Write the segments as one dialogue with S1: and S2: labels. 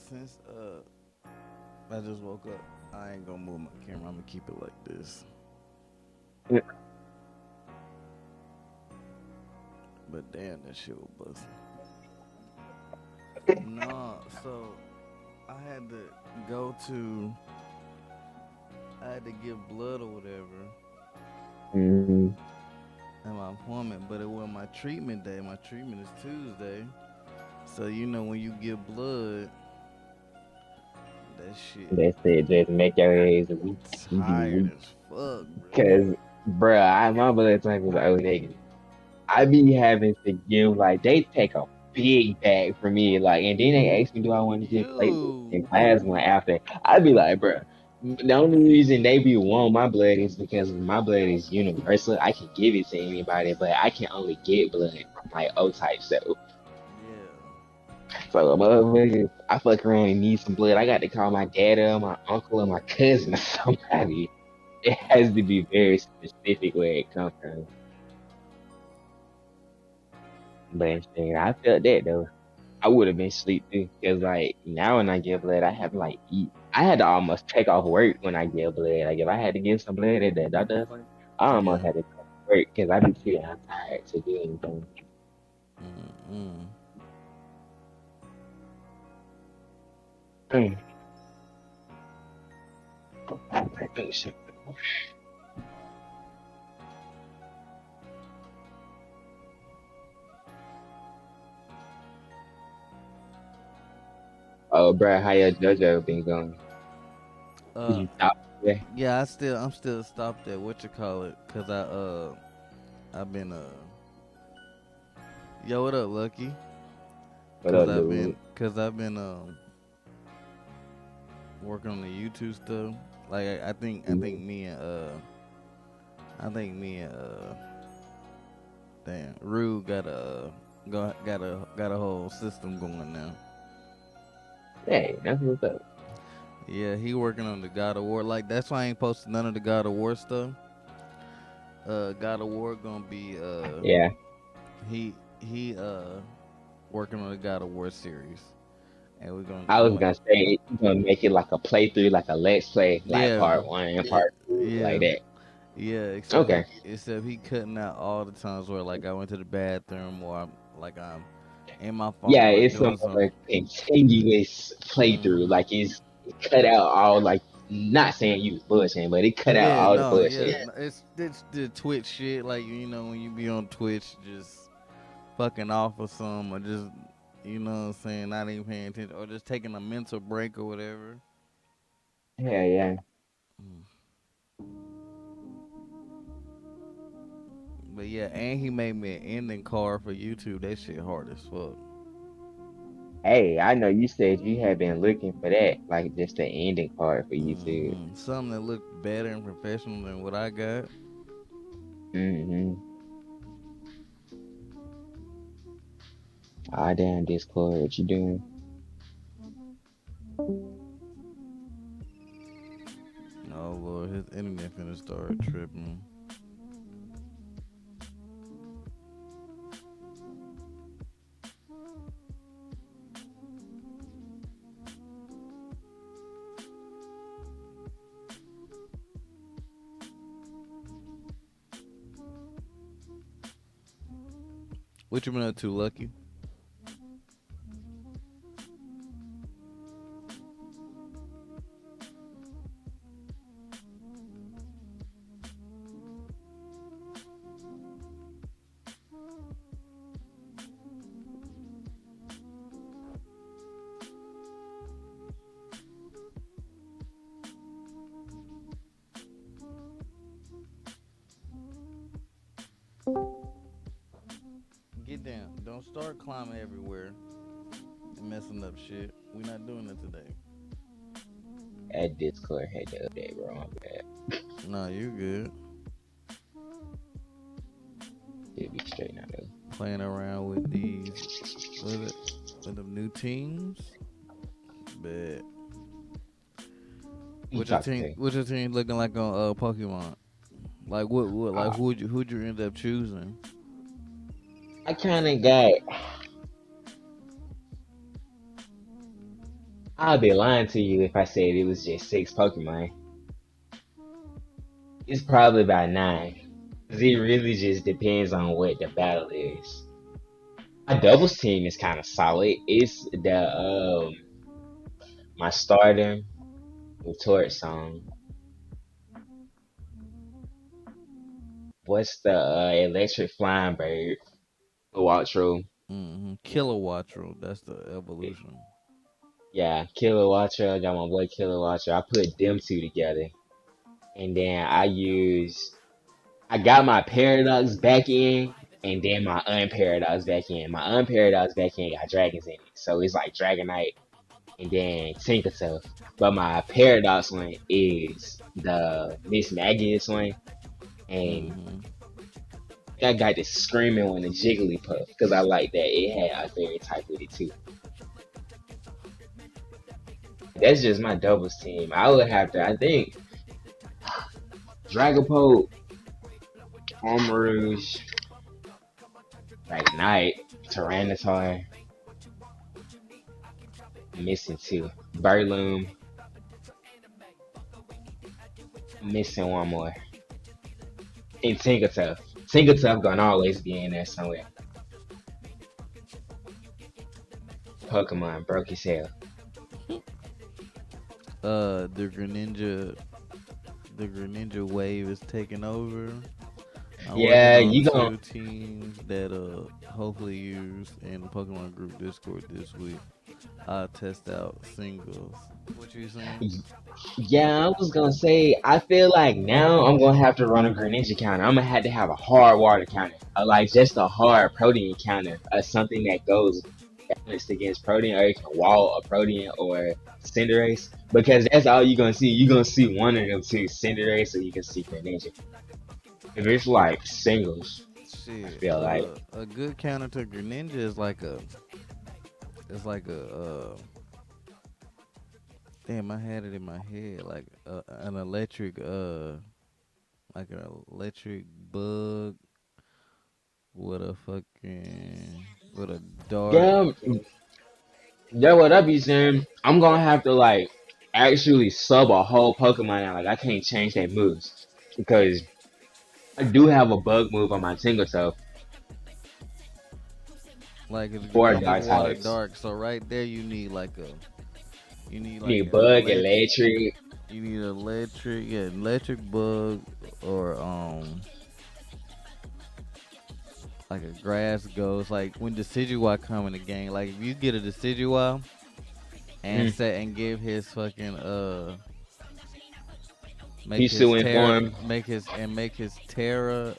S1: Since I just woke up, I ain't gonna move my camera. I'm gonna keep it like this. But damn, that shit was busting. No, so I had to go to. I had to give blood or whatever
S2: Mm,
S1: at my appointment, but it wasn't my treatment day. My treatment is Tuesday. So you know when you give blood, that shit
S2: that's it. Just make your ass weak. You be
S1: tired
S2: weak.
S1: as fuck, bro.
S2: Cause, bruh, my blood type is O negative. I be having to give like they take a big bag for me, like, and then they ask me, do I want to give platelets
S1: You,
S2: and plasma after? I be like, bruh. The only reason they be wanting my blood is because my blood is universal. I can give it to anybody, but I can only get blood from my O type cells.
S1: yeah.
S2: So, motherfucker, I fuck around and need some blood. I got to call my dad or my uncle or my cousin or somebody. It has to be very specific where it comes from. But shit, I felt that though. I would have been asleep too. Cause like now when I give blood, I have to like eat. I had to almost take off work when I give blood. Like if I had to give some blood at the doctor's like, I almost
S1: Yeah.
S2: had to take off work because I be feeling I'm tired to do anything.
S1: Mm-mm.
S2: Mm. Oh, bro, how your JoJo been going? Did
S1: Uh,
S2: you stop? Yeah.
S1: yeah. I'm still stopped at what you call it, cause I've been yo, what up, Lucky?
S2: What up, dude?
S1: Cause I've been working on the YouTube stuff. Like I think me and damn Rue got a whole system going now.
S2: Hey, that's what's up.
S1: Yeah, he working on the God of War. Like that's why I ain't posted none of the God of War stuff. God of War gonna be
S2: Yeah.
S1: he working on the God of War series, and we're gonna
S2: I
S1: he
S2: was
S1: might
S2: gonna say you gonna make it like a playthrough, like a let's play, like
S1: yeah
S2: part one and
S1: yeah
S2: part two, like
S1: yeah
S2: that.
S1: yeah.
S2: Okay.
S1: Except he cutting out all the times where like I went to the bathroom or I'm in my
S2: Yeah,
S1: phone or
S2: it's some
S1: doing
S2: of a
S1: something.
S2: continuous playthrough.
S1: Hmm.
S2: Like it's cut out all like not saying you was bullshitting, but it cut out
S1: Yeah,
S2: all the
S1: no,
S2: bullshit.
S1: yeah, it's the Twitch shit. Like you know when you be on Twitch, just fucking off or something, or just you know what I'm saying, not even paying attention, or just taking a mental break or whatever.
S2: Yeah, yeah.
S1: Mm. But yeah, and he made me an ending card for YouTube. That shit hard as fuck.
S2: Hey, I know you said you had been looking for that, like just the ending part for YouTube.
S1: Something that looked better and professional than what I got.
S2: Mm-hmm. Ah, damn, Discord, what you doing?
S1: Oh Lord, his internet finna start tripping. What you been up to, Lucky? Get down. Don't start climbing everywhere and messing up shit. We not doing it today.
S2: That Discord had the update, bro. My bad.
S1: Nah, you good.
S2: It'll be straight now though.
S1: Playing around with these with the new teams. But
S2: You talking to?
S1: what your team looking like on Pokemon? Like what like
S2: Uh,
S1: who'd you end up choosing?
S2: I kind of got. I'd be lying to you if I said it was just six Pokemon. It's probably about nine. 'Cause it really just depends on what the battle is. My doubles team is kind of solid. It's the my starter with Torch Song. What's the electric flying bird? Watro.
S1: Kilowattrel, that's the evolution.
S2: Yeah, Killer Watcher. I got my boy Killer Watcher. I put them two together, and then I got my Paradox back in, and then my Unparadox back in. My Unparadox back in got dragons in it, so it's like Dragonite and then Tinkertuff. But my Paradox one is the Miss Magius one, and
S1: Hmm.
S2: I got this screaming one, the Jigglypuff, because I like that it had a fairy type with it too. That's just my doubles team. I would have to, I think, Dragapult, Armarouge, Dragonite, Tyranitar, missing two. Burloom, missing one more. And Tinkertuff. Tinkertuff gonna always be in there somewhere. Pokemon broke his hell.
S1: The Greninja wave is taking over. I'm working
S2: Yeah,
S1: on
S2: you gonna
S1: two teams that hopefully use in the Pokemon group Discord this week. I'll test out singles. What you saying?
S2: Yeah, I was gonna say, I feel like now I'm gonna have to run a Greninja counter. I'm gonna have to have a hard water counter, like just a hard protein counter, something that goes balanced against protein, or you can wall a protein or Cinderace, because that's all you're gonna see. You're gonna see one of them two, Cinderace, or you can see Greninja. If it's like singles, I
S1: Shit,
S2: feel like,
S1: a good counter to Greninja is like it's like damn, I had it in my head like an electric like an electric bug with a fucking with a dart.
S2: yeah, that's what I be saying. I'm gonna have to like actually sub a whole Pokemon out. Like I can't change their moves because I do have a bug move on my Tingle
S1: Like if
S2: for
S1: Greninja's
S2: dark
S1: water
S2: types.
S1: dark, so right there you need
S2: You
S1: like
S2: need
S1: an
S2: bug,
S1: electric
S2: electric.
S1: you need electric bug or like a grass ghost. Like when Decidueye come in the game, like if you get a Decidueye and
S2: Mm.
S1: set and give his fucking
S2: Pisu inform.
S1: make his Terra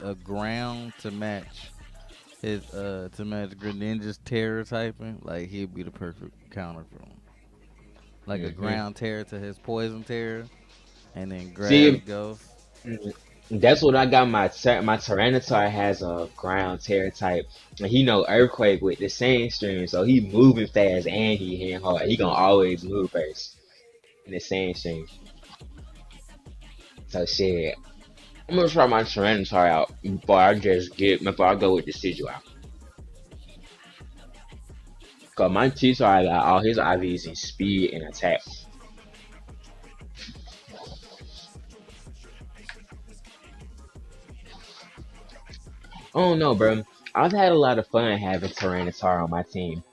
S1: a ground to match Greninja's Terra typing, like he'd be the perfect counter for him. Like a
S2: Hmm.
S1: ground Terra to his poison Terra, and then grass
S2: See,
S1: ghost.
S2: mm, that's what I got. My Tyranitar has a ground terror type, and he know earthquake with the sandstream, so he moving fast and he hitting hard. He gonna always move first in the sandstream. So shit, I'm gonna try my Tyranitar out before I go with the Sigil out. Cause my T-Star got all his IVs in speed and attack. I don't know, bro. I've had a lot of fun having Tyranitar on my team.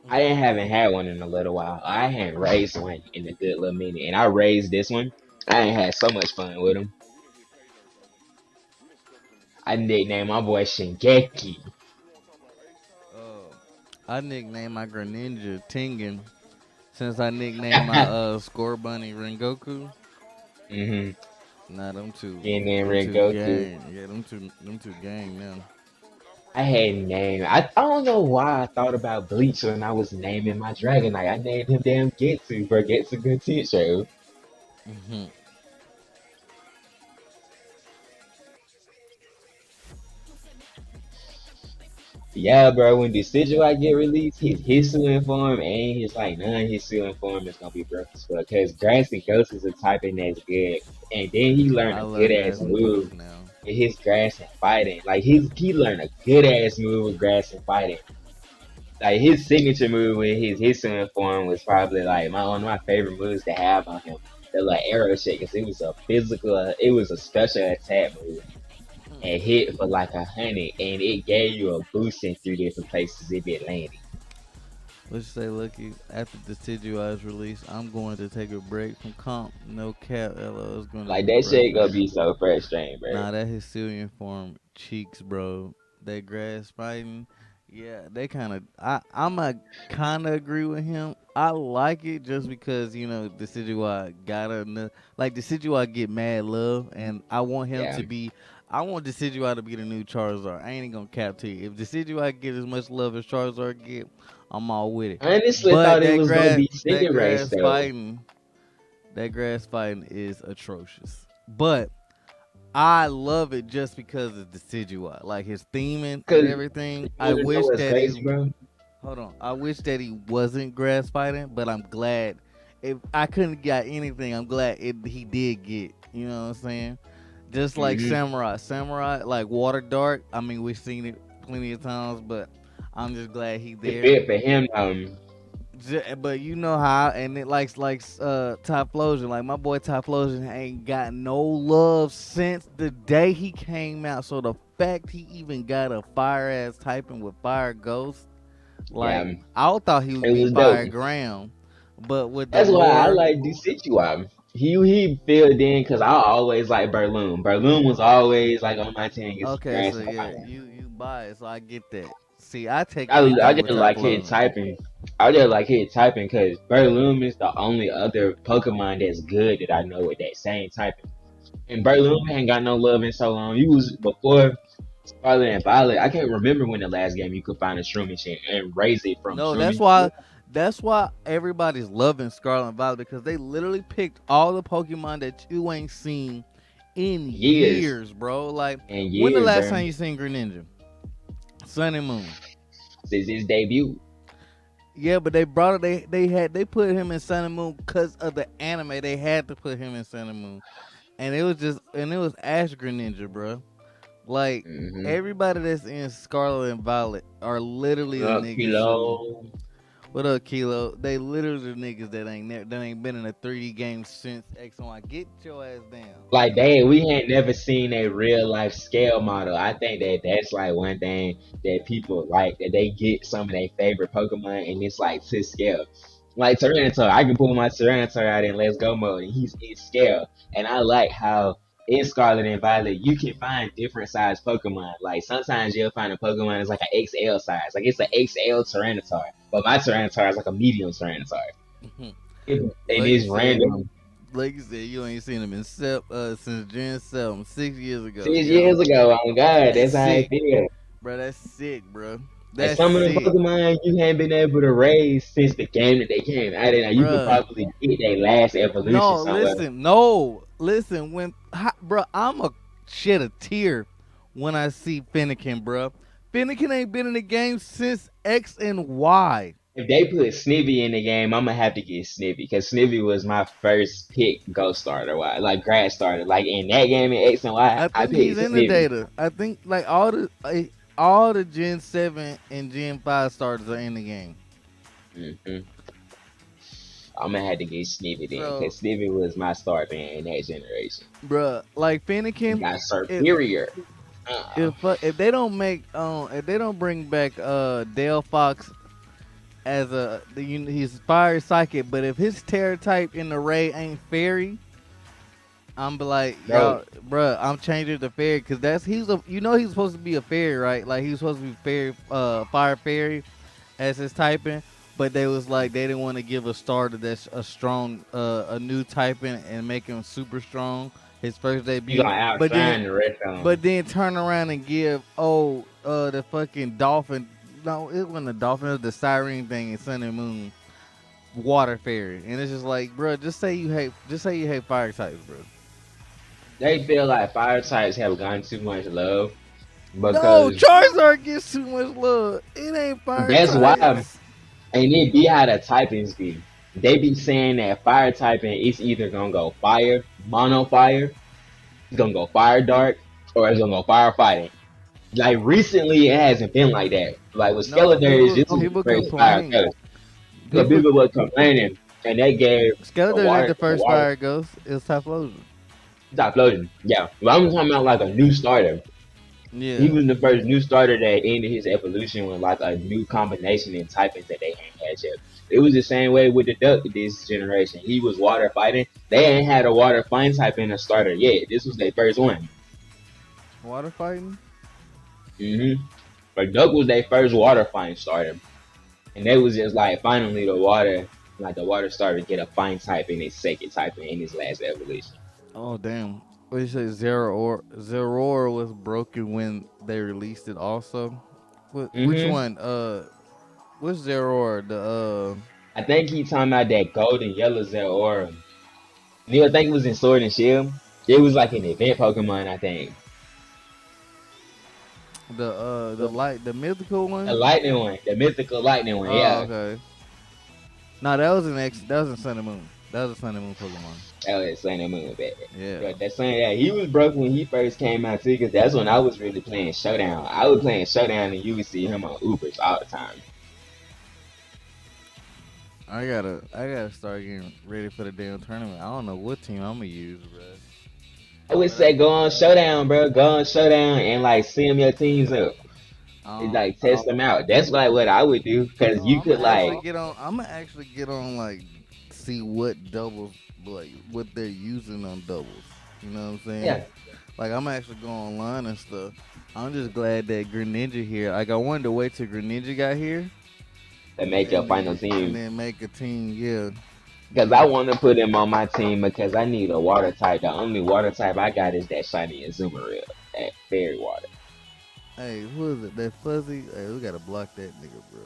S2: I didn't haven't had one in a little while. I hadn't raised one in a good little minute, and I raised this one. I ain't had so much fun with him. I nicknamed my boy Shingeki.
S1: Uh, I nicknamed my Greninja Tengen since I nicknamed my Score Bunny Rengoku.
S2: Mm-hmm.
S1: Nah,
S2: And then
S1: them
S2: Red
S1: two
S2: Goku.
S1: gang. Yeah, them two gang now.
S2: I had name. I don't know why I thought about Bleach when I was naming my Dragonite. I named him damn Getsu for Getsu Good Teacher.
S1: Hmm.
S2: Yeah, bro, when Decidueye get released, his Hisuian form and his like non-Hisuian form is gonna be broken as fuck. Cause Grass and Ghost is a typing that's good, and then he learned
S1: I
S2: a good
S1: love
S2: ass
S1: grass and
S2: move
S1: ghost now.
S2: in his Grass and fighting. Like he learned a good ass move with Grass and fighting. Like his signature move with his Hisuian form was probably like one of my favorite moves to have on him. The like arrow shake, 'cause it was a physical, it was a special attack move and hit for like 100, and it gave you a boost in three different places if it landed.
S1: Let's say, Lucky, after the Decidueye is released, I'm going to take a break from comp. No cap, LO is going to
S2: Like
S1: be
S2: that shit gonna
S1: frustrating.
S2: be so frustrating, bro.
S1: Nah, that Hisuian form cheeks, bro. That grass fighting, yeah, they kind of. I'm a kind of agree with him. I like it just because the Decidueye gotta like the Decidueye get mad love, and I want him
S2: Yeah.
S1: to be. I want Decidueye to be the new Charizard. I ain't gonna cap to you. If Decidueye get as much love as Charizard get, I'm all with it.
S2: I honestly
S1: But
S2: thought it was gonna be
S1: that
S2: Cinderace
S1: grass
S2: though.
S1: fighting, that grass fighting is atrocious. But I love it just because of the Decidueye, like his theming and
S2: Cause
S1: everything.
S2: you
S1: I
S2: wanna know
S1: wish
S2: what's
S1: that he
S2: crazy, bro?
S1: hold on. I wish that he wasn't grass fighting, but I'm glad. If I couldn't get anything, I'm glad he did get. You know what I'm saying? Just like
S2: Mm-hmm.
S1: Samurai like Water Dark. I mean, we've seen it plenty of times, but I'm just glad he
S2: It
S1: there.
S2: fit for him.
S1: But you know how, and it Typhlosion. Like my boy Typhlosion ain't got no love since the day he came out. So the fact he even got a fire ass typing with Fire Ghost,
S2: Yeah,
S1: like I thought he would
S2: it
S1: be
S2: was dope.
S1: Fire Ground, but with the
S2: That's why I
S1: lore,
S2: like Decidueye. He filled in because I always like Berloom. Berloom was always like on my team against
S1: okay,
S2: grass
S1: so yeah,
S2: type.
S1: you buy it, so I get that. See, I take
S2: I
S1: anything
S2: just
S1: with
S2: like hit
S1: Typhlosion.
S2: typing. I just like hit typing because Berloom is the only other Pokemon that's good that I know with that same typing. And Berloom ain't got no love in so long. You was before Scarlet and Violet. I can't remember when the last game you could find a Shroom machine and raise it from
S1: No,
S2: Shrooming.
S1: that's why everybody's loving Scarlet and Violet because they literally picked all the Pokemon that you ain't seen in
S2: Years
S1: years, bro. Like
S2: and
S1: when the
S2: years,
S1: last
S2: bro,
S1: time you seen Greninja? Sun and Moon.
S2: since his debut.
S1: Yeah, but they brought it. They put him in Sun and Moon because of the anime. They had to put him in Sun and Moon, and it was Ash Greninja, bro. Like
S2: Mm-hmm.
S1: everybody that's in Scarlet and Violet are literally the
S2: Up
S1: niggas who.
S2: Kilo.
S1: What up, Kilo? They literally the niggas that ain't been in a 3D game since X and Y. Get your ass down.
S2: Like we ain't never seen a real life scale model. I think that that's like one thing that people like that they get some of their favorite Pokemon and it's like to scale. Like Tyranitar, I can pull my Tyranitar out in Let's Go mode and he's in scale. And I like how in Scarlet and Violet you can find different size Pokemon. Like sometimes you'll find a Pokemon that's like an XL size, like it's an XL Tyranitar, but my Tyranitar is like a medium Tyranitar. And
S1: like you
S2: it's
S1: said,
S2: random.
S1: you ain't seen him since Gen 7, 6 years ago.
S2: 6 years
S1: Yo,
S2: ago, oh God,
S1: that's
S2: that's how I
S1: sick,
S2: feel.
S1: bro. That's sick, bro.
S2: Like
S1: That's
S2: some of them
S1: sick,
S2: Pokemon you haven't been able to raise since the game that they came out in. Now you could
S1: bro.
S2: probably get their last evolution
S1: No,
S2: somewhere.
S1: listen, no, listen. Bro, I'm a shed a tear when I see Finnegan, bro. Finnegan ain't been in the game since X and Y.
S2: If they put Snivy in the game, I'm gonna have to get Snivy because Snivy was my first pick Ghost starter, like grass starter. Like in that game in X and Y,
S1: I
S2: I
S1: think he's
S2: picked
S1: in the
S2: Snivy.
S1: data. I think like all the Gen 7 and Gen 5 starters are in the game.
S2: hmm I'm gonna have to get Snivy then
S1: So,
S2: because Snivy was my starter in that generation.
S1: bruh, like
S2: He
S1: Finnegan,
S2: got
S1: if
S2: superior. Uh,
S1: if they don't if they don't bring back Dale Fox as he's fire psychic, but if his terror type in the Ray ain't fairy, I'm be like,
S2: bro,
S1: y'all, bruh, I'm changing the fairy because he's supposed to be a fairy, right? Like he's supposed to be fairy, fire fairy as his typing, but they was like they didn't want to give a starter that's a strong, a new typing and make him super strong his first
S2: he
S1: debut,
S2: gonna
S1: but then
S2: outshine the rest of them.
S1: but then turn around and give the fucking dolphin. No, it wasn't the dolphin. It was the siren thing in Sun and Moon water fairy, and it's just like, bro, just say you hate fire types, bro.
S2: They feel like fire types have gotten too much love
S1: No,
S2: because
S1: Charizard gets too much love. It ain't fire
S2: that's why, and
S1: types.
S2: it be how the typings be. They be saying that fire typing is either gonna go fire, mono fire, it's gonna go fire dark, or it's gonna go fire fighting. Like recently, it hasn't been like that. Like with
S1: No,
S2: Skeletors,
S1: people
S2: this was the
S1: people
S2: first fire
S1: complain.
S2: ghost. Because
S1: People
S2: people were complaining, and they gave
S1: Skeletors ain't the first fire ghost. It's Typhlosion.
S2: stop floating. Yeah, but I'm talking about like a new starter. He
S1: Yeah.
S2: was the first new starter that ended his evolution with like a new combination in typings that they ain't had yet. It was the same way with the duck this generation. He was water fighting. They ain't had a water flying type in a starter yet. This was their first one.
S1: Water fighting.
S2: But duck was their first water fighting starter, and they was just like finally the water started to get a fine type in its second type in its last evolution.
S1: Oh damn. What you say? Zero was broken when they released it. Also, which
S2: hmm
S1: one? What's Zero? The
S2: I think he talking about that golden yellow Zeraora. You think it was in Sword and Shield? It was like an event Pokemon, I think.
S1: the light the mythical
S2: The
S1: one.
S2: lightning one, the mythical lightning one,
S1: Oh
S2: yeah.
S1: okay. No, that was that was in Sun and Moon. That was a Sun and Moon Pokemon.
S2: That was Sailor Moon bad.
S1: Yeah.
S2: But that's saying that he was broke when he first came out too, because that's when I was really playing Showdown. I was playing Showdown and you would see him on Ubers all the time.
S1: I gotta start getting ready for the damn tournament. I don't know what team I'm gonna use, bro.
S2: I would say go on Showdown, bro. Go on Showdown and like sim your teams up. And,
S1: Um,
S2: like test them out. That's like what I would do, because
S1: no,
S2: you
S1: I'm
S2: could
S1: gonna
S2: like
S1: actually get on. I'm gonna actually get on like see what doubles like what they're using on doubles. You know what I'm saying?
S2: yeah,
S1: Like I'm actually going online and stuff. I'm just glad that Greninja here. Like I wanted to wait till Greninja got here
S2: to make your final
S1: and
S2: team.
S1: then make a team. Yeah,
S2: Because I want to put him on my team because I need a water type. The only water type I got is that shiny Azumarill, that fairy water.
S1: hey, who is it? That fuzzy? Hey, we gotta block that nigga, bro.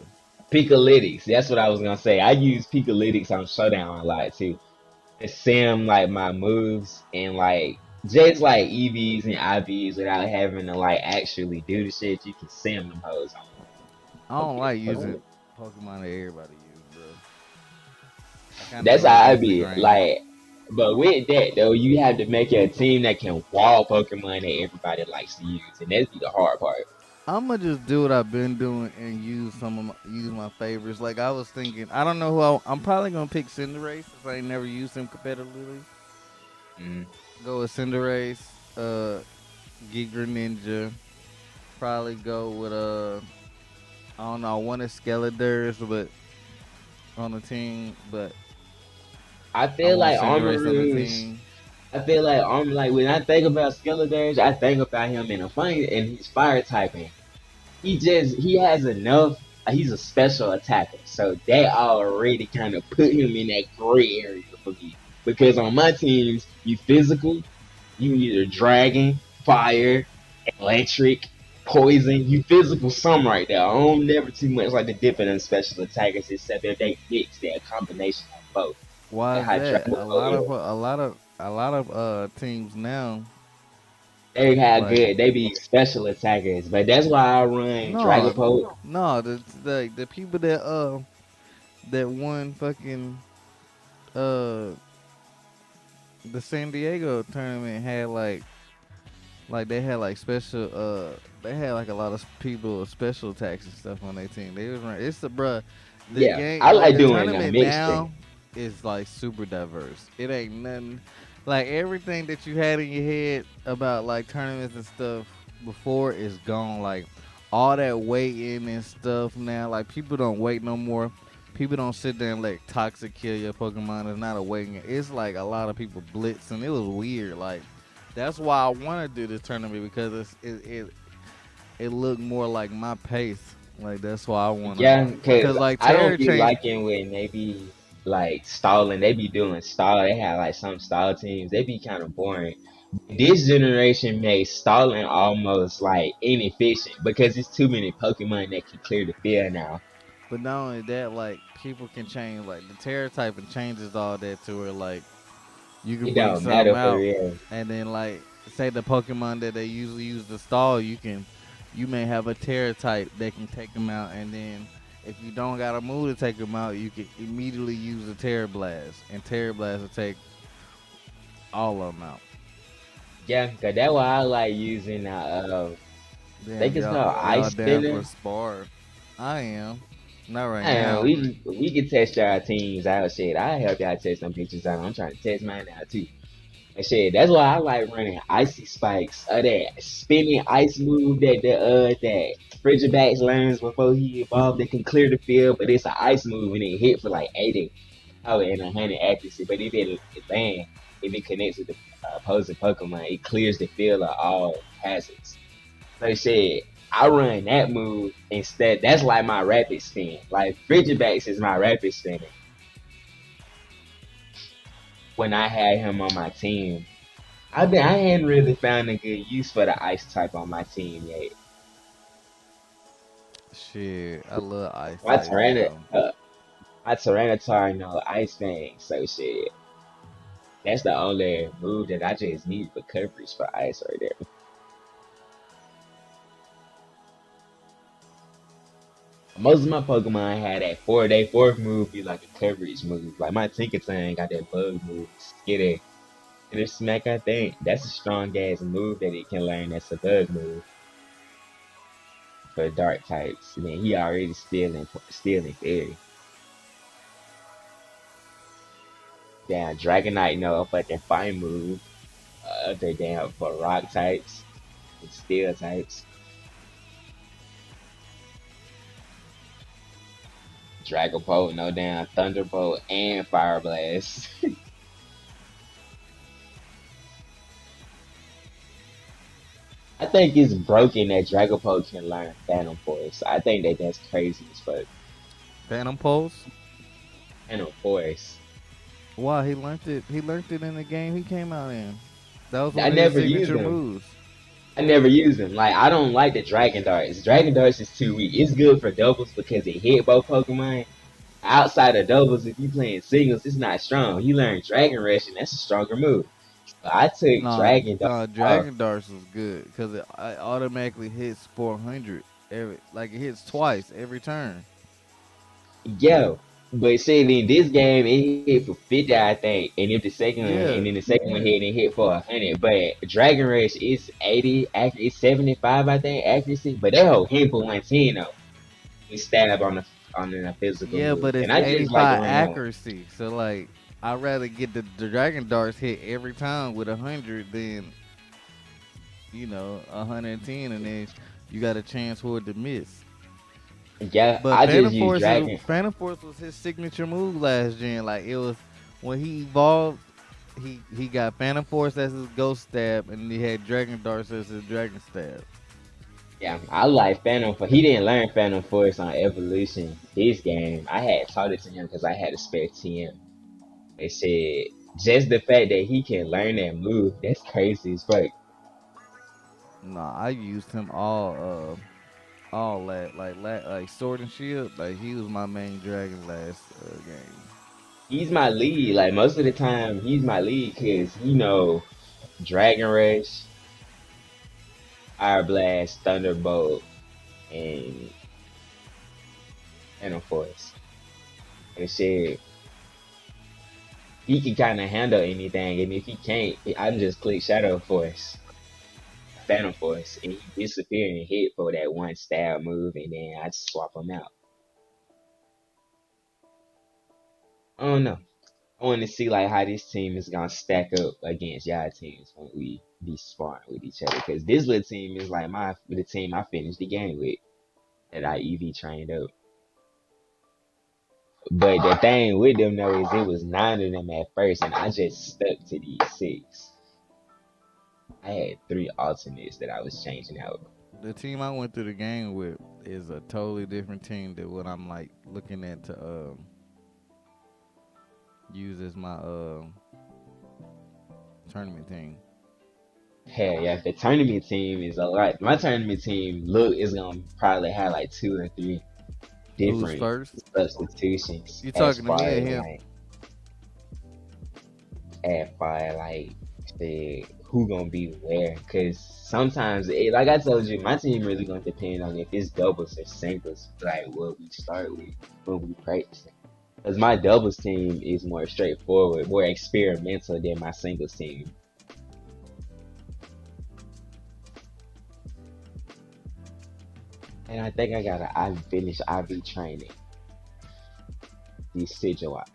S2: Picolytics, that's what I was gonna say. I use Picolytics on Showdown a lot too. To sim like my moves and like just like EVs and IVs without having to like actually do the shit. You can sim them hoes
S1: I
S2: on
S1: don't like using
S2: Pokemon.
S1: Pokemon that everybody use, bro. I kind of
S2: That's
S1: feel like
S2: how I
S1: it's the
S2: be
S1: grain.
S2: like. But with that though, you have to make a team that can wall Pokemon that everybody likes to use, and that's be the hard part.
S1: I'm gonna just do what I've been doing and use use my favorites. Like I was thinking, I don't know who I'm probably gonna pick Cinderace since I ain't never used him competitively.
S2: Mm.
S1: Go with Cinderace, Giga Ninja. Probably go with I don't know, one of Skeletors, but on the team. But
S2: I
S1: I
S2: feel
S1: want
S2: like
S1: Cinderace on the
S2: Armarouge.
S1: team.
S2: I feel like when I think about Skeletors, I think about him in a funny in his fire typing. He has enough. He's a special attacker, so that already kind of put him in that gray area for me. Because on my teams, you physical, you either dragon, fire, electric, poison. You physical some right there. I don't never too much like the different special attackers, except if they mix their combination of both.
S1: Why
S2: Like
S1: is
S2: how
S1: that?
S2: Dragon Ball is.
S1: A lot of teams now
S2: They have
S1: like
S2: good. They be special attackers, but that's why I run
S1: no,
S2: Dragapult.
S1: no, the people that won fucking uh the San Diego tournament had like they had like special they had like a lot of people with special attacks and stuff on their team. They was running. It's the bruh the
S2: Yeah,
S1: game
S2: I
S1: like
S2: like
S1: the
S2: doing a
S1: tournament
S2: mixture.
S1: now is like super diverse. It ain't nothing like everything that you had in your head about like tournaments and stuff before is gone. Like all that waiting and stuff now. Like people don't wait no more. People don't sit there and let toxic kill your Pokemon. It's not a waiting. It's like a lot of people blitz and it was weird. Like that's why I want to do this tournament because it looked more like my pace. Like that's why I want to.
S2: Yeah, because
S1: Cause like
S2: I don't
S1: Terror
S2: be
S1: changed,
S2: liking when they be like stalling. They be doing stall. They have like some stall teams. They be kind of boring. This generation made stalling almost like inefficient because it's too many Pokemon that can clear the field now.
S1: but not only that, like people can change. Like the Terror type and changes all that to where like you can
S2: It
S1: bring
S2: don't matter
S1: something
S2: for
S1: out,
S2: real.
S1: and then like say the Pokemon that they usually use to stall, you may have a Terror type that can take them out, and then if you don't got a move to take them out, you can immediately use a Terror Blast, and Terror Blast will take all of them out.
S2: Yeah, cause that's why I like using I think
S1: Damn,
S2: it's called
S1: y'all
S2: Ice
S1: down for
S2: Spinner.
S1: spar? I am. Not right
S2: Man,
S1: now.
S2: we can test y'all teams out. Shit, I help y'all test some pictures out. I'm trying to test mine out too. And shit, that's why I like running icy spikes or that spinning ice move that Frigibacks learns before he evolved. That can clear the field, but it's an ice move and it hit for like 80 power and 100 accuracy. But if it land, if it connects with the opposing Pokemon, it clears the field of all hazards. So shit, I run that move instead. That's like my rapid spin. Like Frigibacks is my rapid spinner. When I had him on my team, I hadn't really found a good use for the ice type on my team yet.
S1: Shit, I love ice
S2: My
S1: types
S2: Tyrant,
S1: now.
S2: my Tyranitar, no ice fang. So shit, that's the only move that I just need for coverage for ice right there. Most of my Pokemon had that 4-day fourth move be like a coverage move. Like my Tinkaton got that bug move, Skitty. And it's smack, I think that's a strong ass move that it can learn. That's a bug move for dark types. And then he already stealing fairy. Damn, Dragonite know a fucking fine move. Other damn for rock types and steel types. Dragapult, no damn Thunderbolt and Fire Blast. I think it's broken that Dragapult can learn Phantom Force. I think that's crazy as fuck.
S1: Phantom Pulse.
S2: Phantom Force.
S1: Why he learned it? He learned it in the game he came out in. That was
S2: I
S1: one of his
S2: never used
S1: signature
S2: them.
S1: moves.
S2: I never use them. Like I don't like the Dragon Darts. Dragon Darts is too weak. It's good for doubles because it hit both Pokemon. Outside of doubles, if you playing singles, it's not strong. You learn Dragon Rush and that's a stronger move. So I took
S1: Nah,
S2: Dragon Dart off.
S1: Dragon Darts was good because it automatically hits 400 every. Like it hits twice every turn.
S2: Yo. But shit, in this game, it hit for 50, I think. And if the second one, and
S1: Yeah,
S2: then the second one hit, it hit for 100. But Dragon Rush is 80, it's 75, I think, accuracy. But that whole hit for 110, though. We stab on the physical
S1: yeah,
S2: move.
S1: but it's
S2: And I just like to
S1: 85
S2: run that one.
S1: accuracy. So like, I'd rather get the Dragon Darts hit every time with 100 than 110, and then you got a chance for it to miss.
S2: Yeah,
S1: But
S2: I just use Dragon.
S1: Phantom Force was his signature move last gen. Like it was when he evolved, he got Phantom Force as his Ghost Stab, and he had Dragon Darts as his Dragon Stab.
S2: Yeah, I like Phantom Force. He didn't learn Phantom Force on Evolution this game. I had taught it to him because I had a spare TM. They said just the fact that he can learn that move, that's crazy as fuck.
S1: Nah, I used him all that like Sword and Shield. Like he was my main dragon last game.
S2: He's my lead. Like most of the time, he's my lead because you know Dragon Rush, Fire Blast, Thunderbolt, and Phantom Force. And shit, he can kind of handle anything. And if he can't, I can just click Shadow Force. Phantom Force, and he disappear and hit for that one stab move, and then I just swap him out. I don't know. I want to see like how this team is gonna stack up against y'all teams when we be sparring with each other. Because this little team is like the team I finished the game with that I EV trained up. But the thing with them though is it was 9 of them at first, and I just stuck to these 6. I had 3 alternates that I was changing out.
S1: The team I went through the game with is a totally different team than what I'm like looking at to use as my tournament team.
S2: Hell yeah, the tournament team is a lot. My tournament team look is gonna probably have like 2 or 3
S1: Who's
S2: different
S1: first?
S2: substitutions
S1: You talking to me or him?
S2: as far as like who gonna be where. Cause sometimes like I told you, my team really gonna depend on if it's doubles or singles, like what we start with when we practice. Cause my doubles team is more straightforward, more experimental than my singles team. And I think I finished IV training. Decidueye.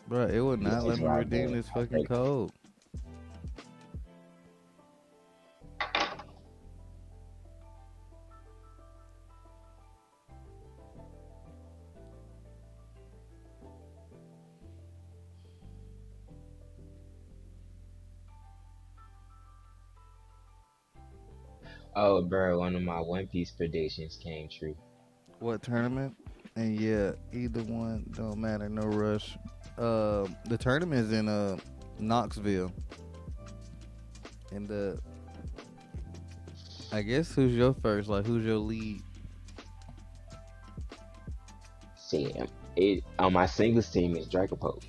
S1: Bro, it would not let me
S2: Decidueye
S1: redeem
S2: bug.
S1: this
S2: I
S1: fucking
S2: break.
S1: code.
S2: Oh, bro, one of my One Piece predictions came true.
S1: What tournament? And yeah, either one don't matter. No rush. The tournament is in Knoxville, and I guess who's your first? Like who's your lead?
S2: See, it on my singles team is Dragapult.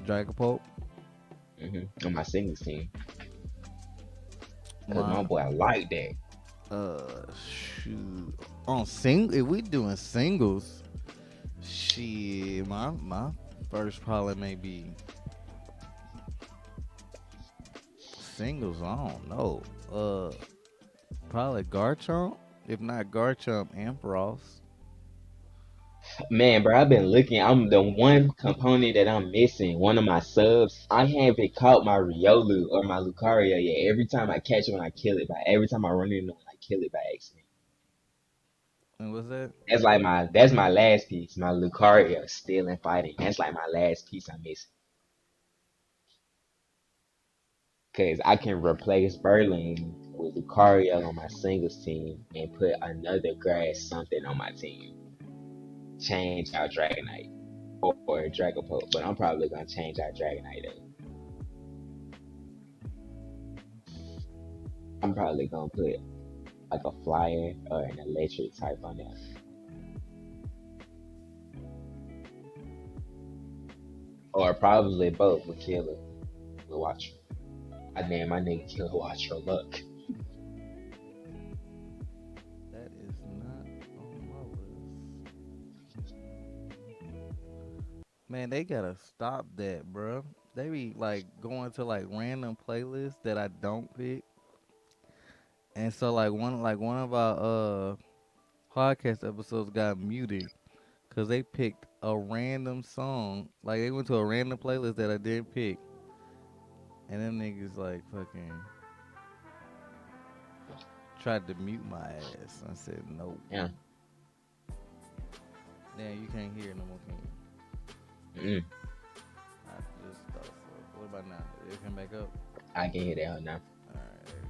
S1: Dragapult.
S2: On my singles team, cause my
S1: My
S2: boy like that.
S1: shoot on sing. If we doing singles, shit. My first probably maybe singles. I don't know. Probably Garchomp. If not Garchomp, Ampharos.
S2: Man, bro, I've been looking. I'm the one component that I'm missing. One of my subs. I haven't caught my Riolu or my Lucario yet. Every time I catch it, when I kill it, by every time I run into one, I kill it by accident.
S1: And what's that?
S2: That's my last piece. My Lucario still in fighting. That's like my last piece I'm missing. Cause I can replace Berlin with Lucario on my singles team and put another grass something on my team. Change out Dragonite or Dragapult, but I'm probably gonna change out Dragonite though. I'm probably gonna put like a flyer or an electric type on there. Or probably both with Killer, with Watcher. I name my nigga Killer Watcher Luck.
S1: That is not on my list. Man, they gotta stop that, bro. They be like going to like random playlists that I don't pick, and so like one of our podcast episodes got muted because they picked a random song. Like they went to a random playlist that I didn't pick, and them niggas like fucking tried to mute my ass. I said nope.
S2: Yeah.
S1: Damn, you can't hear it no more, can you?
S2: Mm-mm.
S1: I just thought so. What about now? Did it come back up?
S2: I can hear that now.
S1: Alright, there you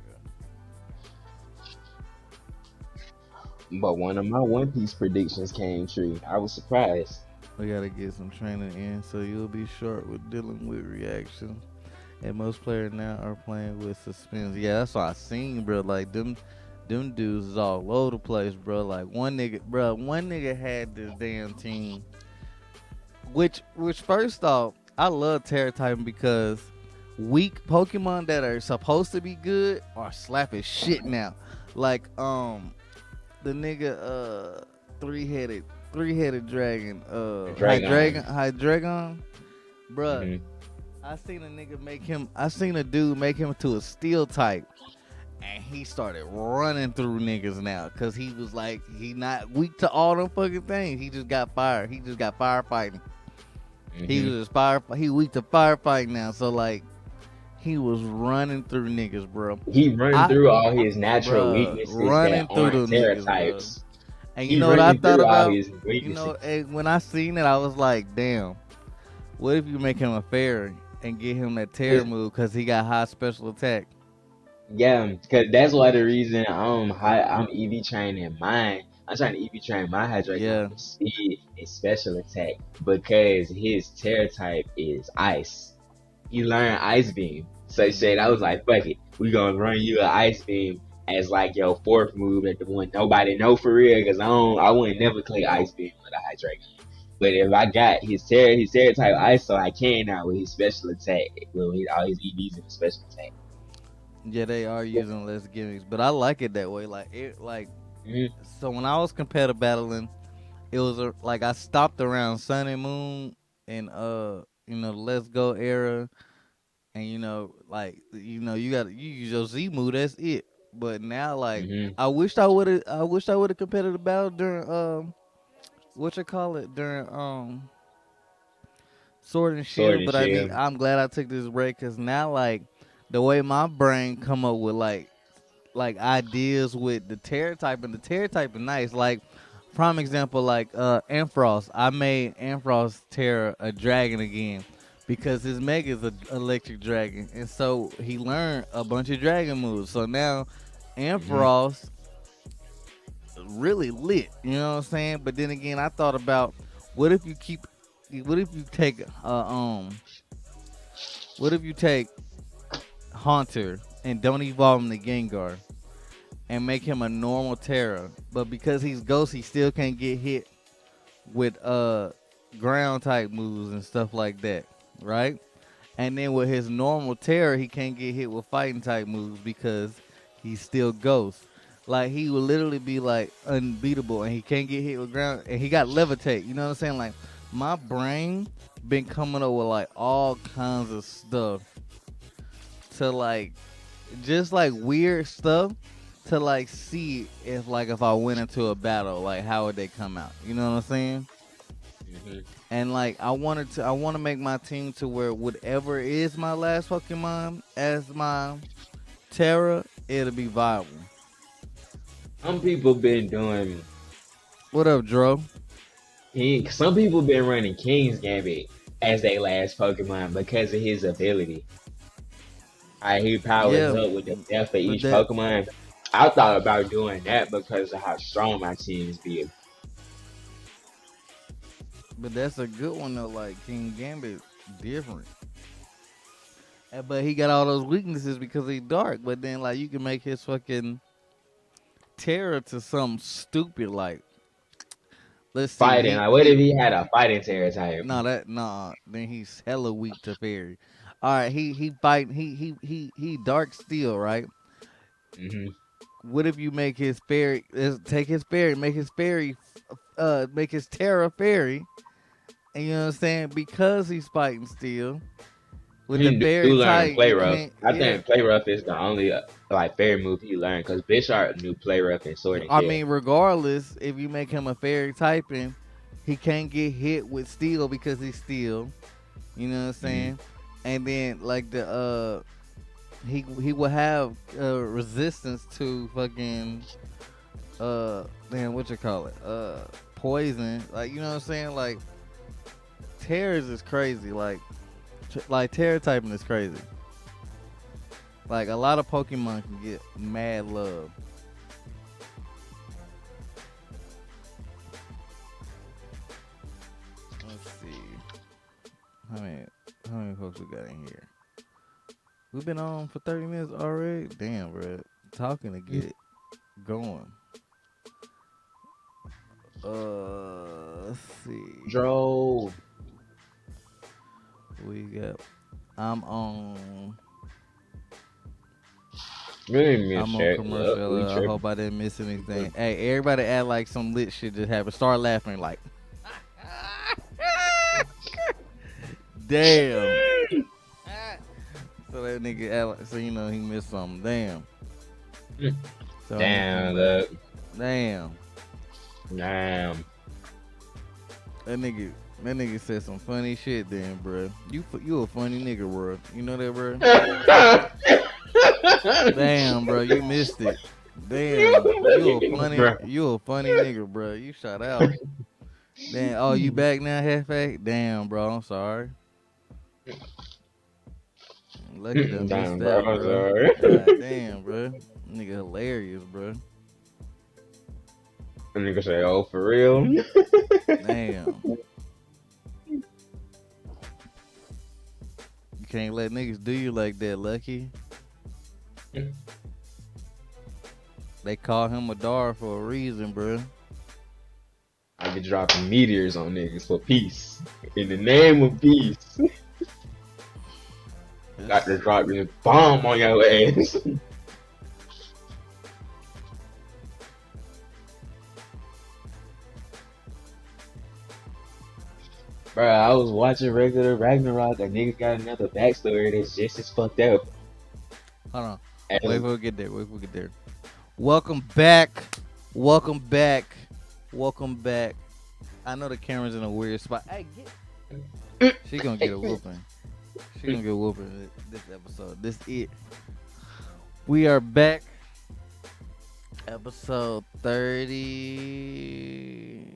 S1: go.
S2: But one of my One Piece predictions came true. I was surprised.
S1: We gotta get some training in so you'll be short with dealing with reactions. And most players now are playing with suspense. Yeah, that's what I seen, bro. Like them dudes is all over the place, bro. Like one nigga had this damn team. Which first off, I love Terra Titan because weak Pokemon that are supposed to be good are slapping shit now. Like the nigga three headed dragon
S2: Dragon.
S1: Hydreigon, bruh.
S2: Mm-hmm.
S1: I seen a dude make him to a steel type, and he started running through niggas now because he was like he not weak to all them fucking things. He just got fire. He just got firefighting. He
S2: Mm-hmm.
S1: was just fire. He weak to firefighting now. So like he was running through niggas, bro.
S2: He run
S1: I
S2: through all his natural
S1: bruh
S2: weaknesses that
S1: running through
S2: aren't
S1: the
S2: Terra
S1: niggas, bro.
S2: types.
S1: And you
S2: He
S1: know what I
S2: running
S1: thought
S2: through all
S1: about?
S2: his
S1: You know,
S2: weaknesses.
S1: when I seen it, I was like, damn. What if you make him a fairy and get him that tear move because he got high special attack?
S2: Yeah, because that's why the reason I'm EV training mine. I'm trying to EV train my Hydreigon
S1: Yeah.
S2: for speed and special attack because his Terra type is ice. He learned Ice Beam. So shit, I was
S1: Mm-hmm.
S2: like, fuck it, we gonna run you an Ice Beam as like your fourth move at the one nobody know for real because I wouldn't never click Ice Beam with a Hydreigon. But if I got his Terra type Ice, so I can now with his special attack, with all his EVs and his special attack.
S1: Yeah, they are using less gimmicks, but I like it that way. Like
S2: Mm-hmm.
S1: so when I was competitive battling, it was like I stopped around Sun and Moon and the Let's Go era, and you got you use your Z move. That's it. But now, like,
S2: Hmm.
S1: I wished I would have competed a battle during what you call it during Sword and
S2: Sword
S1: Shield.
S2: and
S1: But
S2: Shield.
S1: I'm glad I took this break because now, like, the way my brain come up with like ideas with the terror type is nice. Like, prime example, like Ampharos. I made Ampharos Terra a dragon again because his mega is an electric dragon, and so he learned a bunch of dragon moves. So now
S2: Hmm.
S1: Ampharos really lit. You know what I'm saying? But then again, I thought about what if you keep, what if you take what if you take Haunter and don't evolve him to Gengar and make him a normal Terra, but because he's Ghost, he still can't get hit with ground type moves and stuff like that, right? And then with his normal Terra, he can't get hit with fighting type moves because he's still Ghost. Like he would literally be like unbeatable, and he can't get hit with ground, and he got levitate. You know what I'm saying? Like my brain been coming up with like all kinds of stuff to like just like weird stuff to like see if I went into a battle, like how would they come out? You know what I'm saying?
S2: Hmm.
S1: And like I want to make my team to where whatever is my last Pokemon as my Terra, it'll be viable.
S2: Some people been doing
S1: What up, Dro?
S2: King. Some people been running King's Gambit as their last Pokemon because of his ability. How he powers
S1: Yeah,
S2: up with the death of
S1: but
S2: each
S1: that
S2: Pokemon. I thought about doing that because of how strong my teams be.
S1: but that's a good one though. Like King Gambit, different. But he got all those weaknesses because he's dark. But then like you can make his fucking Terra to something stupid like let's see
S2: Fighting. Like, what if he had a fighting Terra type?
S1: then he's hella weak to fairy. All right, he fight he dark steel, right?
S2: Hmm.
S1: What if you make his fairy take his fairy, make his Terra fairy, and you know what I'm saying? Because he's fighting steel with the
S2: He do
S1: fairy
S2: learn
S1: type,
S2: Play
S1: you
S2: Rough.
S1: can't.
S2: I
S1: Yeah,
S2: think Play Rough is the only like fairy move he learned because Bisharp knew Play Rough and Sword and
S1: I
S2: Shield.
S1: mean, regardless, if you make him a fairy typing, he can't get hit with steel because he's steel. You know what I'm
S2: Hmm.
S1: saying? And then like the he will have resistance to fucking damn what you call it poison, like you know what I'm saying, like terrors is crazy, like terror typing is crazy, like a lot of Pokemon can get mad love. Let's see how many how many folks we got in here. We've been on for 30 minutes already. Damn, bro, talking to get it going. Let's see.
S2: Dro.
S1: We got. I'm on.
S2: Really miss
S1: I'm on
S2: that. Look, we
S1: commercial. I
S2: tripping.
S1: hope I didn't miss anything. Hey, everybody act like some lit shit just happened. Start laughing like, damn. So that nigga act like, so you know he missed something. Damn. So let me come
S2: Damn,
S1: back.
S2: look.
S1: Damn.
S2: Damn.
S1: That nigga. That nigga said some funny shit then, bro. You a funny nigga, bro. You know that, bro? Damn, bro. You missed it. Damn.
S2: Bruh.
S1: You a funny nigga, bro. You shot out. Damn. Oh, you back now, Hefe? Damn, bro. I'm sorry. Lucky done missed
S2: Damn, bro.
S1: that,
S2: I'm
S1: bro.
S2: sorry.
S1: God damn, bro. Nigga hilarious, bro.
S2: The nigga say, oh, for real?
S1: Damn. You can't let niggas do you like that, Lucky. They call him a dog for a reason, bro.
S2: I be dropping meteors on niggas for peace. In the name of peace. Got to
S1: It's,
S2: drop this bomb on your ass. Bro, I was watching regular Ragnarok. A nigga got another backstory that's just as fucked up
S1: hold on. Wait
S2: as
S1: for we get there. Wait for we get there. Welcome back. Welcome back. Welcome back. I know the camera's in a weird spot. Hey, she gonna get a whooping. She gonna get a whooping this episode. This it. We are back. Episode 37.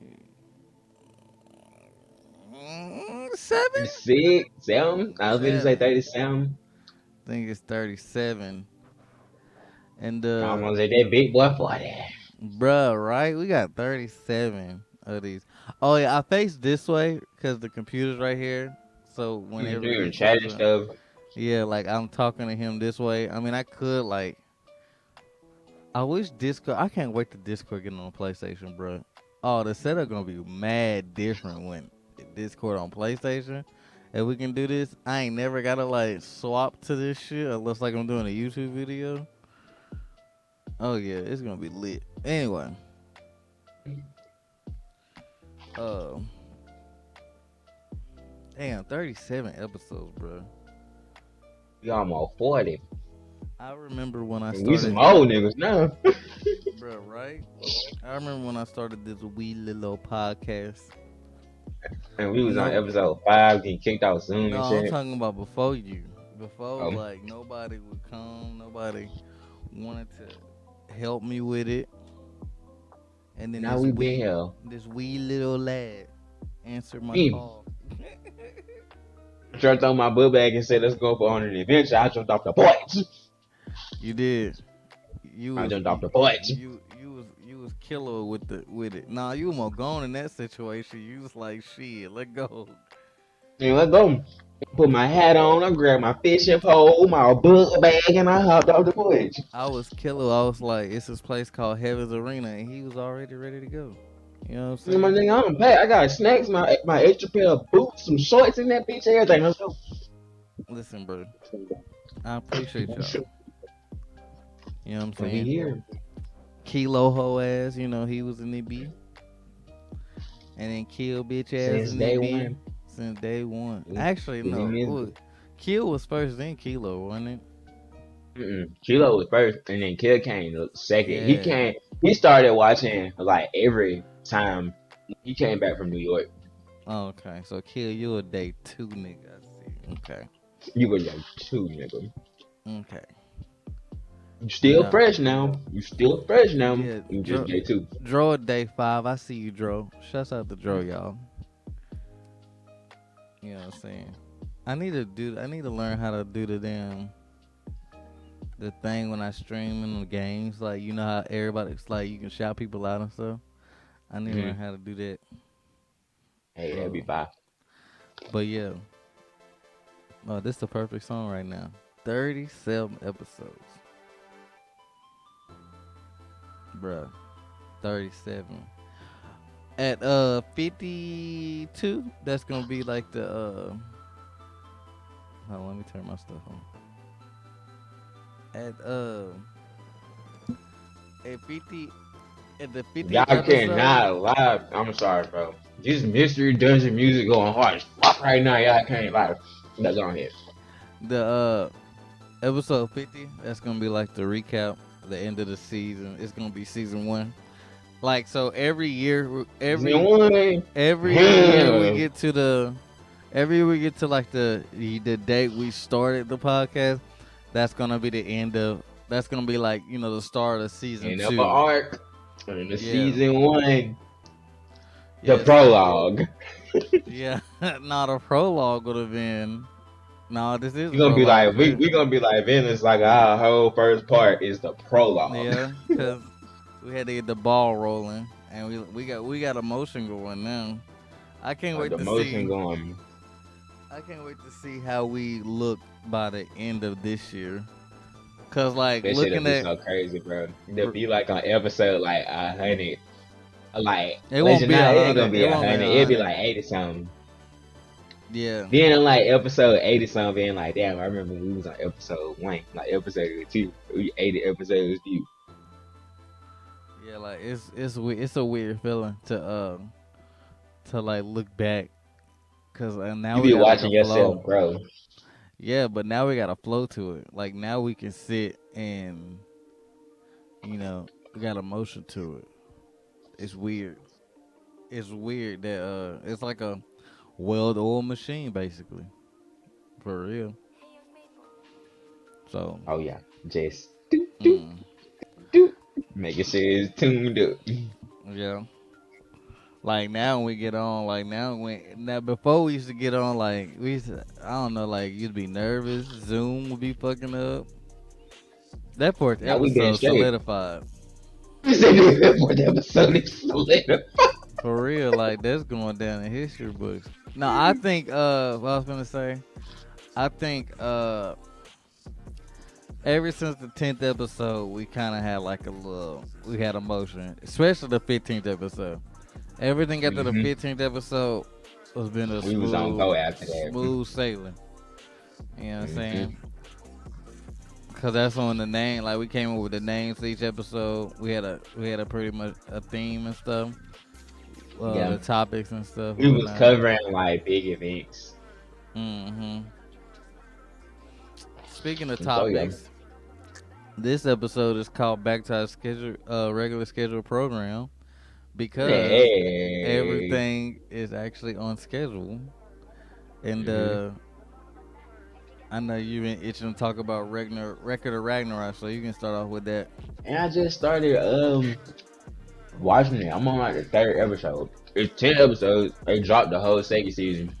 S2: 36, 7. I was going to say
S1: 7.
S2: 37.
S1: I think it's 37. And
S2: Almost at that big boy 40.
S1: bruh, right? We got 37 of these. Oh yeah, I face this way because the computer's right here. So whenever
S2: Doing
S1: he
S2: chat
S1: comes
S2: and
S1: up,
S2: stuff.
S1: yeah, like I'm talking to him this way. I mean, I could like. I wish Discord. I can't wait to Discord get on PlayStation, bro. Oh, the setup gonna be mad different when Discord on PlayStation. If we can do this, I ain't never gotta like swap to this shit unless like I'm doing a YouTube video. Oh yeah, it's gonna be lit. Anyway, uh, damn, 37 episodes, bro.
S2: We almost 40.
S1: I remember when I
S2: And we some
S1: started,
S2: old niggas now.
S1: bro. Right? I remember when I started this wee little podcast.
S2: And we was on
S1: No,
S2: episode 5 getting kicked out Zoom
S1: no,
S2: and
S1: I'm
S2: shit.
S1: talking about before you. Before,
S2: Um,
S1: like nobody would come, nobody wanted to help me with it, and then
S2: now we been here.
S1: this wee little lad answered my
S2: Me.
S1: call.
S2: I tried to throw my book bag and said, let's go for on an adventure. I jumped off the porch.
S1: You did. You
S2: I
S1: was
S2: jumped off the porch.
S1: you was killer with it. Nah, you were more gone in that situation. You was like, shit, let go.
S2: And let's go. Put my hat on, I grabbed my fishing pole, my book bag, and I hopped off the porch.
S1: I was killer. I was like, it's this place called Heaven's Arena, and he was already ready to go. You know what I'm
S2: And my
S1: saying?
S2: nigga, I'm back. I got snacks, my extra pair of boots, some shorts in that bitch, everything. Let's go.
S1: Listen, bro, I appreciate y'all. You know what I'm
S2: And we
S1: saying?
S2: here
S1: Kilo ho ass, you know, he was in the B. And then Kill bitch ass
S2: since
S1: in the
S2: day
S1: B
S2: one.
S1: since day one.
S2: We
S1: Actually,
S2: been in
S1: no.
S2: this
S1: Well, Kill was first, then Kilo, wasn't it?
S2: Kilo was first, and then Kill came second. He
S1: Yeah.
S2: came. He started watching like every time he came back from New York.
S1: Oh, okay. So Kill, you a day two nigga. I see. Okay.
S2: You was like two, nigga.
S1: Okay.
S2: You still
S1: No.
S2: fresh now. You still fresh now.
S1: Yeah.
S2: You just day two.
S1: Dro a day five. I see you, Dro. Shouts out to Dro, y'all. You know what I'm saying? I need to learn how to do the thing when I stream in the games. Like you know how everybody's like you can shout people out and stuff. I need to
S2: Mm-hmm.
S1: learn how to do that.
S2: Hey, that'd be
S1: Uh,
S2: fine.
S1: but yeah, this is the perfect song right now. 37 episodes, bruh. 37. At 52, that's gonna be like the hold on, let me turn my stuff on. At at 50 at the 50th
S2: Y'all
S1: episode,
S2: cannot lie. I'm sorry, bro. This mystery dungeon music going hard as fuck right now. Y'all can't lie. That's on here.
S1: the episode 50, that's gonna be like the recap, the end of the season. It's gonna be season 1. Like so every year
S2: One.
S1: every year we
S2: Damn.
S1: get to the every year we get to like the date we started the podcast, that's gonna be the end of that's gonna be like, you know, the start of season
S2: End of an
S1: 2.
S2: arc. In the
S1: Yeah.
S2: season 1. The
S1: Yeah, so
S2: prologue.
S1: yeah, not a prologue would have been no, this is a
S2: You're gonna be
S1: prologue.
S2: like, we gonna be like, Vince, like our whole first part is the prologue.
S1: Yeah, because we had to get the ball rolling, and we got a motion going now. I can't wait
S2: The
S1: to
S2: motion
S1: see.
S2: going.
S1: I can't wait to see how we look by the end of this year. Cause like
S2: That shit'll
S1: looking
S2: be
S1: at,
S2: so crazy, bro. It'll be like on episode like 100. Like
S1: it won't
S2: Legend
S1: be
S2: 9,
S1: a
S2: it ain't gonna
S1: hundred.
S2: be
S1: It won't be
S2: 100.
S1: a
S2: It'll be
S1: hundred.
S2: like 80 something.
S1: Yeah,
S2: Then in like episode 80 something, being like, damn, I remember we was on episode 1, like episode 2. We 80 episodes deep.
S1: yeah. Like it's a weird feeling to like look back. Cause now
S2: You
S1: we
S2: be
S1: got like a
S2: watching
S1: flow.
S2: yourself, bro.
S1: Yeah, but now we got a flow to it. Like now we can sit it got emotion to it. It's weird. It's weird that it's like a well-oiled machine basically, for real. So,
S2: Oh yeah, just do do
S1: mm,
S2: do, making sure it's tuned up.
S1: yeah. Like now when we get on, like now before we used to get on, like we used to, I don't know, like you'd be nervous. Zoom would be fucking up. That fourth
S2: Now we been
S1: episode
S2: straight.
S1: solidified.
S2: We said it for the episode is later.
S1: For real, like that's going down in history books. No, I think what I was gonna say, I think ever since the 10th episode we kinda had like a little we had emotion. Especially the 15th episode. Everything after the
S2: Hmm.
S1: 15th episode has been a
S2: We was on go after that.
S1: smooth sailing. You know what I'm
S2: Hmm.
S1: saying? Cause that's on the name. Like we came up with the names for each episode. We had a pretty much a theme and stuff.
S2: Yeah,
S1: The topics and stuff and
S2: we was
S1: whatnot.
S2: covering like big events.
S1: Hmm. Speaking of
S2: So yeah,
S1: topics, this episode is called "Back to Our Schedule, Regular Schedule Program" because
S2: hey.
S1: everything is actually on schedule. And
S2: Hmm.
S1: I know you've been itching to talk about Record of Ragnarok, so you can start off with that.
S2: And I just started watching it. I'm on like the third episode. It's 10 episodes. They dropped the whole second season.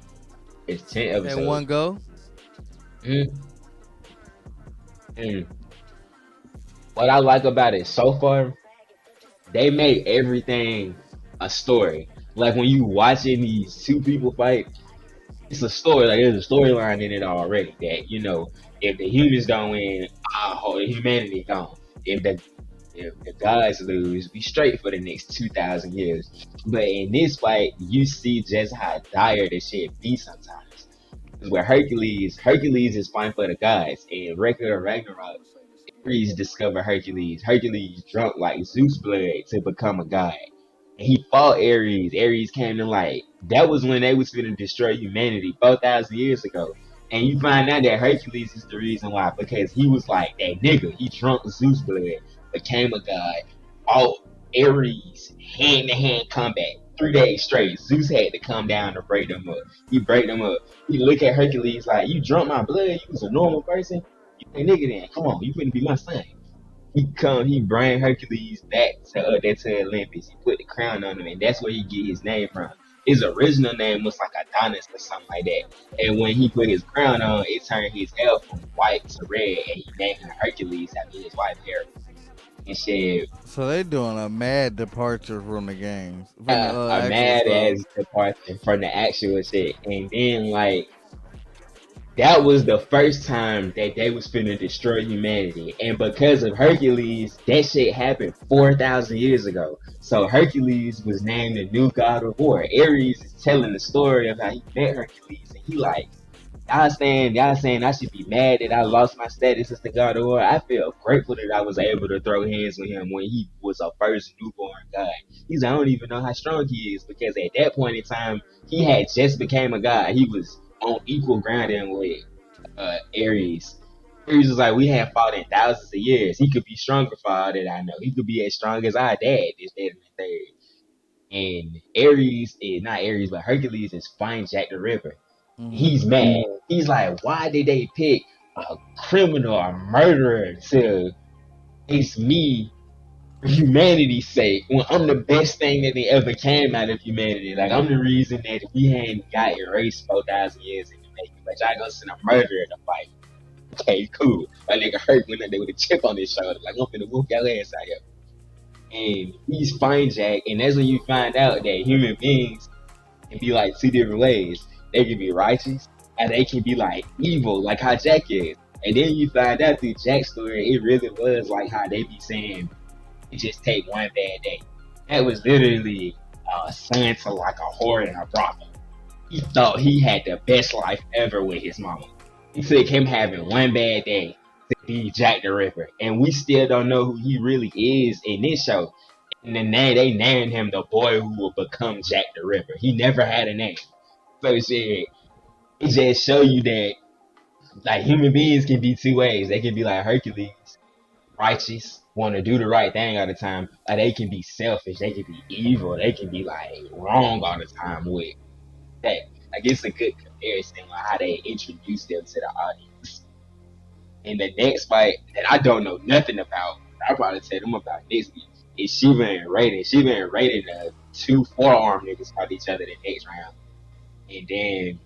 S2: It's 10
S1: In
S2: episodes.
S1: one go.
S2: Mm. And what I like about it so far, they made everything a story. Like when you watching these two people fight, it's a story. Like there's a storyline in it already. That if the humans don't win, humanity gone. If the gods lose, we straight for the next 2,000 years. But in this fight, you see just how dire this shit be sometimes. Because where Hercules is fighting for the gods, and Record of Ragnarok, Ares discovered Hercules. Hercules drunk like Zeus blood to become a god. And he fought Ares. Ares came to like that was when they was going to destroy humanity 4,000 years ago. And you find out that Hercules is the reason why, because he was like that nigga. He drunk Zeus blood, became a god. All Ares hand to hand combat 3 days straight. Zeus had to come down to break them up. He break them up. He look at Hercules like, you drunk my blood. You was a normal person. Hey nigga, then come on, you couldn't be my son. He bring Hercules back to Olympus. He put the crown on him, and that's where he get his name from. His original name was like Adonis or something like that. And when he put his crown on, it turned his hair from white to red, and he named him Hercules after his wife Hera. And shit,
S1: So they doing a mad departure from the games, from the
S2: a
S1: actual
S2: mad
S1: stuff.
S2: ass departure from the actual shit. And then like that was the first time that they was finna destroy humanity. And because of Hercules, that shit happened 4,000 years ago. So Hercules was named the new god of war. Ares is telling the story of how he met Hercules. And he like, y'all saying I should be mad that I lost my status as the god of war. I feel grateful that I was able to throw hands with him when he was a first newborn god. He's like, I don't even know how strong he is because at that point in time, he had just became a god. He was on equal grounding with Ares. Ares was like, we have fought in thousands of years. He could be stronger for all that I know. He could be as strong as our dad, this, that, and the third. And Ares is not Ares, but Hercules is fighting Jack the Ripper.
S1: Hmm.
S2: He's mad. He's like, why did they pick a criminal, a murderer to face me for humanity's sake when I'm the best thing that they ever came out of humanity? Like, I'm the reason that we hadn't got erased 4,000 years in the making. But y'all gonna send a murderer to fight. Okay, cool. That nigga hurt when they with a chip on his shoulder. Like, I'm finna whoop your ass out here. And he's fine, Jack. And that's when you find out that human beings can be like two different ways. They can be righteous, and they can be like evil, like how Jack is. And then you find out through Jack's story, it really was like how they be saying, it just take one bad day. That was literally son to like a whore and a brothel. He thought he had the best life ever with his mama. It took him having one bad day to be Jack the Ripper, and we still don't know who he really is in this show. And then they named him the boy who will become Jack the Ripper. He never had a name. So shit, it just show you that like human beings can be two ways. They can be like Hercules, righteous, want to do the right thing all the time, or they can be selfish, they can be evil, they can be like wrong all the time with that. Like it's a good comparison on how they introduce them to the audience. And the next fight that I don't know nothing about, I'll probably tell them about next week, is Shiva and Raiden. Shiva and Raiden, two forearm niggas fight each other the next round. And then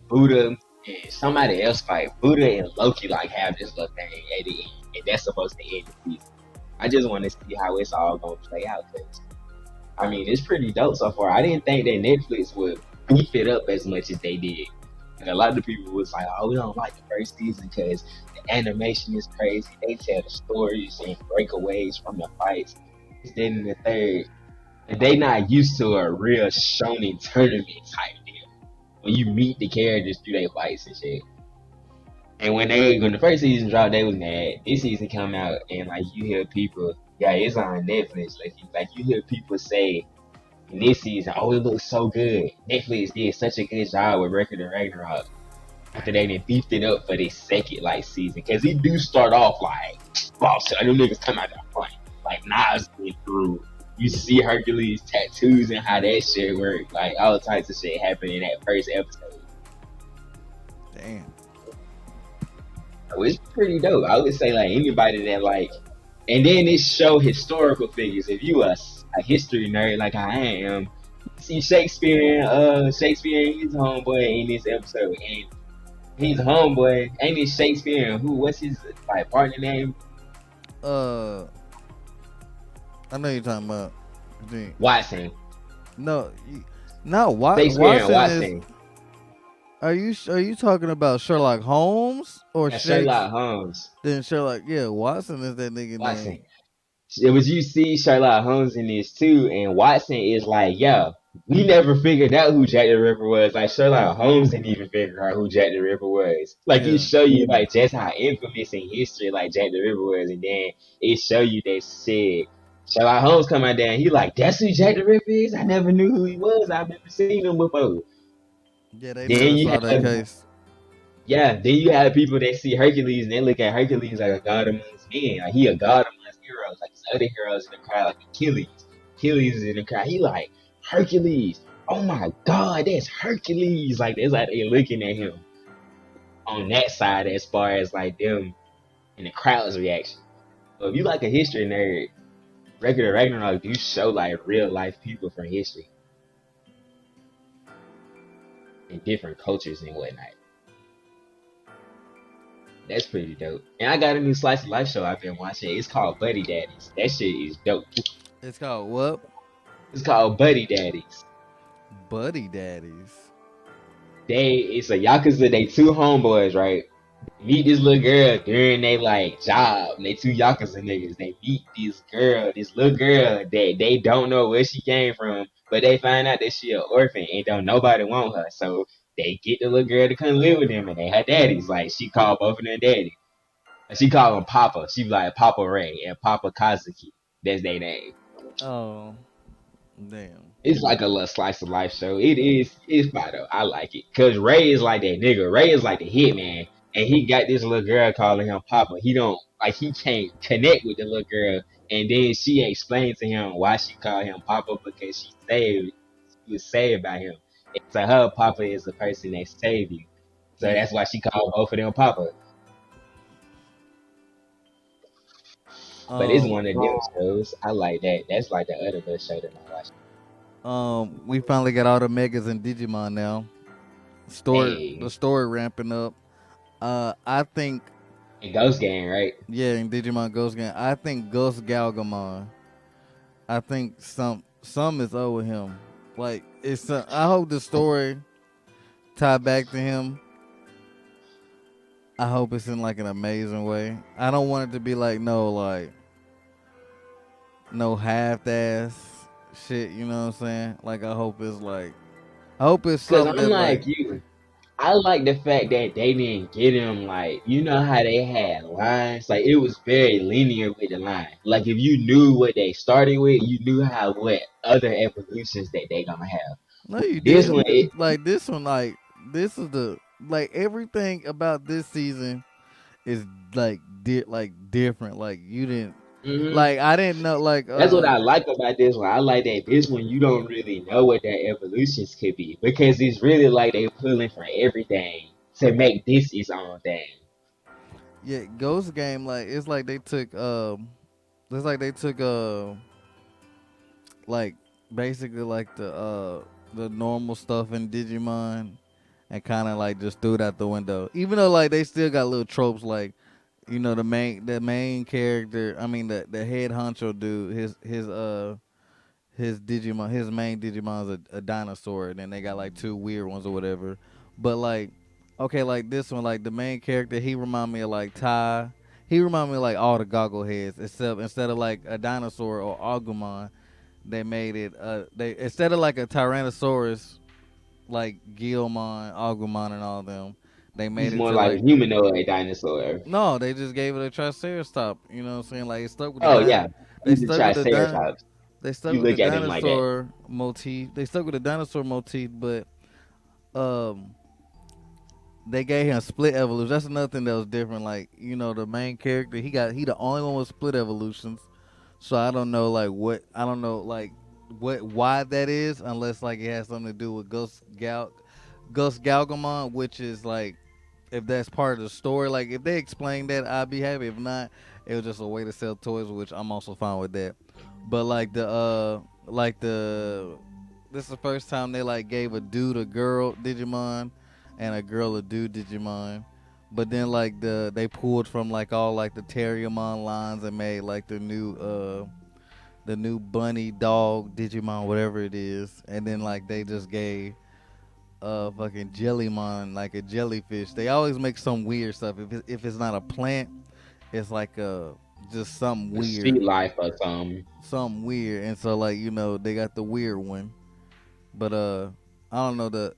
S2: Buddha and somebody else fight. Buddha and Loki like have this little thing at the end, and that's supposed to end the season. I just want to see how it's all gonna play out because I mean it's pretty dope so far. I didn't think that Netflix would beef it up as much as they did. And a lot of people was like, "Oh, we don't like the first season because the animation is crazy. They tell the stories and breakaways from the fights." Then in the third, and they not used to a real shonen tournament type deal when you meet the characters through their fights and shit. And when the first season dropped, they was mad. This season come out and like you hear people, yeah, it's on Netflix. Like you hear people say in this season, oh, it looks so good. Netflix did such a good job with Record of Ragnarok after they done beefed it up for this second like season because it do start off like, wow, so them niggas come out there fight like knives went through. You see Hercules tattoos and how that shit work. Like all types of shit happened in that first episode.
S1: Damn.
S2: So it's pretty dope. I would say like anybody that like, and then it show historical figures. If you a history nerd like I am, you see Shakespeare and his homeboy in this episode, and his homeboy ain't it Shakespeare and who? What's his like partner name?
S1: Uh, I know you're talking about.
S2: Watson.
S1: No, no.
S2: Shakespeare and
S1: Watson is.
S2: Watson.
S1: Are you talking about Sherlock Holmes or
S2: Yeah,
S1: Shakes?
S2: Sherlock Holmes.
S1: Then Sherlock. Yeah, Watson is that nigga
S2: Watson.
S1: name.
S2: It was you see Sherlock Holmes in this too, and Watson is like, yo, we never figured out who Jack the Ripper was. Like Sherlock Holmes didn't even figure out who Jack the Ripper was. Like it
S1: Yeah.
S2: show you like just how infamous in history like Jack the Ripper was, and then it show you they said Sherlock Holmes come out there and he like, that's who Jack the Ripper is. I never knew who he was. I've never seen him before.
S1: Yeah, they
S2: Then
S1: never
S2: you
S1: saw that
S2: have
S1: case.
S2: yeah, then you have people that see Hercules and they look at Hercules like a god amongst men. Like he a god amongst heroes. Like there's other heroes in the crowd, like Achilles. Achilles is in the crowd. He like Hercules. Oh my god, that's Hercules. Like that's like they looking at him on that side as far as like them and the crowd's reaction. So if you like a history nerd, Record of Ragnarok do show like real life people from history and different cultures and whatnot. That's pretty dope. And I got a new slice of life show I've been watching. It's called Buddy Daddies. That shit is dope.
S1: It's called what?
S2: It's called Buddy Daddies.
S1: Buddy Daddies.
S2: It's a yakuza. They two homeboys, right? Meet this little girl during they like job. They two yakuza niggas. They meet this little girl that they don't know where she came from, but they find out that she an orphan and don't nobody want her. So they get the little girl to come live with them, and they her daddies. Like she called both of them daddy. She called him Papa. She be like Papa Ray and Papa Kazuki. That's their name.
S1: Oh, damn.
S2: It's like a little slice of life show. It is. It's fine though. I like it because Ray is like that nigga. Ray is like the hitman, and he got this little girl calling him Papa. He don't like. He can't connect with the little girl, and then she explained to him why she called him Papa because she was saved by him. And to her, Papa is the person that saved you. So
S1: Yeah.
S2: that's why she called both of them Papa. But it's
S1: Um.
S2: one of them shows. I like that. That's like the other best show that I watch.
S1: We finally got all the megas in Digimon now. The
S2: Hey,
S1: story ramping up. I think
S2: and Ghost Game, right?
S1: yeah, in Digimon Ghost Game, I think Ghost Galgamon. I think some is over him. Like it's. I hope the story tie back to him. I hope it's in like an amazing way. I don't want it to be like no half ass shit. You know what I'm saying? Like I hope it's
S2: Cause
S1: something
S2: I'm
S1: that like
S2: like you. I like the fact that they didn't get him like you know how they had lines. Like it was very linear with the line. Like if you knew what they started with, you knew how what other evolutions that they gonna have.
S1: no you
S2: This one,
S1: didn't. Like this one, like this is the like everything about this season is like like different. Like you didn't
S2: Hmm.
S1: like I didn't know like
S2: That's what I like about this one. I like that this one you don't really know what their evolutions could be because it's really like they pulling from everything to make this its own thing.
S1: yeah, Ghost Game like it's like they took like basically like the normal stuff in Digimon and kind of like just threw it out the window. Even though like they still got little tropes like the main character. I mean the head honcho dude. His Digimon, his main Digimon's a dinosaur, and then they got like two weird ones or whatever. But like, okay, like this one, like the main character, he remind me of like Ty. He remind me of like all the goggle heads, except instead of like a dinosaur or Agumon, they made it. They instead of like a Tyrannosaurus, like Guilmon, Agumon, and all them, they made
S2: He's
S1: it
S2: more
S1: to
S2: like a
S1: like
S2: humanoid dinosaur.
S1: no, they just gave it a Triceratops. You know what I'm saying? Like it stuck with the
S2: Oh yeah,
S1: they
S2: he's a
S1: stuck with the
S2: triceratops.
S1: they stuck
S2: You
S1: with the
S2: look at him like that.
S1: dinosaur motif. They stuck with the dinosaur motif, but um, they gave him split evolution. That's another thing that was different. Like the main character, he the only one with split evolutions. So I don't know like what I don't know like what why that is unless like it has something to do with Ghost Galgamon, which is like if that's part of the story. Like if they explain that, I'd be happy. If not, it was just a way to sell toys, which I'm also fine with that. But like the this is the first time they like gave a dude a girl Digimon and a girl a dude Digimon. But then like they pulled from like all like the Terriermon lines and made like the new bunny dog Digimon whatever it is, and then like they just gave fucking Jellymon like a jellyfish. They always make some weird stuff. If it's not a plant, it's like just something
S2: A
S1: weird,
S2: street life or something.
S1: something weird. And so like they got the weird one. But I don't know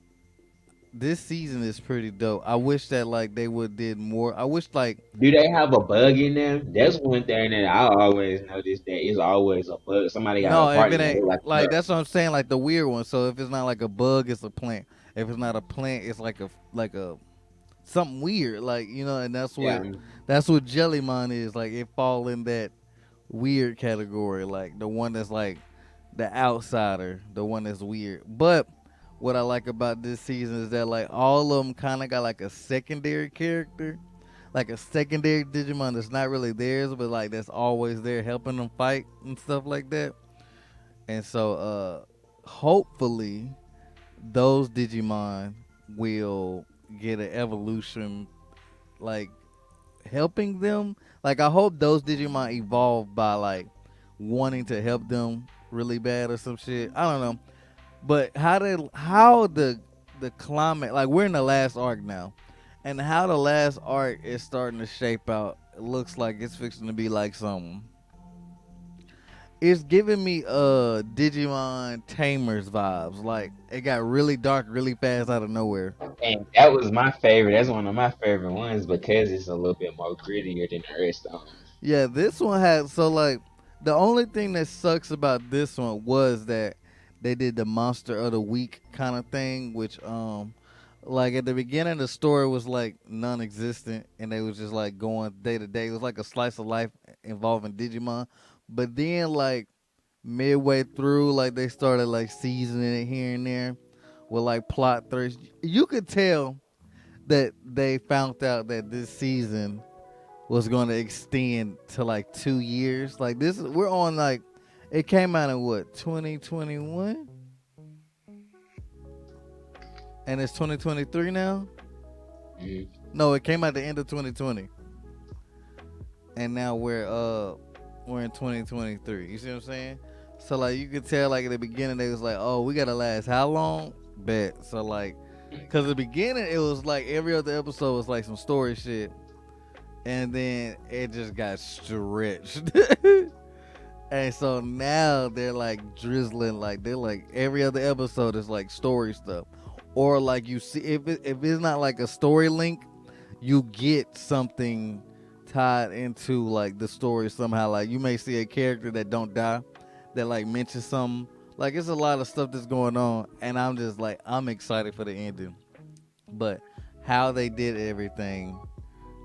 S1: this season is pretty dope. I wish that like they would did more. I wish like
S2: Do they have a bug in them? That's one thing that I always notice that it's always a bug. Somebody got a
S1: no, if
S2: partner
S1: it
S2: that
S1: ain't
S2: look like a
S1: like
S2: bug.
S1: that's what I'm saying, like the weird one. So if it's not like a bug, it's a plant. If it's not a plant, it's like a something weird, like and
S2: Yeah,
S1: that's what Jellymon is. Like it fall in that weird category, like the one that's like the outsider, the one that's weird. But what I like about this season is that like all of them kind of got like a secondary character, like a secondary Digimon that's not really theirs, but like that's always there helping them fight and stuff like that. And so, hopefully, those Digimon will get an evolution, like helping them. Like I hope those Digimon evolve by like wanting to help them really bad or some shit. I don't know. But how the climate, like we're in the last arc now, and how the last arc is starting to shape out. It looks like it's fixing to be like some. It's giving me Digimon Tamers vibes. Like it got really dark really fast out of nowhere.
S2: and that was my favorite. That's one of my favorite ones because it's a little bit more grittier than the rest of them.
S1: Yeah, this one had so like the only thing that sucks about this one was that they did the monster of the week kind of thing, which like at the beginning the story was like non-existent and they was just like going day to day. It was like a slice of life involving Digimon, but then like midway through like they started like seasoning it here and there with like plot threads. You could tell that they found out that this season was going to extend to like 2 years. Like this, we're on like it came out in what 2021, and it's 2023 now.
S2: Mhm.
S1: No, it came out the end of 2020, and now we're in 2023. You see what I'm saying? So like you could tell like at the beginning they was like, oh, we gotta last how long? Bet. So like, cause the beginning it was like every other episode was like some story shit, and then it just got stretched. And so now they're like drizzling, like they're like every other episode is like story stuff, or like you see if it's not like a story link, you get something tied into like the story somehow. Like you may see a character that don't die, that like mentions something. Like it's a lot of stuff that's going on, and I'm just like I'm excited for the ending, but how they did everything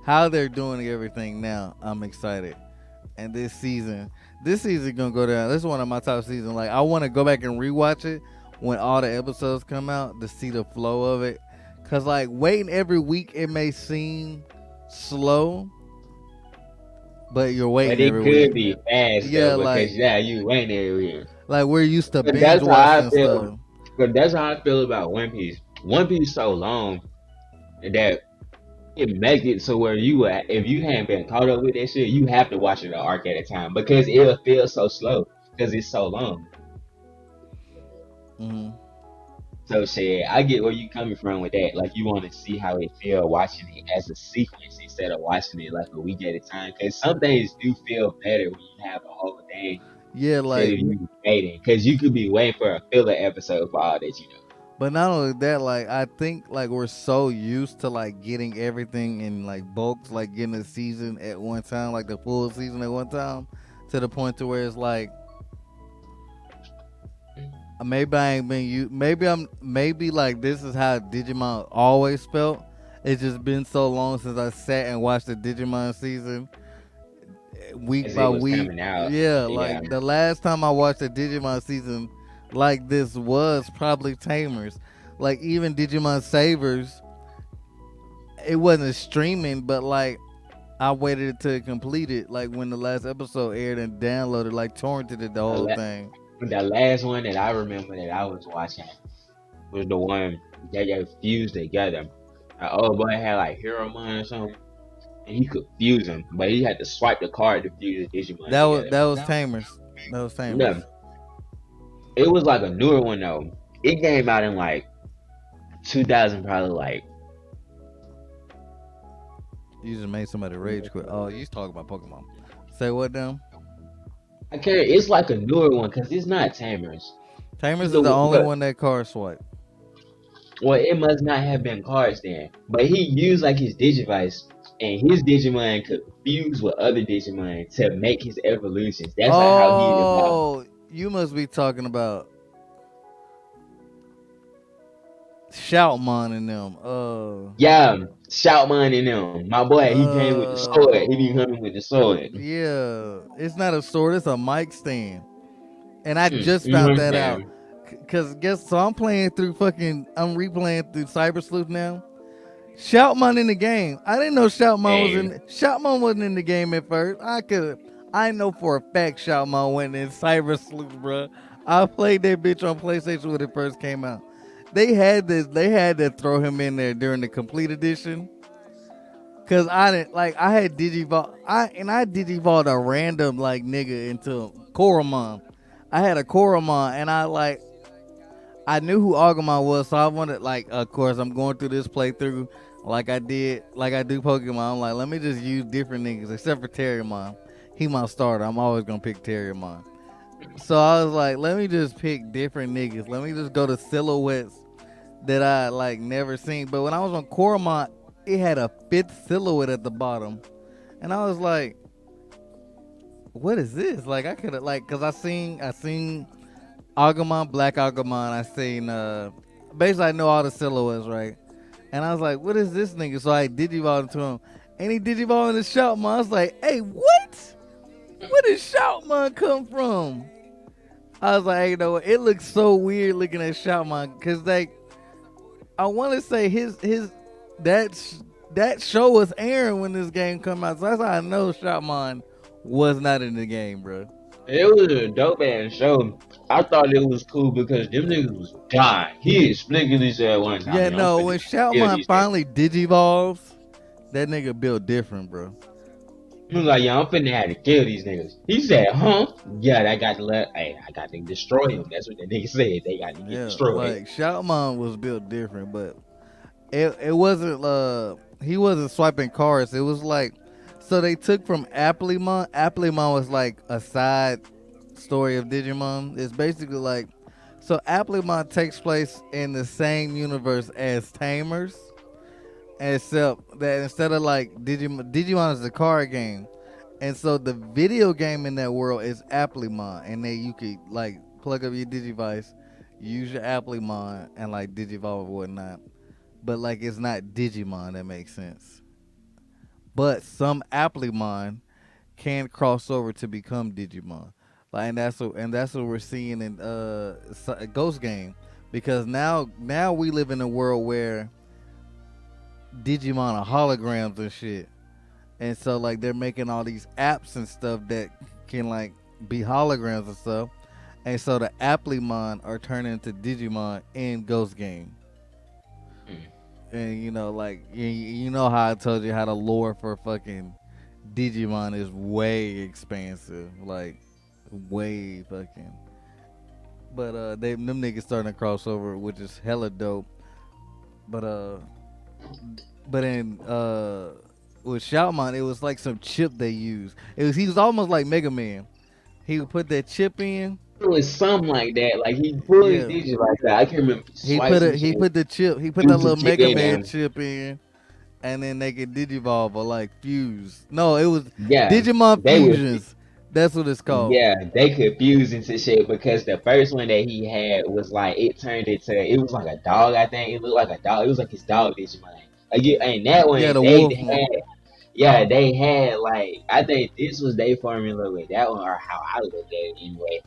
S1: how they're doing everything now, I'm excited. And this season gonna go down. This is one of my top seasons. Like I want to go back and rewatch it when all the episodes come out to see the flow of it. Cause like waiting every week, it may seem slow, but you're
S2: But
S1: waiting
S2: it
S1: every week.
S2: could be fast though
S1: Yeah,
S2: because yeah, you ain't there with.
S1: like we're used to
S2: But
S1: binge
S2: that's how I
S1: watching
S2: feel.
S1: stuff.
S2: But that's how I feel about One Piece. One Piece so long that it make it so where you at, if you hadn't been caught up with that shit, you have to watch it an arc at a time because it'll feel so slow because it's so long.
S1: Hmm.
S2: So shit, I get where you coming from with that. Like you want to see how it feel watching it as a sequence instead of watching it like a week at a time. Because some things do feel better when you have a whole day
S1: Yeah,
S2: instead
S1: like
S2: of you waiting. Because you could be waiting for a filler episode for all that you know.
S1: but not only that, like I think like we're so used to like getting everything in like bulks, like getting a season at one time, like the full season at one time, to the point to where it's like maybe I ain't been you. Maybe like this is how Digimon always felt. It's just been so long since I sat and watched the Digimon season week
S2: As
S1: by
S2: it was
S1: week.
S2: coming out,
S1: Yeah,
S2: yeah.
S1: like the last time I watched a Digimon season like this was probably Tamers. Like even Digimon Savers, it wasn't streaming, but like I waited to complete it. Like when the last episode aired and downloaded, like torrented it the
S2: The,
S1: whole
S2: la-
S1: thing.
S2: the last one that I remember that I was watching was the one that they fused together. The old boy had like Hero Mon or something, and he could fuse them, but he had to swipe the card to fuse the Digimon together.
S1: That was Tamers. That was
S2: No,
S1: Tamers.
S2: it was like a newer one though. It came out in like 2000, probably like
S1: You just made somebody rage quit. Oh, you talk about Pokemon. Say what now?
S2: I can't. It's like a newer one because it's not Tamers. It's
S1: Tamers is
S2: the
S1: the only
S2: but
S1: one that card swipe.
S2: well, it must not have been cards then. But he used like his Digivice, and his Digimon could fuse with other Digimon to make his evolutions. That's like how he evolved.
S1: Oh, you must be talking about Shoutmon and them.
S2: Yeah, Shoutmon and them. My boy, he came with the sword. He be coming with the sword.
S1: Yeah. It's not a sword. It's a mic stand. And I just
S2: You
S1: found that out.
S2: understand?
S1: Cause guess so I'm playing through I'm replaying through Cyber Sleuth now. Shoutmon in the game. I didn't know
S2: Man,
S1: Shoutmon wasn't in the game at first. I know for a fact Shoutmon went in Cyber Sleuth, bro. I played that bitch on PlayStation when it first came out. They had to throw him in there during the complete edition. Cause I didn't like I had Digivolve I Digivolved a random like nigga into Koromon. I had a Koromon and I knew who Agumon was, so I wanted like of course I'm going through this playthrough like I do Pokemon. I'm like, let me just use different niggas except for Terriermon. He my starter. I'm always gonna pick Terriermon. So I was like, let me just pick different niggas. Let me just go to silhouettes that I like never seen. But when I was on Koromon, it had a fifth silhouette at the bottom. And I was like, what is this? Like I could have like cause I seen Agumon, Black Agumon. I seen basically I know all the silhouettes, right? And I was like, what is this nigga? So I digivolved into him. And he digivolved into Shoutmon. I was like, hey, what? Where did Shoutmon come from? I was like, hey, you know what? It looks so weird looking at Shoutmon. Cause like I wanna say his that that show was airing when this game come out. So that's how I know Shoutmon was not in the game, bro.
S2: it was a dope ass show. I thought it was cool because them niggas was dying. He explicitly said one time,
S1: Yeah,
S2: "Man, I'm
S1: no,
S2: finna
S1: when
S2: kill
S1: Shoutmon
S2: these niggas."
S1: finally digivolves, that nigga built different, bro.
S2: He was like, "Yeah, I'm finna have to kill these niggas." He said, "Huh? Yeah, I got to let. Hey, I got to destroy him." That's what the nigga said. They got to get
S1: Yeah,
S2: destroyed.
S1: like Shoutmon was built different, but it wasn't he wasn't swiping cards. It was like so they took from Applymon. Applymon was like a side story of Digimon. It's basically like so Applymon takes place in the same universe as Tamers, except that instead of like Digimon is a card game, and so the video game in that world is Applymon, and then you could like plug up your Digivice, use your Applymon, and like Digivolve or whatnot. But like it's not Digimon. That makes sense. but some Applemon can cross over to become Digimon. Like, and that's what we're seeing in Ghost Game, because now we live in a world where Digimon are holograms and shit, and so like they're making all these apps and stuff that can like be holograms and stuff, and so the Applemon are turning into Digimon in Ghost Game.
S2: Mm.
S1: And like you know how I told you how the lore for fucking Digimon is way expansive, like way fucking. But them niggas starting to cross over, which is hella dope. But but in with Shoutmon, it was like some chip they used. He was almost like Mega Man. He would put that chip in.
S2: It was something like that. Like he fully
S1: Yeah,
S2: did you like that. I can't remember if he swipes some
S1: he
S2: shit,
S1: put the chip. He put that
S2: use some
S1: little
S2: chip
S1: Mega
S2: in
S1: Man
S2: there.
S1: chip in, and then they could Digivolve or like fuse. No, it was
S2: Yeah,
S1: Digimon
S2: they were.
S1: fusions. That's what it's called.
S2: Yeah, they could fuse into shit because the first one that he had was like it turned into it was like a dog. I think it looked like a dog. It was like his dog Digimon. Like and that
S1: Yeah,
S2: one
S1: the
S2: they
S1: wolf one.
S2: had. Yeah, they had like I think this was their formula with that one, or how I looked at it anyway.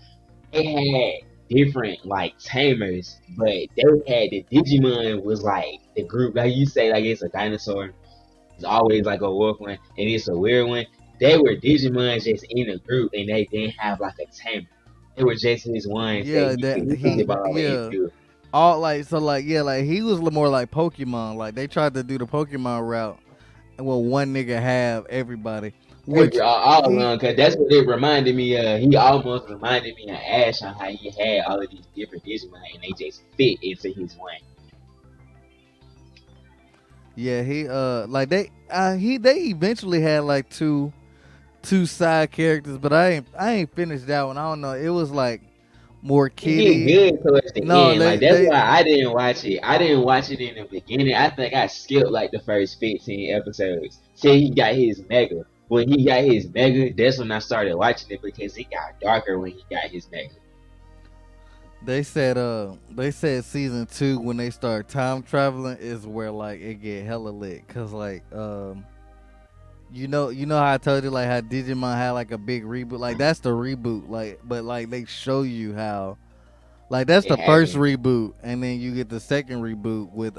S2: They had different like tamers, but they had the Digimon was like the group, like you say, like it's a dinosaur. It's always like a wolf one, and it's a weird one. They were Digimon just in a group, and they didn't have like a tamer. They were just his ones that
S1: Yeah,
S2: he
S1: that
S2: could
S1: he
S2: evolve
S1: yeah.
S2: into.
S1: All like so like yeah like he was more like Pokemon. Like they tried to do the Pokemon route, and well one nigga have everybody,
S2: Every
S1: which
S2: all
S1: he
S2: along, cause that's what it reminded me of. He almost reminded me of Ash on how he had all of these different Digimon, and they just fit into his one.
S1: yeah he like they eventually had like two side characters, but I ain't finished that one. I don't know. It was like more
S2: It get
S1: kiddie.
S2: good towards the
S1: No,
S2: end. Like
S1: they
S2: that's
S1: they
S2: why I didn't watch it. I didn't watch it in the beginning. I think I skipped like the first 15 episodes till he got his mega. When he got his mega, that's when I started watching it because it got darker when he got his mega.
S1: they said season 2 when they start time traveling is where like it get hella lit, cause like you know how I told you like how Digimon had like a big reboot, like that's the reboot, like but like they show you how like that's
S2: It
S1: the first
S2: happened.
S1: reboot, and then you get the second reboot with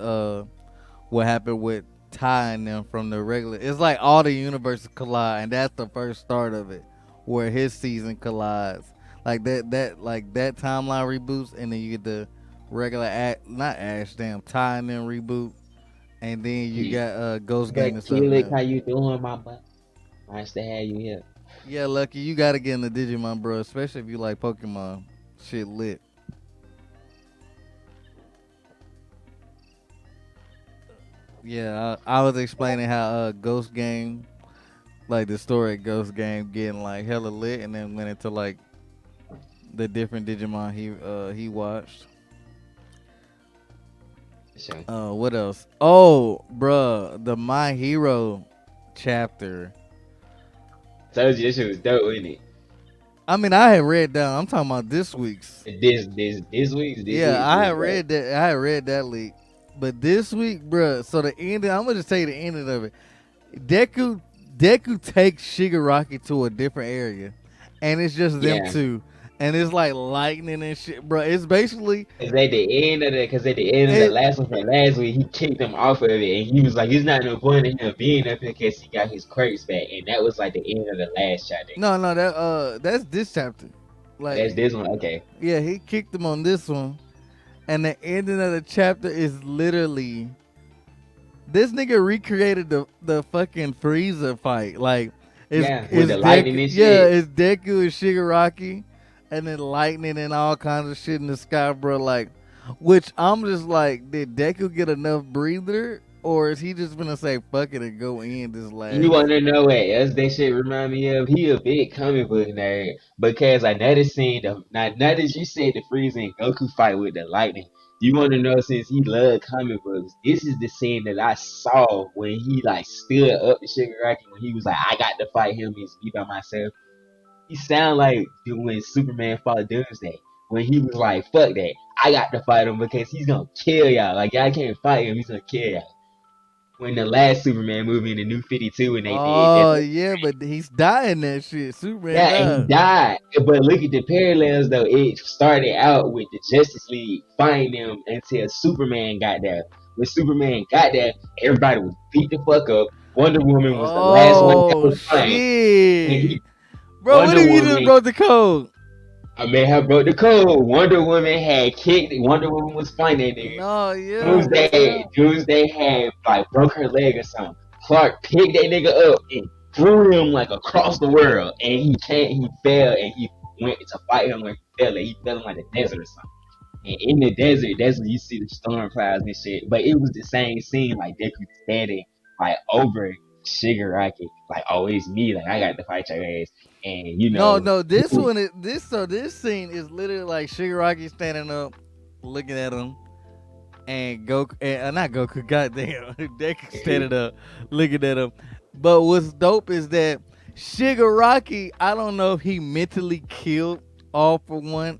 S1: what happened with Ty and them from the regular. It's like all the universes collide, and that's the first start of it, where his season collides. Like that timeline reboots, and then you get the regular not Ash, damn Ty and them reboot, and then you
S2: Hey,
S1: got Ghost Game
S2: but
S1: and stuff
S2: Keelik,
S1: now.
S2: how you doing, my butt? Nice to have you here.
S1: Yeah, Lucky, you gotta get in the Digimon, bro. Especially if you like Pokemon. Shit lit. Yeah, I was explaining how Ghost Game, like the story of Ghost Game, getting like hella lit, and then went into like the different Digimon he watched.
S2: Sure.
S1: What else? Oh, bruh, the My Hero chapter.
S2: Told you this shit was dope, wasn't it?
S1: I mean, I had read down. I'm talking about this week's.
S2: This
S1: Yeah,
S2: week's
S1: I
S2: was
S1: had
S2: dope.
S1: read that. I had read that leak, but this week, bruh. So the ending. I'm gonna just tell you the ending of it. Deku Deku takes Shigaraki to a different area, and it's just them
S2: Yeah.
S1: two, and it's like lightning and shit, bro. It's basically
S2: Cause at the end of the
S1: it.
S2: last one from last week, he kicked him off of it, and he was like, "It's not no point in him being up here because he got his quirks back." And that was like the end of the last chapter.
S1: No, no, that's this chapter.
S2: That's
S1: Like,
S2: this one, okay?
S1: yeah, he kicked him on this one, and the ending of the chapter is literally this nigga recreated the fucking Frieza fight. Like,
S2: Yeah, with
S1: it's
S2: the lightning
S1: Deku,
S2: and
S1: yeah,
S2: shit.
S1: it's Deku and Shigaraki, and then lightning and all kinds of shit in the sky, bro. Like, which I'm just like, did Deku get enough breather, or is he just gonna say fuck it and go in this
S2: You
S1: last?
S2: want to know what else that shit remind me of? He a big comic book nerd because I never seen the now that you said the Frieza and Goku fight with the lightning. You want to know since he loved comic books, this is the scene that I saw when he like stood up to Shigaraki when he was like, "I got to fight him. It's me by myself." He sound like when Superman fought Doomsday when he was like, "Fuck that, I got to fight him because he's gonna kill y'all. Like y'all can't fight him. He's gonna kill y'all." when the last Superman movie in the New 52 when they did that.
S1: Oh yeah, but he's dying that shit. Superman
S2: Yeah, and he
S1: died.
S2: died. But look at the parallels though. It started out with the Justice League fighting them until Superman got there. When Superman got there, everybody was beat the fuck up. Wonder Woman was the last one that
S1: Oh
S2: was fine. And
S1: shit,
S2: he
S1: bro! What
S2: Wonder
S1: if you just
S2: Woman
S1: broke the code?
S2: I may have broke the code. Wonder Woman had kicked. Wonder Woman was fighting that nigga.
S1: No, yeah, that's
S2: Doomsday had like broke her leg or something. Clark picked that nigga up and threw him like across the world, and he fell and he went to fight him when he fell. And he fell in like the desert or something. And in the desert, that's when you see the storm clouds and shit. But it was the same scene, like Deku standing like over Shigaraki, like oh it's me, like I got to fight your ass, and
S1: no, no. This one is this. So this scene is literally like Shigaraki standing up, looking at him, and Goku, not Goku. Goddamn, Deku standing up, looking at him. But what's dope is that Shigaraki. I don't know if he mentally killed All for One,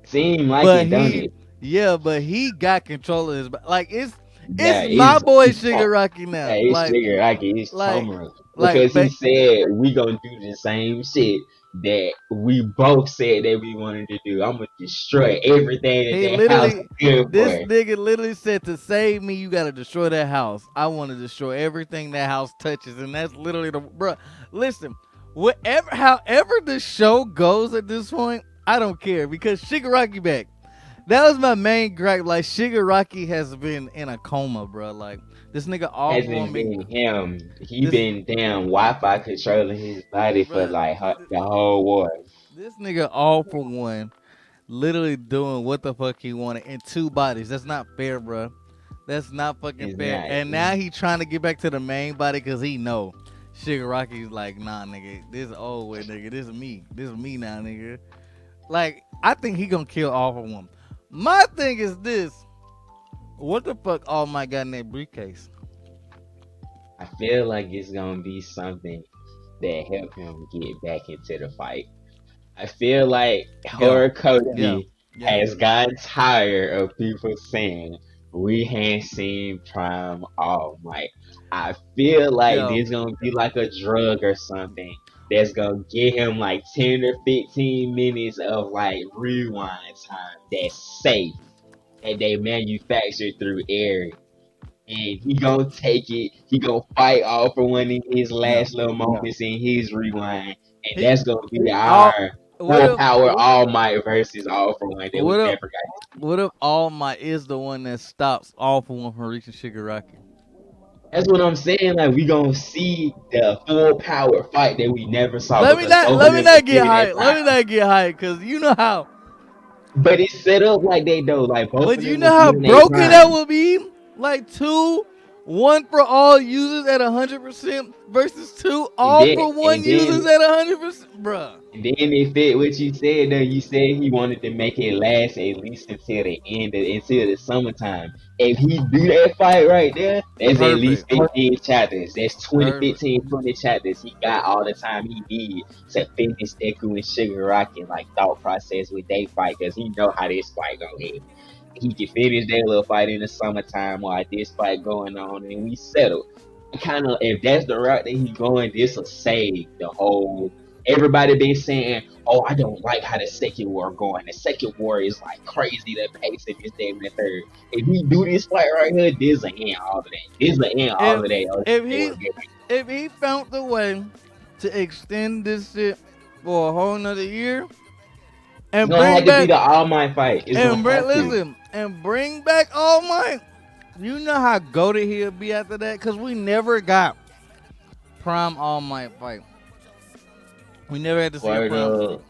S2: seem like
S1: but
S2: it, don't
S1: he,
S2: it?
S1: yeah, but he got control of his. Like it's
S2: Yeah,
S1: my
S2: it's
S1: boy
S2: yeah,
S1: Shigaraki now.
S2: it's Trigger like it's
S1: Like,
S2: Tomura
S1: like,
S2: because he said we gonna do the same shit that we both said that we wanted to do. I'm gonna destroy everything that
S1: he
S2: that house is
S1: literally,
S2: good
S1: this
S2: for.
S1: nigga literally said to save me, you gotta destroy that house. I want to destroy everything that house touches, and that's literally the bro. Listen, however the show goes at this point, I don't care because Shigaraki back. That was my main gripe. Like Shigaraki has been in a coma, bro. Like this nigga all for one
S2: Hasn't
S1: been
S2: been him. He
S1: this,
S2: been damn Wi-Fi controlling his body for
S1: bro.
S2: like the whole war.
S1: This nigga all for one, literally doing what the fuck he wanted in two bodies. That's not fair, bro. That's not fucking
S2: Is
S1: fair.
S2: not.
S1: And now he trying to get back to the main body because he know Shigaraki's like, nah, nigga, this is old way, nigga. This is me. This is me now, nigga. Like, I think he gonna kill all for one. My thing is this: what the fuck All Might got in that briefcase?
S2: I feel like it's gonna be something that help him get back into the fight. I feel like
S1: Yeah,
S2: Horror
S1: yeah,
S2: Cody
S1: yeah.
S2: has gotten tired of people saying we ain't seen Prime All Might. I feel like
S1: Yeah,
S2: this gonna be like a drug or something that's gonna get him like 10 or 15 minutes of like rewind time that's safe that they manufactured through air and he gonna take it. He gonna fight all for one of his
S1: yeah.
S2: last little moments in his rewind, and
S1: He
S2: that's gonna be
S1: all.
S2: our
S1: What
S2: full
S1: if?
S2: power All Might versus All for One that we
S1: What if?
S2: never got.
S1: What if All Might is the one that stops All for One from reaching Shigaraki?
S2: That's what I'm saying. Like we gonna see the full power fight that we never saw because both of
S1: Let me
S2: them is
S1: not get
S2: giving their
S1: hyped. Let
S2: prime.
S1: me not get hyped, cause you know how.
S2: But it's set up like they though. Like both
S1: But
S2: of
S1: you
S2: them
S1: know
S2: was
S1: how
S2: giving their
S1: broken that
S2: prime.
S1: will be. Like two, one for all users at 100% versus two
S2: And
S1: all
S2: then
S1: for one
S2: and
S1: users
S2: then
S1: at 100%, bruh.
S2: And then it fit what you said though. You said he wanted to make it last at least until the end of, until the summertime. If he do that fight right there, that's at least
S1: Perfect.
S2: 15 chapters. That's 20,
S1: Perfect.
S2: 15, 20 chapters. He got all the time he need to finish Deku and Shigaraki like thought process with they fight because he know how this fight go end. He can finish that little fight in the summertime while this fight going on and we settle. Kind of if that's the route that he going, this will save the whole. Everybody been saying, "Oh, I don't like how the second war going. The second war is like crazy. The pace of this, day, and the third. If he do this fight right here, this will end all of that. This will end all
S1: If
S2: of that.
S1: if
S2: They
S1: he
S2: will get
S1: if he found the way to extend this shit for a whole nother year
S2: It's
S1: and
S2: gonna
S1: bring
S2: have to be
S1: back
S2: the All Might fight. It's gonna
S1: and bring
S2: have to.
S1: listen and bring back All Might, you know how goated he'll be after that? Cause we never got Prime All Might fight. We never had to see a Prime.
S2: Squirtle.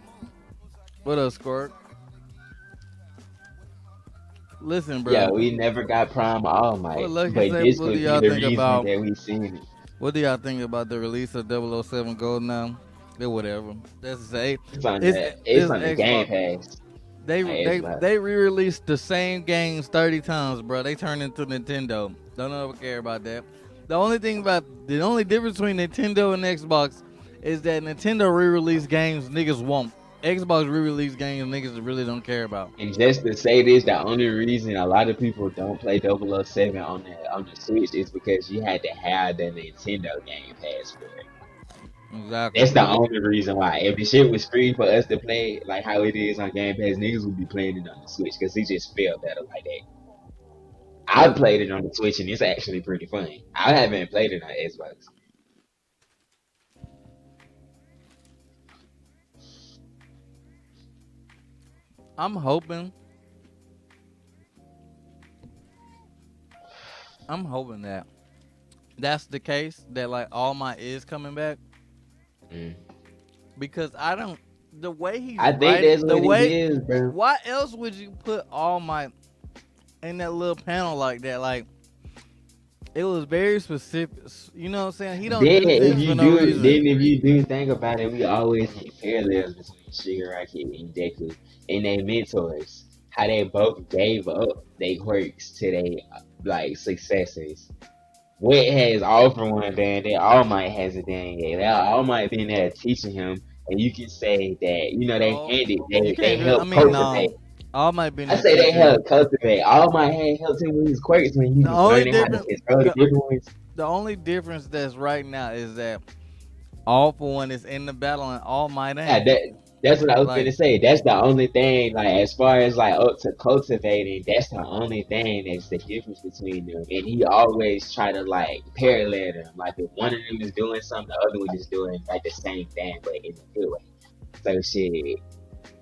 S1: What up, Squirt? Listen,
S2: Yeah,
S1: bro.
S2: we never got Prime All
S1: What
S2: Might,
S1: Lucky
S2: but
S1: say?
S2: this
S1: What do
S2: would be
S1: y'all
S2: the
S1: think
S2: reason
S1: about?
S2: that we seen it.
S1: What do y'all think about the release of 007 Gold now? Yeah, whatever. That's to say,
S2: It's
S1: it's
S2: on the Game
S1: Xbox.
S2: Pass.
S1: They
S2: Like
S1: they
S2: Xbox.
S1: they re-released the same games 30 times, bro. They turned into Nintendo. Don't ever care about that. The only difference between Nintendo and Xbox is that Nintendo re-release games niggas want. Xbox re-release games niggas really don't care about.
S2: And just to say this, the only reason a lot of people don't play 007 on the Switch is because you had to have the Nintendo Game Pass for it.
S1: Exactly.
S2: That's the only reason why. If the shit was free for us to play like how it is on Game Pass, niggas would be playing it on the Switch because it just felt better like that. I
S1: Yep.
S2: played it on the Switch and it's actually pretty fun. I haven't played it on Xbox.
S1: I'm hoping. I'm hoping that that's the case. That like All Might is coming back
S2: Mm.
S1: because I don't. The way he's
S2: I think
S1: writing,
S2: that's
S1: the
S2: what it
S1: way.
S2: is, bro.
S1: Why else would you put All Might in that little panel like that? Like it was very specific. You know what I'm saying? He don't do things for no reason.
S2: If you do think about it, we always get parallels between Shigaraki and Deku and their mentors. How they both gave up their quirks to their like successors. What has All for One done that All Might hasn't done yet? All Might been there teaching him, and you can say that
S1: No, you
S2: they
S1: can't really. I
S2: helped
S1: mean, no.
S2: cultivate.
S1: All Might been
S2: I
S1: there
S2: say they
S1: teaching.
S2: helped cultivate. All Might had helped him with his quirks when he
S1: The
S2: was
S1: only
S2: learning how to
S1: difference,
S2: control the
S1: the,
S2: different ones.
S1: the only difference that's right now is that All for One is in the battle and All Might
S2: Yeah,
S1: ain't.
S2: that's what I was
S1: Like
S2: gonna say. That's the only thing, like as far as like up to cultivating, that's the only thing that's the difference between them. And he always try to like parallel them. Like if one of them is doing something, the other one is doing like the same thing, but in a good way. So shit,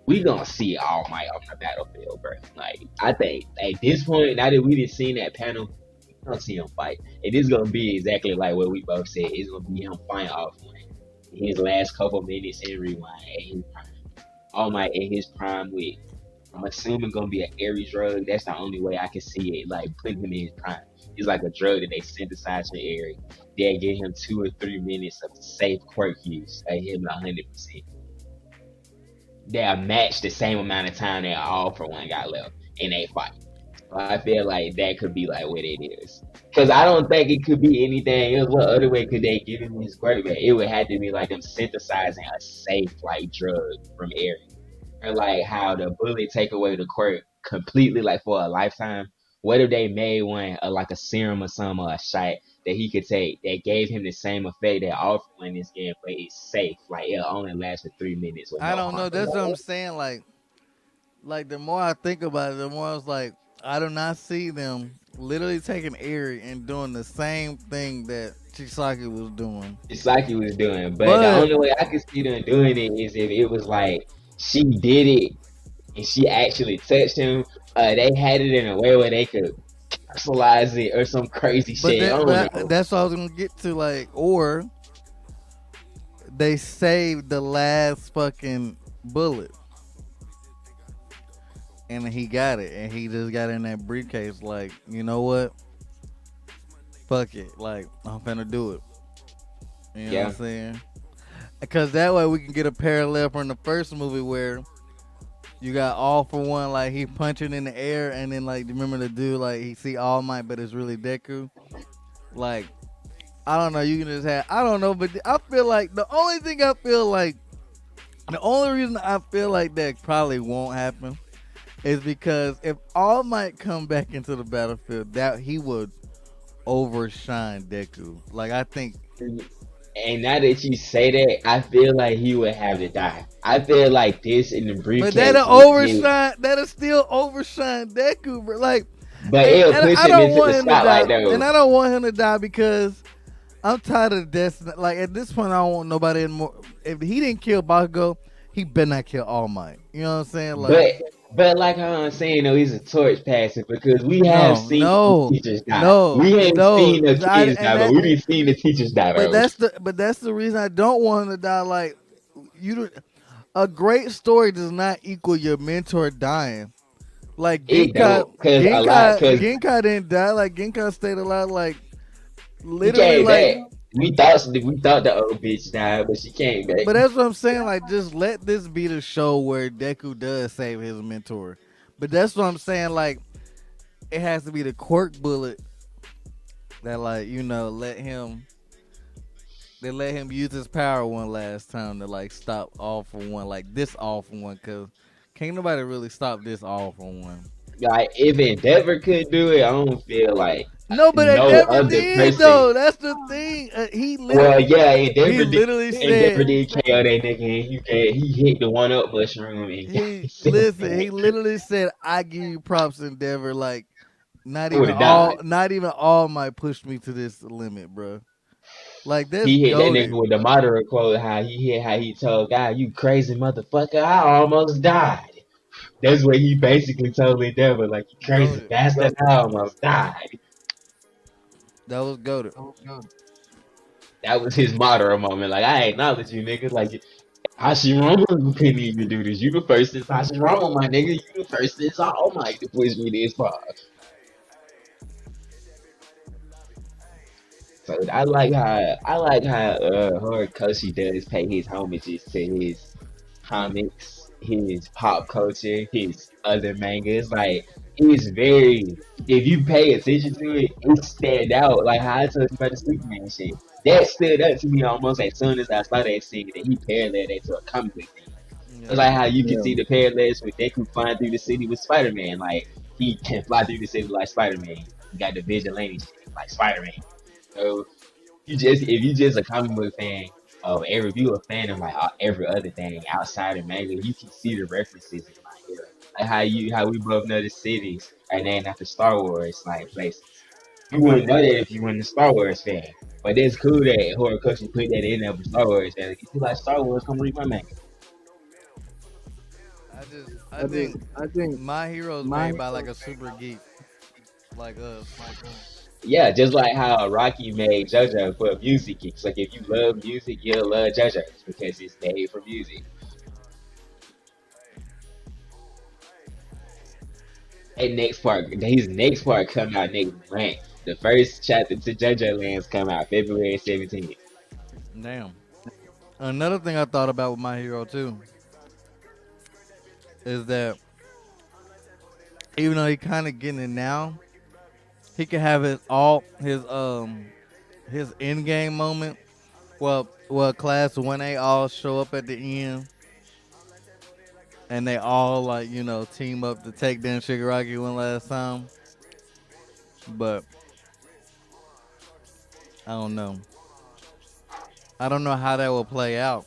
S2: we gonna see All Might on the battlefield, bro. Like I think at this point, now that we done seen that panel, we gonna see him fight. It is gonna be exactly like what we both said. It's gonna be him fighting off his last couple minutes in rewind at his prime. All Might in his prime with I'm assuming gonna be an Aries drug. That's the only way I can see it. Like putting him in his prime. It's like a drug that they synthesize from Aries. They give him 2 or 3 minutes of safe quirk use at him 100%. They'll match the same amount of time that All for One got left in a fight. So I feel like that could be like what it is. Cause I don't think it could be anything else. What other way could they give him his quirk back? It would have to be like them synthesizing a safe like drug from Aries. Or like how the bullet take away the quirk completely like for a lifetime. What if they made one like a serum or something or a shot that he could take that gave him the same effect that Alpha in this game, but it's safe. Like it'll only last for 3 minutes with
S1: I
S2: no
S1: don't
S2: harm.
S1: know. That's what I'm saying. Like the more I think about it, the more I was like, I do not see them literally taking Eri and doing the same thing that Chisaki was doing.
S2: It's like he was doing, but the
S1: But
S2: only way I could see them doing it is if it was like she did it and she actually touched him. They had it in a way where they could personalize it or some crazy shit. I don't know.
S1: that's what I was gonna get to. Like, or they saved the last fucking bullet and he got it and he just got in that briefcase. Like, you know what? Fuck it. Like, I'm finna do it. You know what I'm
S2: Yeah.
S1: saying? Because that way we can get a parallel from the first movie where you got All for One, like he punching in the air, and then like remember the dude like he see All Might, but it's really Deku. Like I don't know, you can just have I don't know, but I feel like the only reason I feel like that probably won't happen is because if All Might come back into the battlefield, that he would overshine Deku. Like I think,
S2: And now that you say that, I feel like he would have to die. I feel like this in the
S1: but
S2: briefcase would be,
S1: that'll still overshine Deku, bro. Like,
S2: but it'll
S1: and
S2: push
S1: I
S2: him
S1: don't
S2: into
S1: want
S2: the
S1: him to die,
S2: spotlight though.
S1: and I don't want him to die because I'm tired of death. Like at this point, I don't want nobody anymore. If he didn't kill Bakugo, he better not kill All Might. You know what I'm saying? Like,
S2: But like how I'm saying though, he's a torch passer because we have
S1: no,
S2: seen the
S1: no,
S2: teachers die.
S1: no,
S2: We ain't
S1: no.
S2: seen the kids
S1: And
S2: die, but
S1: that,
S2: we done seen the teachers die though.
S1: but that's the reason I don't want him to die. Like, you, a great story does not equal your mentor dying. Like
S2: It don't, cause a lot, cause
S1: Genkai didn't die. Like Genkai stayed alive. Like
S2: she
S1: literally,
S2: came
S1: like.
S2: back. We thought the old bitch died, but she came back.
S1: But that's what I'm saying. Like, just let this be the show where Deku does save his mentor. But that's what I'm saying. Like, it has to be the quirk bullet that, like, let him they let him use his power one last time to like stop all for one, like this all for one, cause can't nobody really stop this all for one.
S2: Like if Endeavor could do it, I don't feel like
S1: No, but they
S2: no
S1: never
S2: other
S1: did
S2: person.
S1: though. That's the thing.
S2: Well, yeah,
S1: He literally
S2: Endeavor
S1: said
S2: did KO that nigga, and he hit the one up mushroom and got
S1: he
S2: himself
S1: listen.
S2: back.
S1: He literally said, "I give you props, Endeavor." Like
S2: I would have died.
S1: not even all might push me to this limit, bro. Like that's
S2: He hit that nigga
S1: goaded.
S2: with the moderate quote. How he told guy, "You crazy motherfucker, I almost died." That's what he basically told Endeavor, like, "You crazy
S1: Goaded.
S2: bastard, I almost died."
S1: That was goaded.
S2: That was his moderate moment. Like, I acknowledge you, nigga. Like, Hashirama couldn't even do this. You the first since Hashirama, my nigga. You the first since All Might to push me this far. So I like how Horikoshi does pay his homages to his comics, his pop culture, his other mangas. Like it's very if you pay attention to it, it stand out. Like how I told you about the Superman shit. That stood up to me almost as soon as I saw that scene that he paralleled that to a comic book thing. It's
S1: Yeah.
S2: like how you can see the parallels with Deku flying through the city with Spider Man. Like he can fly through the city like Spider Man. He got the vigilante shit like Spider Man. So you just if you just a comic book fan of every if you a fan of like every other thing outside of manga, you can see the references in My Hero. Like how we both know the cities are named after Star Wars like places. You wouldn't know that if you weren't a Star Wars fan. But it's cool that Horikoshi put that in there for Star Wars. That if you like Star Wars, come read my manga.
S1: I think my hero is made by like a super geek like us.
S2: Yeah, just like how Rocky made JoJo for music geeks. Like if you love music, you'll love JoJo's because it's made for music. His next part come out next month. The first chapter to JoJo Lands come out February 17th.
S1: Damn. Another thing I thought about with my hero too is that even though he kind of getting it now, he can have his end game moment. Well, class 1A all show up at the end, and they all like team up to take down Shigaraki one last time. But I don't know. I don't know how that will play out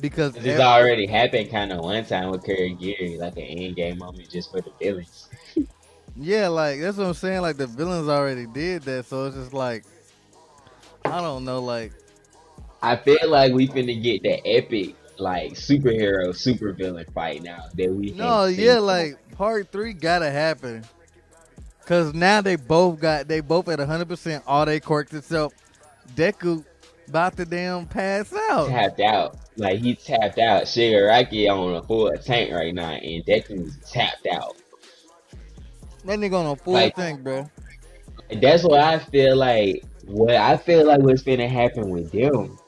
S1: because
S2: This already happened kind of one time with Kurogiri, like an end game moment just for the villains.
S1: yeah, like that's what I'm saying. Like the villains already did that, so it's just like I don't know. Like
S2: I feel like we finna get the epic like superhero super villain fight now that we can
S1: no, yeah,
S2: see.
S1: like part three gotta happen because now they both at 100%. All they quirked itself. Deku about to damn pass out.
S2: Tapped out. Like he tapped out. Shigaraki on a full tank right now, and Deku's tapped out.
S1: That nigga on a full
S2: Like
S1: tank, bro.
S2: that's what I feel like. What I feel like what's gonna happen with them,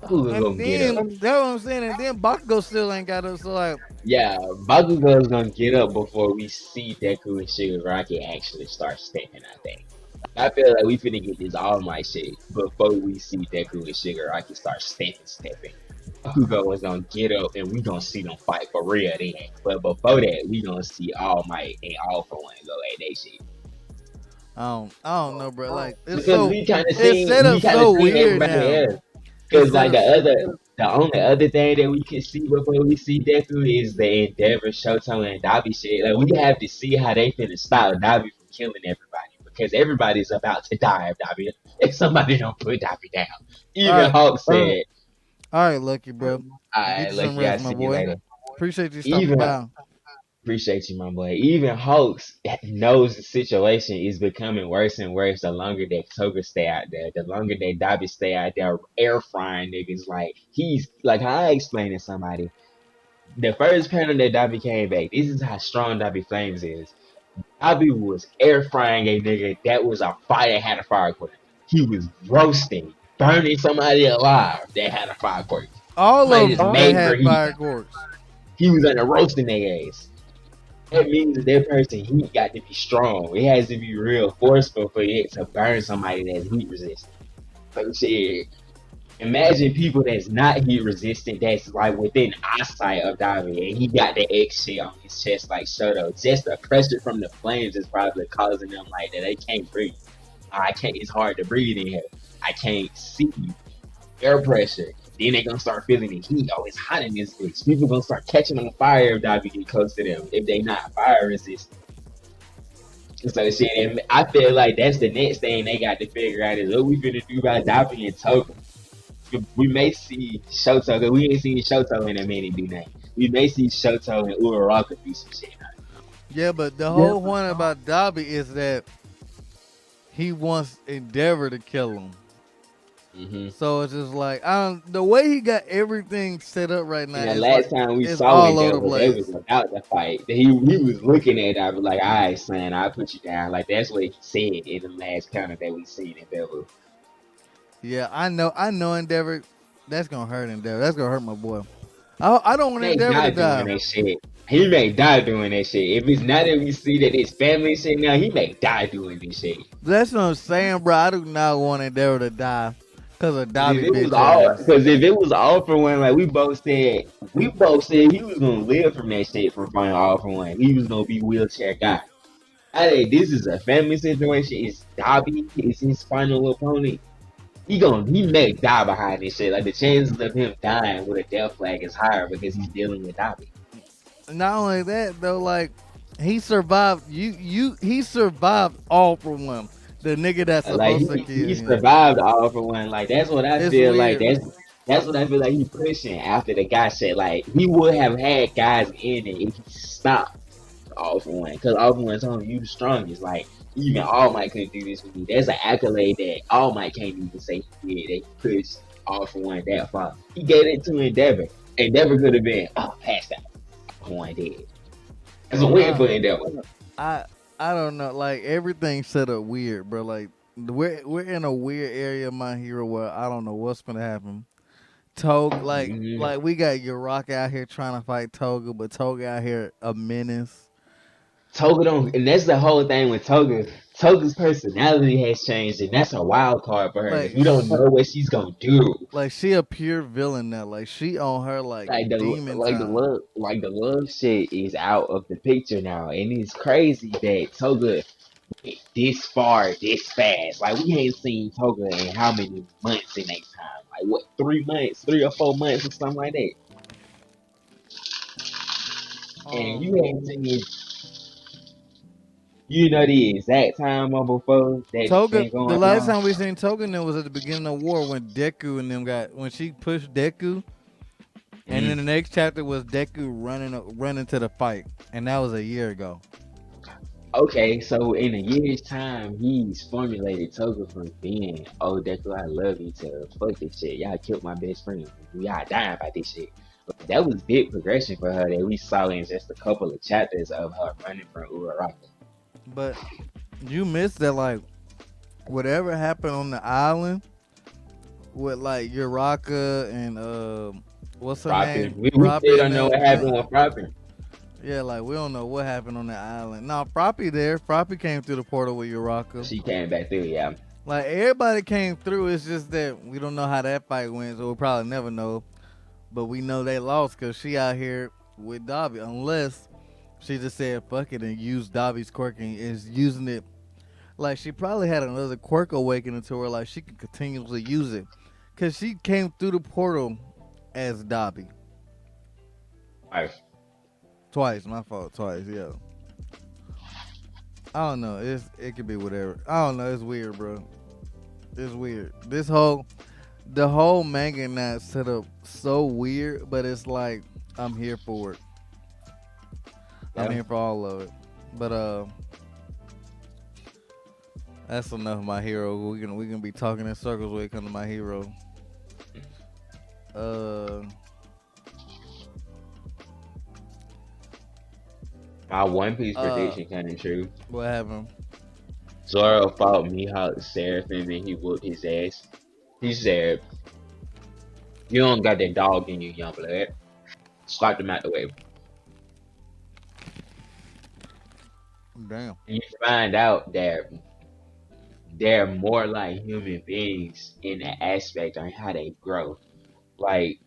S2: Bakugo
S1: And
S2: gonna get up.
S1: then that's what I'm saying. And then Bakugo still ain't got up. So like,
S2: Yeah, Bakugo's gonna get up before we see Deku and Shigaraki actually start stepping. I think. I feel like we finna get this All Might shit before we see Deku and Shigaraki start stepping. Bakugo is gonna get up and we gonna see them fight for real then. But before that, we gonna see All Might and All For One go at that shit.
S1: I don't know, bro. Like
S2: Because
S1: it's set
S2: we
S1: up
S2: kind of
S1: so
S2: seen
S1: weird
S2: everybody
S1: now.
S2: else.
S1: It's
S2: Because
S1: set
S2: like
S1: up.
S2: the only other thing that we can see before we see Deku is the Endeavor, Shoto, and Dabi shit. Like we have to see how they finna stop Dabi from killing everybody because everybody's about to die if Dabi if somebody don't put Dabi down.
S1: All
S2: Even
S1: right,
S2: Hulk said,
S1: all right, Lucky, bro. Get
S2: "Alright,
S1: you some
S2: lucky I
S1: rest, my
S2: see you
S1: boy.
S2: later."
S1: Appreciate you stopping
S2: Even
S1: by.
S2: appreciate you, my boy. Even Hulks knows the situation is becoming worse and worse the longer that Toga stay out there, the longer that Dabi stay out there air frying niggas. Like he's like how I explained to somebody. The first panel that Dabi came back, this is how strong Dabi Flames is. Dabi was air frying a nigga that was a fire had a fire quirk. He was roasting, burning somebody alive that had a fire quirk.
S1: All of
S2: Somebody just
S1: them that
S2: made for
S1: had
S2: heat.
S1: fire courts.
S2: He was under roasting their ass. That means that that person heat got to be strong. It has to be real forceful for it to burn somebody that's heat resistant. So shit. Imagine people that's not heat resistant, that's like within eyesight of Davi, and he got the X shit on his chest like Shoto. Just the pressure from the flames is probably causing them like that. They can't breathe. I can't. It's hard to breathe in here. I can't see air pressure. Then they gonna start feeling the heat. Oh, it's hot in this bitch. People gonna start catching on fire if Davi get close to them if they not fire resistant. So shit, and I feel like that's the next thing they got to figure out is what we finna do about Davi and Token. We may see Shoto, because we ain't seen Shoto in a minute do that. We may see Shoto and Uraraka do some shit.
S1: Yeah, but the
S2: Yeah,
S1: whole
S2: but
S1: point about Dobby is that he wants Endeavor to kill him.
S2: mm-hmm.
S1: So it's just like I don't. The way he got everything set up right now
S2: And the
S1: is like
S2: last time we
S1: it's
S2: saw
S1: all over the
S2: Endeavor, they was
S1: place.
S2: without the fight. He was looking at it. I was like, all right, son, I'll put you down. Like, that's what he said in the last counter that we seen Endeavor.
S1: Yeah, I know. I know Endeavor. That's gonna hurt Endeavor. That's gonna hurt my boy. I don't want
S2: He may
S1: Endeavor to
S2: die doing
S1: die.
S2: that shit. He may die doing that shit. If it's not that we see that it's family shit now, he may die doing this shit.
S1: That's what I'm saying, bro. I do not want Endeavor to die because of
S2: Cause if
S1: Dobby
S2: it was
S1: bitch
S2: all,
S1: ass.
S2: because if it was all for one, like we both said he was gonna live from that shit from final all for one. He was gonna be wheelchair guy. I think this is a family situation. It's Dobby. It's his final opponent. He may die behind this shit. Like the chances of him dying with a death flag is higher because he's dealing with Dobby.
S1: Not only that though, like he survived. He survived all for one. The nigga that's
S2: Like
S1: supposed to kill
S2: he
S1: him.
S2: survived all for one. Like that's what I
S1: It's
S2: feel like.
S1: weird.
S2: That's what I feel like he pushing after the guy said like he would have had guys in it if he stopped all for one. Because all for one told him you the strongest. Like even All Might couldn't do this with me. There's an accolade that All Might can't even say he did. That he pushed all for one that far. He gave it to Endeavor. Endeavor could have been passed out. All for one did. That's a win
S1: I
S2: for Endeavor.
S1: I I don't know. Like everything's set up weird, bro. Like we're in a weird area of my hero where I don't know what's gonna happen. Toga,
S2: Mm-hmm.
S1: like we got Uraka out here trying to fight Toga, but Toga out here a menace.
S2: Toga don't, and that's the whole thing with Toga. Toga's personality has changed, and that's a wild card for her because
S1: Like
S2: we don't know what she's gonna do.
S1: like she a pure villain now. Like she on her like demon time.
S2: Like the love shit is out of the picture now, and it's crazy that Toga went this far, this fast. Like we ain't seen Toga in how many months in that time? Like what, 3 months, 3 or 4 months, or something like that. And you
S1: Um,
S2: ain't seen, you know, the exact time of before that
S1: Toga.
S2: been
S1: The
S2: going
S1: last
S2: on.
S1: time we seen Toga then was at the beginning of the war when Deku and them got when she pushed Deku, and then
S2: Mm.
S1: the next chapter was Deku running to the fight, and that was a year ago.
S2: Okay, so in a year's time, he's formulated Toga from being, oh, Deku, I love you, to fuck this shit. Y'all killed my best friend. Y'all dying about this shit. But that was big progression for her that we saw in just a couple of chapters of her running from Uraraka.
S1: But you missed that like whatever happened on the island with like Uraka and what's her
S2: Propping.
S1: name,
S2: We still
S1: Proppy and
S2: don't know what
S1: them.
S2: happened with Propping.
S1: Yeah, like we don't know what happened on the island. No, Proppy there. Proppy came through the portal with Uraka.
S2: She came back through, yeah.
S1: Like everybody came through. It's just that we don't know how that fight went, so we'll probably never know. But we know they lost because she out here with Dobby. Unless she just said fuck it and used Dobby's quirk and is using it. Like she probably had another quirk awakening to her. Like she could continuously use it because she came through the portal as Dobby
S2: Right.
S1: twice. My fault. Twice. Yeah. I don't know. It could be whatever. I don't know. It's weird, bro. It's weird. The whole manga not set up so weird, but it's like I'm here for it. I'm
S2: Yeah.
S1: here for all of it. But that's enough of my hero. We can be talking in circles when it comes to my hero. Uh
S2: My One Piece
S1: uh
S2: prediction kind of true.
S1: what happened?
S2: Zoro fought Mihawk Seraphim and he whooped his ass. He said, you don't got that dog in you, young blood. Slapped him out the way.
S1: Damn.
S2: And you find out that they're more like human beings in the aspect on how they grow. Like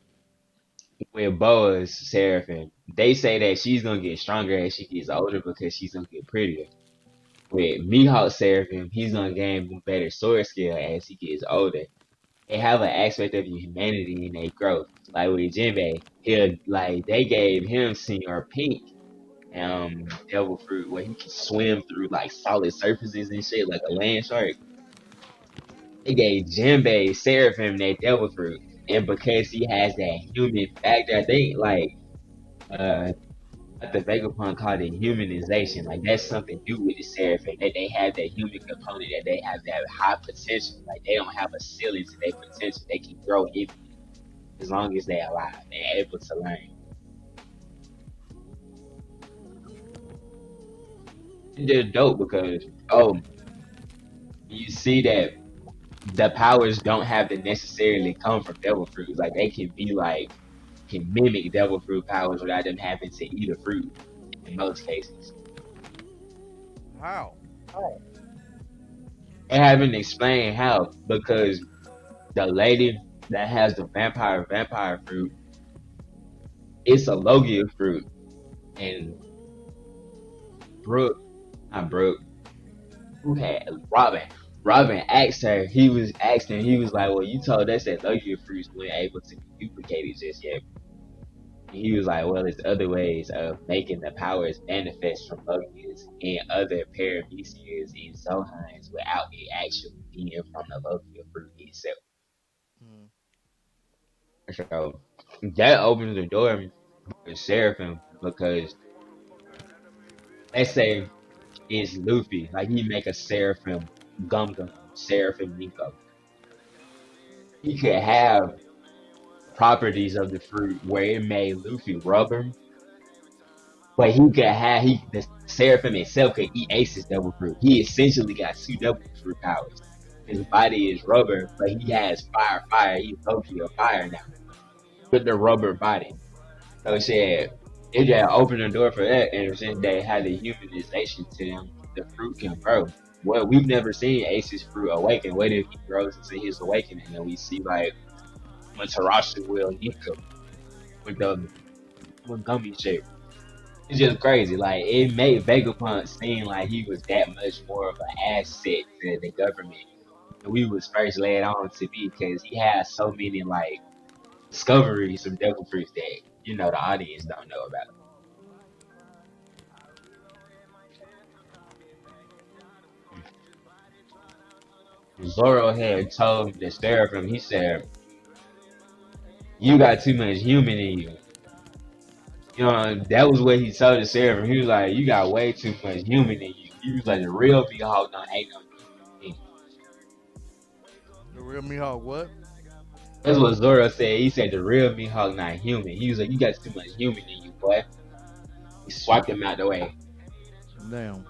S2: with Boa's Seraphim, they say that she's gonna get stronger as she gets older because she's gonna get prettier. With Mihawk Seraphim, he's gonna gain better sword skill as he gets older. They have an aspect of humanity in their growth. Like with Jinbei, he like they gave him Senior Pink devil fruit where he can swim through like solid surfaces and shit like a land shark. They gave Jinbei Seraphim that devil fruit. And because he has that human factor, I think like uh the Vegapunk called it humanization. Like that's something new with the Seraphim. That they have that human component, that they have that high potential. Like they don't have a ceiling to their potential. They can grow infinite as long as they're alive. They're able to learn. And they're dope because you see that the powers don't have to necessarily come from devil fruits. Like they can be like can mimic devil fruit powers without them having to eat a fruit in most cases.
S1: How?
S2: They haven't explained how because the lady that has the vampire fruit, it's a Logia fruit. And Brooke, not Brooke, who had Robin. Robin asked her, he was asking, he was like, well, you told us that Logia fruits weren't able to be duplicated just yet. And he was like, well, there's other ways of making the powers manifest from Logias and other paramecias and Zohans without it actually being from the Logia fruit itself.
S1: Mm.
S2: So that opens the door for Seraphim because let's say it's Luffy, like he make a Seraphim Gum Gum, Seraphim Nico. He could have properties of the fruit where it made Luffy rubber, but he could have the Seraphim itself could eat Ace's double fruit. He essentially got two double fruit powers. His body is rubber, but he has fire. He's Loki of fire now with the rubber body. So shit, it just opened the door for that, and since they had the humanization to them, the fruit can grow. Well, we've never seen Ace's fruit awaken. What if he grows into his awakening, and we see like when Tarashi will Nika with the with gummy shape? It's just crazy. Like it made Vegapunk seem like he was that much more of an asset to the government than we was first led on to be, because he has so many like discoveries from devil fruits that the audience don't know about. Zoro had told the Seraphim, he said, you got too much human in you. That was what he told the Seraphim. He was like, you got way too much human in you. He was like, the real Mihawk ain't no human.
S1: The real Mihawk what?
S2: That's what Zoro said. He said, the real Mihawk not human. He was like, you got too much human in you, boy. He swiped him out the way.
S1: Damn.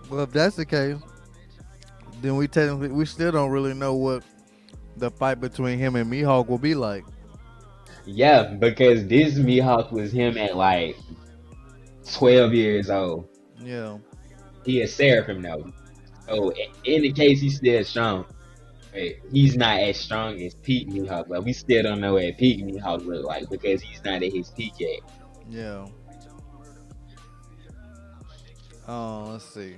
S1: Well, if that's the case, then we still don't really know what the fight between him and Mihawk will be like.
S2: Yeah, because this Mihawk was him at like 12 years old.
S1: Yeah.
S2: He is Seraphim though. So in the case he's still strong. But he's not as strong as peak Mihawk. Like we still don't know what peak Mihawk look like because he's not at his peak yet.
S1: Yeah. Let's see.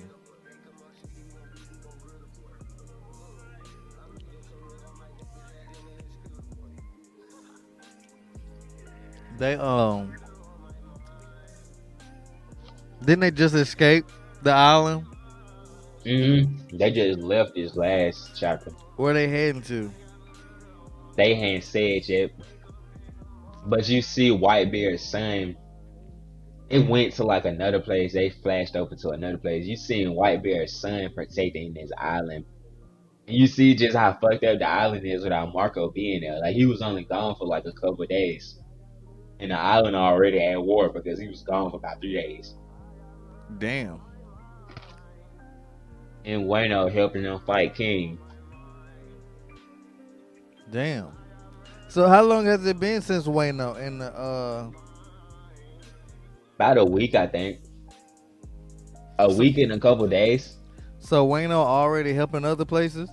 S1: They didn't they just escape the island?
S2: They just left this last chapter.
S1: Where they heading to?
S2: They hadn't said yet, but you see Whitebeard's son. It went to like another place. They flashed over to another place. You seen Whitebeard's son protecting this island. And you see just how fucked up the island is without Marco being there. Like he was only gone for like a couple of days, and the island already at war because he was gone for about 3 days.
S1: Damn.
S2: And Wano helping them fight King.
S1: Damn. So how long has it been since Wayno in the
S2: About a week, I think. a
S1: So,
S2: week and a couple days.
S1: so Wayno already helping other places.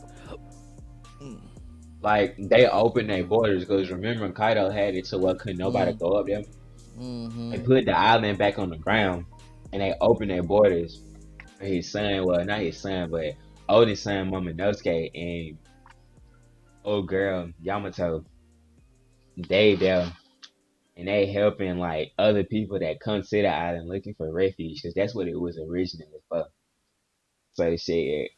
S2: Like they opened their borders because remember Kaido had it to where couldn't nobody
S1: Mm,
S2: go up there. They
S1: mm-hmm.
S2: put the island back on the ground and they opened their borders for his son. Well, not his son, but oldest son Momonosuke and old girl Yamato. They there and they helping like other people that come to the island looking for refuge because that's what it was originally for. So shit,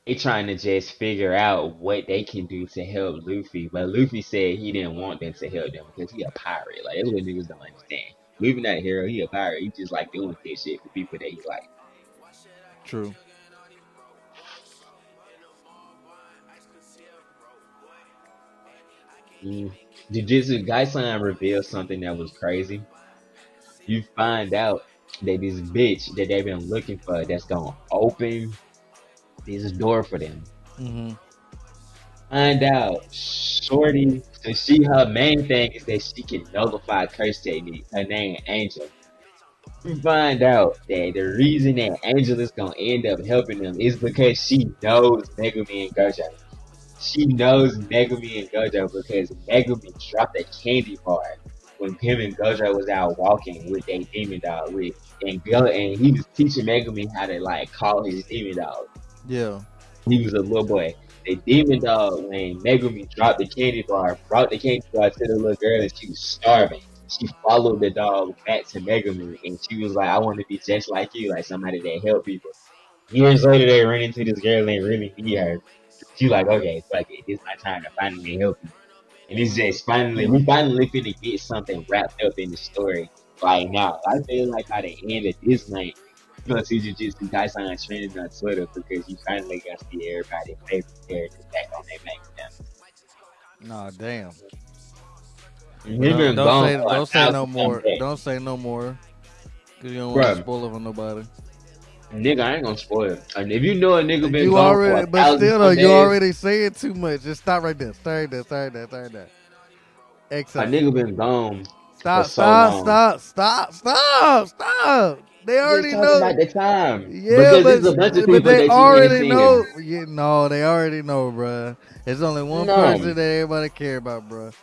S2: they trying to just figure out what they can do to help Luffy, but Luffy said he didn't want them to help them because he a pirate. Like that's what niggas don't understand. Luffy not a hero, he a pirate. He just like doing good shit for people that he like.
S1: True.
S2: Jujutsu Kaisen revealed something that was crazy. You find out that this bitch that they've been looking for that's gonna open this door for them.
S1: Mm-hmm.
S2: Find out, Shorty. So her main thing is that she can nullify curse techniques. Her name Angel. You find out that the reason that Angel is gonna end up helping them is because she knows Megumi and Gojo. She knows Megumi and Gojo because Megumi dropped a candy bar when him and Gojo was out walking with a demon dog with and he was teaching Megumi how to like call his demon dog.
S1: Yeah.
S2: He was a little boy. The demon dog, when Megumi dropped the candy bar, brought the candy bar to the little girl and she was starving. She followed the dog back to Megumi and she was like, I want to be just like you, like somebody that help people. Years later, they ran into this girl and really need her. She like, okay, fuck it. This is my time to finally help you. And it's just finally, we finally finna get something wrapped up in the story right now. I feel like by the end of this night, you're gonna see Jujutsu Kaisen trending on Twitter because you finally gonna see everybody's favorite characters back on their main account.
S1: Nah, damn. But
S2: He been gone for a
S1: don't say no
S2: thousand some
S1: more.
S2: days.
S1: Don't say no more. Cause you don't want to
S2: Bro,
S1: spoil it for nobody.
S2: nigga, I ain't gonna spoil it. And if you know a nigga been
S1: You
S2: gone for a
S1: already, but
S2: thousand
S1: still though,
S2: some
S1: you
S2: days,
S1: already saying too much. Just stop right there. Start right there. Start right there. Start right there. Start right there. X
S2: a
S1: out.
S2: nigga been gone for
S1: Stop.
S2: so
S1: Stop.
S2: long.
S1: Stop. Stop. Stop. Stop. They
S2: I'm just
S1: already
S2: talking
S1: know.
S2: about the time
S1: Yeah,
S2: because there's a bunch of
S1: but
S2: people
S1: they
S2: that you ain't
S1: already
S2: seen.
S1: know. Yeah, no, they already know, bruh. There's only one
S2: No,
S1: person that everybody care about, bruh.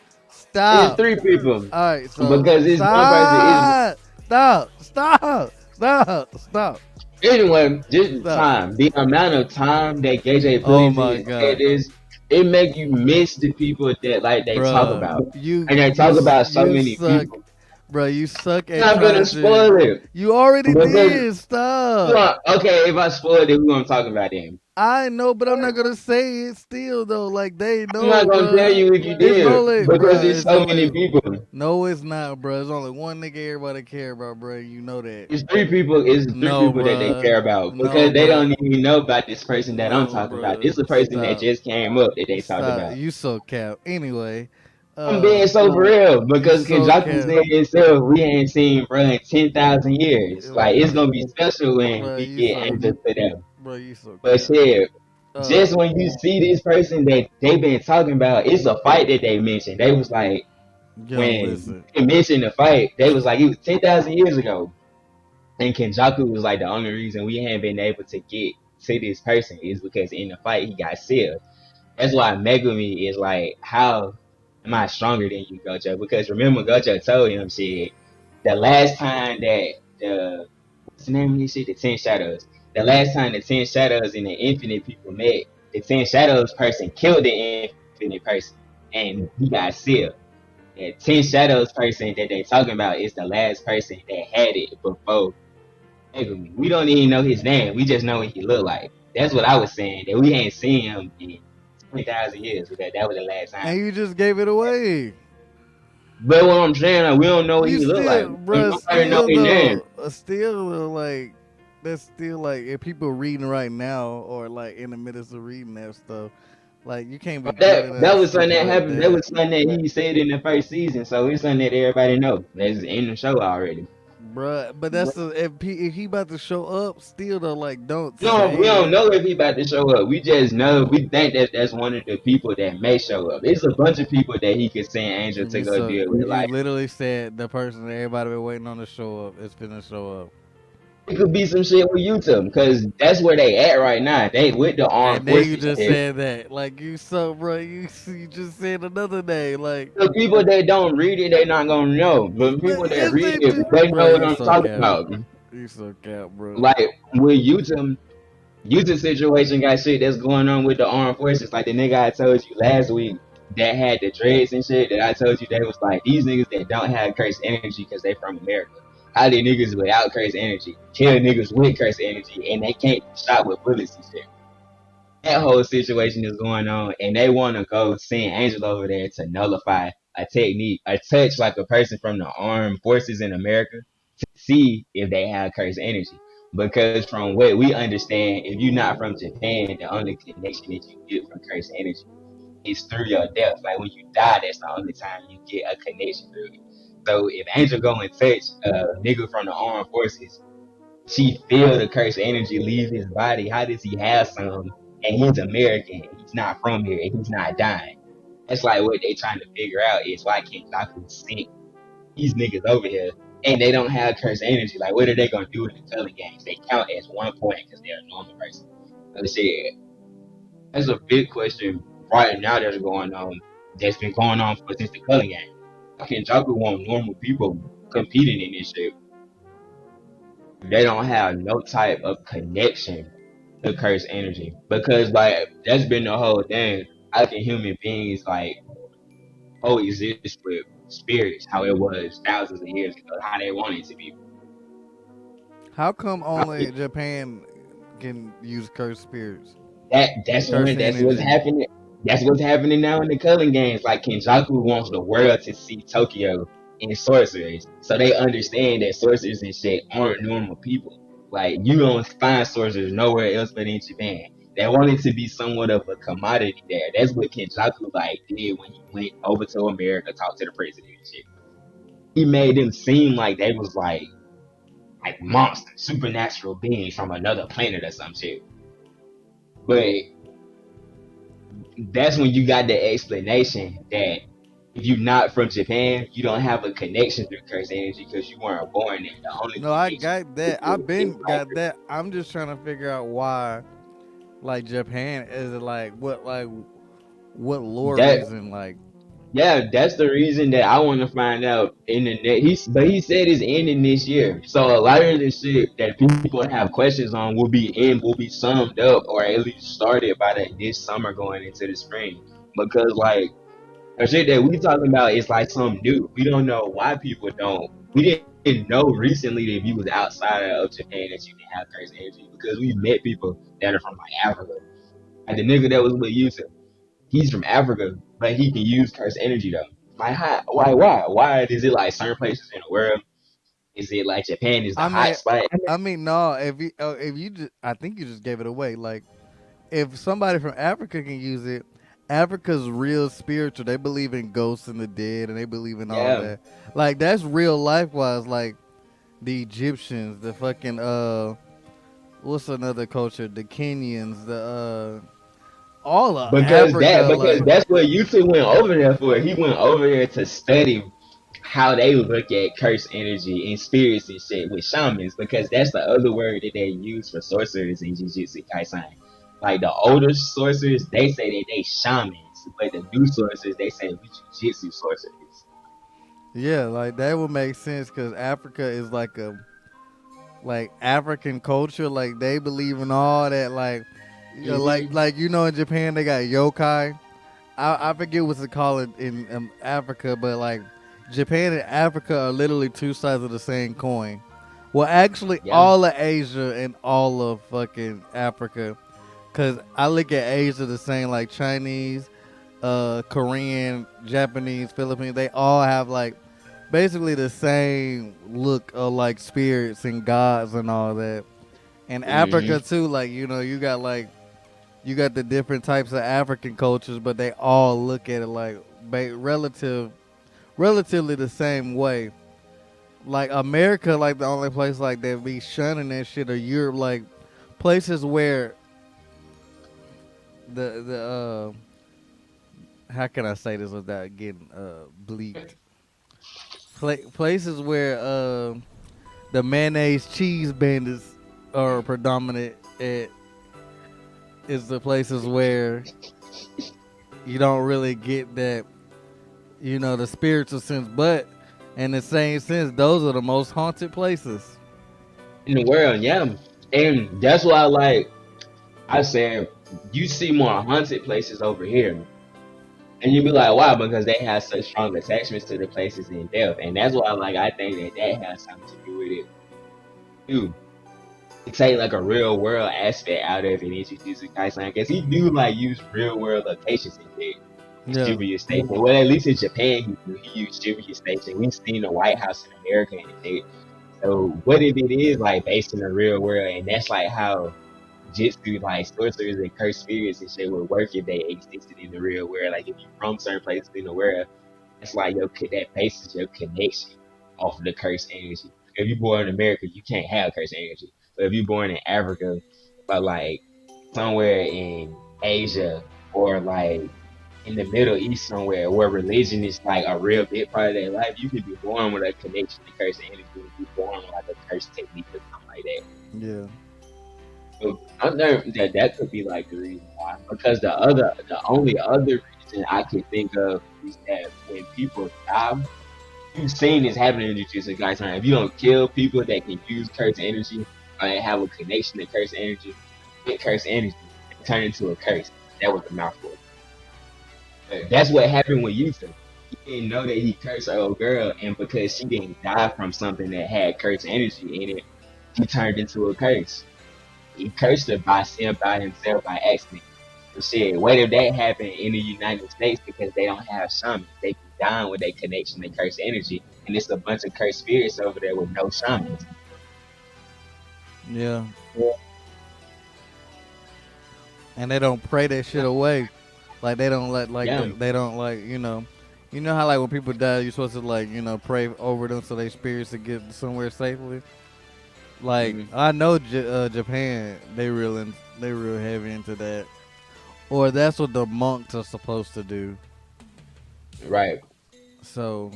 S2: it's
S1: Stop.
S2: three people
S1: All right, so
S2: because it's one person. Is
S1: stop. Stop. Stop. Stop. Stop.
S2: anyway, just
S1: Stop.
S2: time. The amount of time that KJ put
S1: Oh
S2: into
S1: my
S2: his head
S1: god,
S2: is it make you miss the people that like they talk
S1: bruh.
S2: about, and they talk about so
S1: You
S2: many
S1: suck,
S2: people.
S1: bruh. You suck
S2: I'm
S1: at
S2: not gonna
S1: trying to.
S2: spoil it
S1: You already
S2: because
S1: did. Stop.
S2: okay, if I spoil it, who I'm talking about then?
S1: I know, but I'm not gonna say it still though. Like they
S2: I'm not
S1: know,
S2: gonna tell
S1: bruh.
S2: you if you
S1: It's
S2: did
S1: only,
S2: because
S1: bruh.
S2: there's
S1: It's
S2: so many
S1: only.
S2: people.
S1: No, it's not, bruh. It's only one nigga everybody care about, bruh. You know that.
S2: It's three people. It's three
S1: No,
S2: people that they
S1: bruh.
S2: care about
S1: No,
S2: because they don't
S1: bruh.
S2: even know about this person that I'm
S1: No,
S2: talking about. This is
S1: bruh.
S2: a person that
S1: Stop.
S2: just came up that they talked
S1: Stop.
S2: about.
S1: You so cap. Anyway,
S2: I'm being so for real
S1: you
S2: because
S1: so
S2: Kenjaku
S1: cap,
S2: said himself, we ain't seen bro in 10,000 years. Like, it's
S1: bruh.
S2: gonna be special when
S1: Bruh,
S2: we
S1: you
S2: get
S1: so,
S2: Angel to them.
S1: bruh. You so
S2: But
S1: cap.
S2: shit, just
S1: Uh,
S2: when you see this person that they been talking about, it's a fight that they mentioned. They was like,
S1: yo,
S2: when
S1: listen.
S2: they mentioned the fight, they was like, it was 10,000 years ago. And Kenjaku was like, the only reason we haven't been able to get to this person is because in the fight he got sealed. That's why Megumi is like, how am I stronger than you, Gojo? Because remember, Gojo told him, shit, the last time that what's the name of this shit? The Ten Shadows. The last time the Ten Shadows and the Infinite people met, the Ten Shadows person killed the Infinite person, and he got sealed. The Ten Shadows person that they talking about is the last person that had it before Megumi. We don't even know his name. We just know what he looked like. That's what I was saying. That we ain't seen him in 20,000 years because that was the last time.
S1: And you just gave it away.
S2: But what I'm saying, like, we don't know what
S1: You
S2: he look like.
S1: still,
S2: We
S1: bruh.
S2: nobody know his name.
S1: Still though, like that's still like if people reading right now or like in the midst of reading that stuff, like you can't be giving
S2: That
S1: us
S2: was something
S1: stuff
S2: that
S1: like
S2: happened. That
S1: that,
S2: was something that he said in the first season. So it's something that everybody know. That's in the show already.
S1: bruh. But that's the if he about to show up, still though, like don't
S2: No, we
S1: say
S2: don't
S1: it.
S2: know if he about to show up. We just know we think that that's one of the people that may show up. It's a bunch of people that he could send Angel to
S1: You
S2: go
S1: so
S2: deal with.
S1: you
S2: Like
S1: literally said the person that everybody been waiting on to show up is finna show up.
S2: It could be some shit with Utah because that's where they at right now. They with the armed
S1: And then you
S2: forces
S1: just
S2: shit.
S1: said that, like you so, bro. You just said another name, like,
S2: The people that don't read it, they not gonna know. But
S1: but
S2: people that
S1: yes
S2: read
S1: they
S2: it,
S1: do,
S2: they
S1: bro.
S2: know what
S1: You
S2: I'm
S1: so
S2: talking
S1: cap,
S2: about.
S1: you so cap, bro.
S2: Like with Utah situation got shit that's going on with the armed forces. Like the nigga I told you last week that had the dreads and shit that I told you they was like these niggas that don't have cursed energy because they from America. How did niggas without cursed energy kill niggas with cursed energy and they can't be shot with bullets and shit? That whole situation is going on, and they want to go send Angel over there to nullify a technique, a touch like a person from the armed forces in America to see if they have cursed energy. Because from what we understand, if you're not from Japan, the only connection that you get from cursed energy is through your death. Like when you die, that's the only time you get a connection through it. So if Angel go and touch a nigga from the armed forces, she feel the cursed energy leave his body. How does he have some? And he's American. He's not from here. And he's not dying. That's like what they trying to figure out is why can't Kaku sink these niggas over here and they don't have cursed energy. Like what are they gonna do in the color games? They count as 1 point because they're a normal person. Like I said, that's a big question right now that's going on. That's been going on for since the color game. How can Jaku want normal people competing in this shit? They don't have no type of connection to curse energy because like that's been the whole thing. How can human beings like coexist with spirits how it was thousands of years ago, how they want it to be?
S1: How come
S2: How
S1: only Japan can use cursed spirits, cursed
S2: that's what's
S1: energy?
S2: happening. That's what's happening now in the culling games. Like Kenjaku wants the world to see Tokyo in sorcerers, so they understand that sorcerers and shit aren't normal people. Like you don't find sorcerers nowhere else but in Japan. They want it to be somewhat of a commodity there. That's what Kenjaku like did when he went over to America, talked to the president and shit. He made them seem like they was like monsters, supernatural beings from another planet or some shit. But that's when you got the explanation that if you're not from Japan, you don't have a connection to curse energy because you weren't born there. The only
S1: No, I
S2: connection
S1: got
S2: is
S1: that. I've
S2: it's
S1: been got that. I'm just trying to figure out why, like Japan is it like what lore
S2: that
S1: reason like.
S2: yeah, that's the reason that I want to find out in the net. But he said it's ending this year, so a lot of the shit that people have questions on will be summed up or at least started by this summer going into the spring. Because like the shit that we talking about is like something new. We don't know why people don't. We didn't know recently that if you was outside of Japan that you can have cursed energy because we met people that are from like Africa. Like the nigga that was with you, he's from Africa, but he can use cursed energy though. Like how? Why? Why is it like certain places in the world? Is it like Japan is the
S1: I
S2: hot
S1: mean,
S2: spot?
S1: no. If you just, I think you just gave it away. Like if somebody from Africa can use it, Africa's real spiritual. They believe in ghosts and the dead, and they believe in all
S2: Yeah,
S1: that. Like that's real life wise. Like the Egyptians, the fucking what's another culture? The Kenyans, the all of Africa.
S2: because
S1: Like
S2: that's what YouTube went over there for. He went over there to study how they look at cursed energy and spirits and shit with shamans because that's the other word that they use for sorcerers in Jujutsu Kaisen. Like the older sorcerers, they say that they shamans, but the new sorcerers, they say we jujitsu sorcerers.
S1: yeah, like that would make sense because Africa is like a like African culture. Like they believe in all that. Like
S2: Mm-hmm.
S1: like you know in Japan they got yokai. I forget what's it called in Africa, but like Japan and Africa are literally two sides of the same coin. Well, actually,
S2: Yeah,
S1: all of Asia and all of fucking Africa, because I look at Asia the same, like Chinese, Korean, Japanese, Philippines. They all have like basically the same look of like spirits and gods and all that. And
S2: mm-hmm.
S1: Africa too, like you got the different types of African cultures, but they all look at it like relatively the same way. Like America, like the only place like that be shunning that shit, or Europe, like places where the how can I say this without getting bleeped? Places where the mayonnaise cheese bandits are predominant at is the places where you don't really get that, the spiritual sense. But in the same sense, those are the most haunted places.
S2: in the world, yeah. And that's why, like I said, you see more haunted places over here. And you be like, why? Because they have such strong attachments to the places in depth. And that's why, like, I think that that has something to do with it, too. To take, like, a real world aspect out of it and introduce a guy, because he do, like, use real world locations and shit.
S1: Yeah,
S2: Shibuya Station. Well, at least in Japan, he do. He used Shibuya Station. We've seen the White House in America and shit. So what if it is like based in the real world, and that's like how jitsu, like sorcerers and cursed spirits and shit would work if they existed in the real world. Like if you from certain places in the world, that's like that bases your connection off of the cursed energy. If you're born in America, you can't have cursed energy. But if you're born in Africa, but like somewhere in Asia or like in the Middle East somewhere where religion is like a real big part of their life, you could be born with a connection to cursed energy and be born with like a cursed technique or something like that.
S1: yeah,
S2: So I'm there that could be like the reason why. Because the only other reason I could think of is that when people die, you've seen this happening in Jujutsu Kaisen. If you don't kill people that can use cursed energy or they have a connection to cursed energy, with cursed energy, they turn into a curse. That was the mouthful. But that's what happened with Yuta. He didn't know that he cursed her old girl, and because she didn't die from something that had cursed energy in it, he turned into a curse. He cursed her by himself by accident. But shit, what if that happened in the United States because they don't have shamans? They be dying with their connection to cursed energy, and it's a bunch of cursed spirits over there with no shamans.
S1: yeah. And they don't pray that shit away. Like they don't let like
S2: Yeah.
S1: they don't like you know how like when people die you're supposed to like pray over them so their spirits to get somewhere safely. Like
S2: Mm,
S1: I know Japan they real heavy into that, or that's what the monks are supposed to do.
S2: right.
S1: So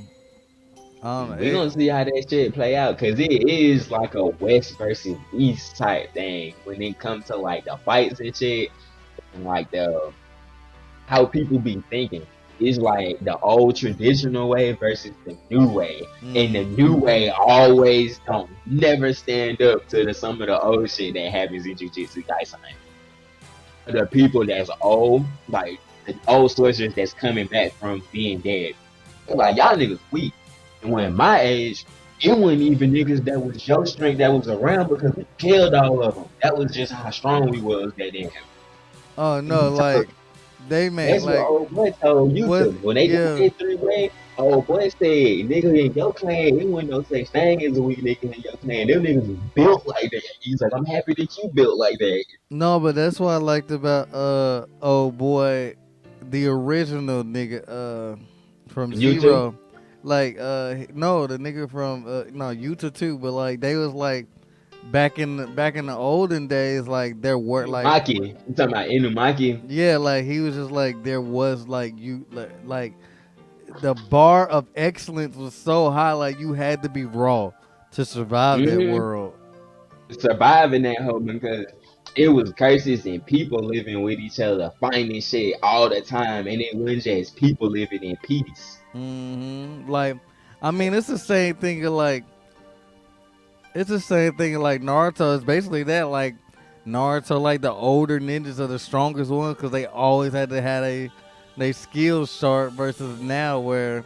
S1: I don't know.
S2: We gonna see how that shit play out because it is like a West versus East type thing when it comes to like the fights and shit and like the how people be thinking. It's like the old traditional way versus the new way. And the new way always don't never stand up to some of the old shit that happens in Jujutsu Kaisen. The people that's old, like the old sorcerers that's coming back from being dead. They're like, y'all niggas weak. And when my age, it wasn't even niggas that was your strength that was around because we killed all of them. That was just how strong we was that day.
S1: Oh
S2: And
S1: no,
S2: he told
S1: like they made
S2: That's what
S1: like
S2: old boy told you
S1: what?
S2: to. When they got
S1: Yeah.
S2: that three way, old boy said, nigga in your clan, it wasn't no such thing as a weak nigga in your clan. Them niggas was built like that. He's like, I'm happy that you built like that.
S1: No, but that's what I liked about oh boy, the original nigga from
S2: You too?
S1: Zero. Like no, the nigga from no Utah too, but like they was like back in the olden days, like there were like
S2: Inumaki. You talking about Inumaki?
S1: yeah, like he was just like there was like like the bar of excellence was so high, like you had to be raw to survive that
S2: Mm-hmm.
S1: world.
S2: Surviving that whole because it was curses and people living with each other, fighting shit all the time, and it wasn't just people living in peace.
S1: Like, I mean, it's the same thing. Like, it's the same thing. Like Naruto is basically that. Like, Naruto, like the older ninjas are the strongest ones because they always had to have they skills sharp. Versus now where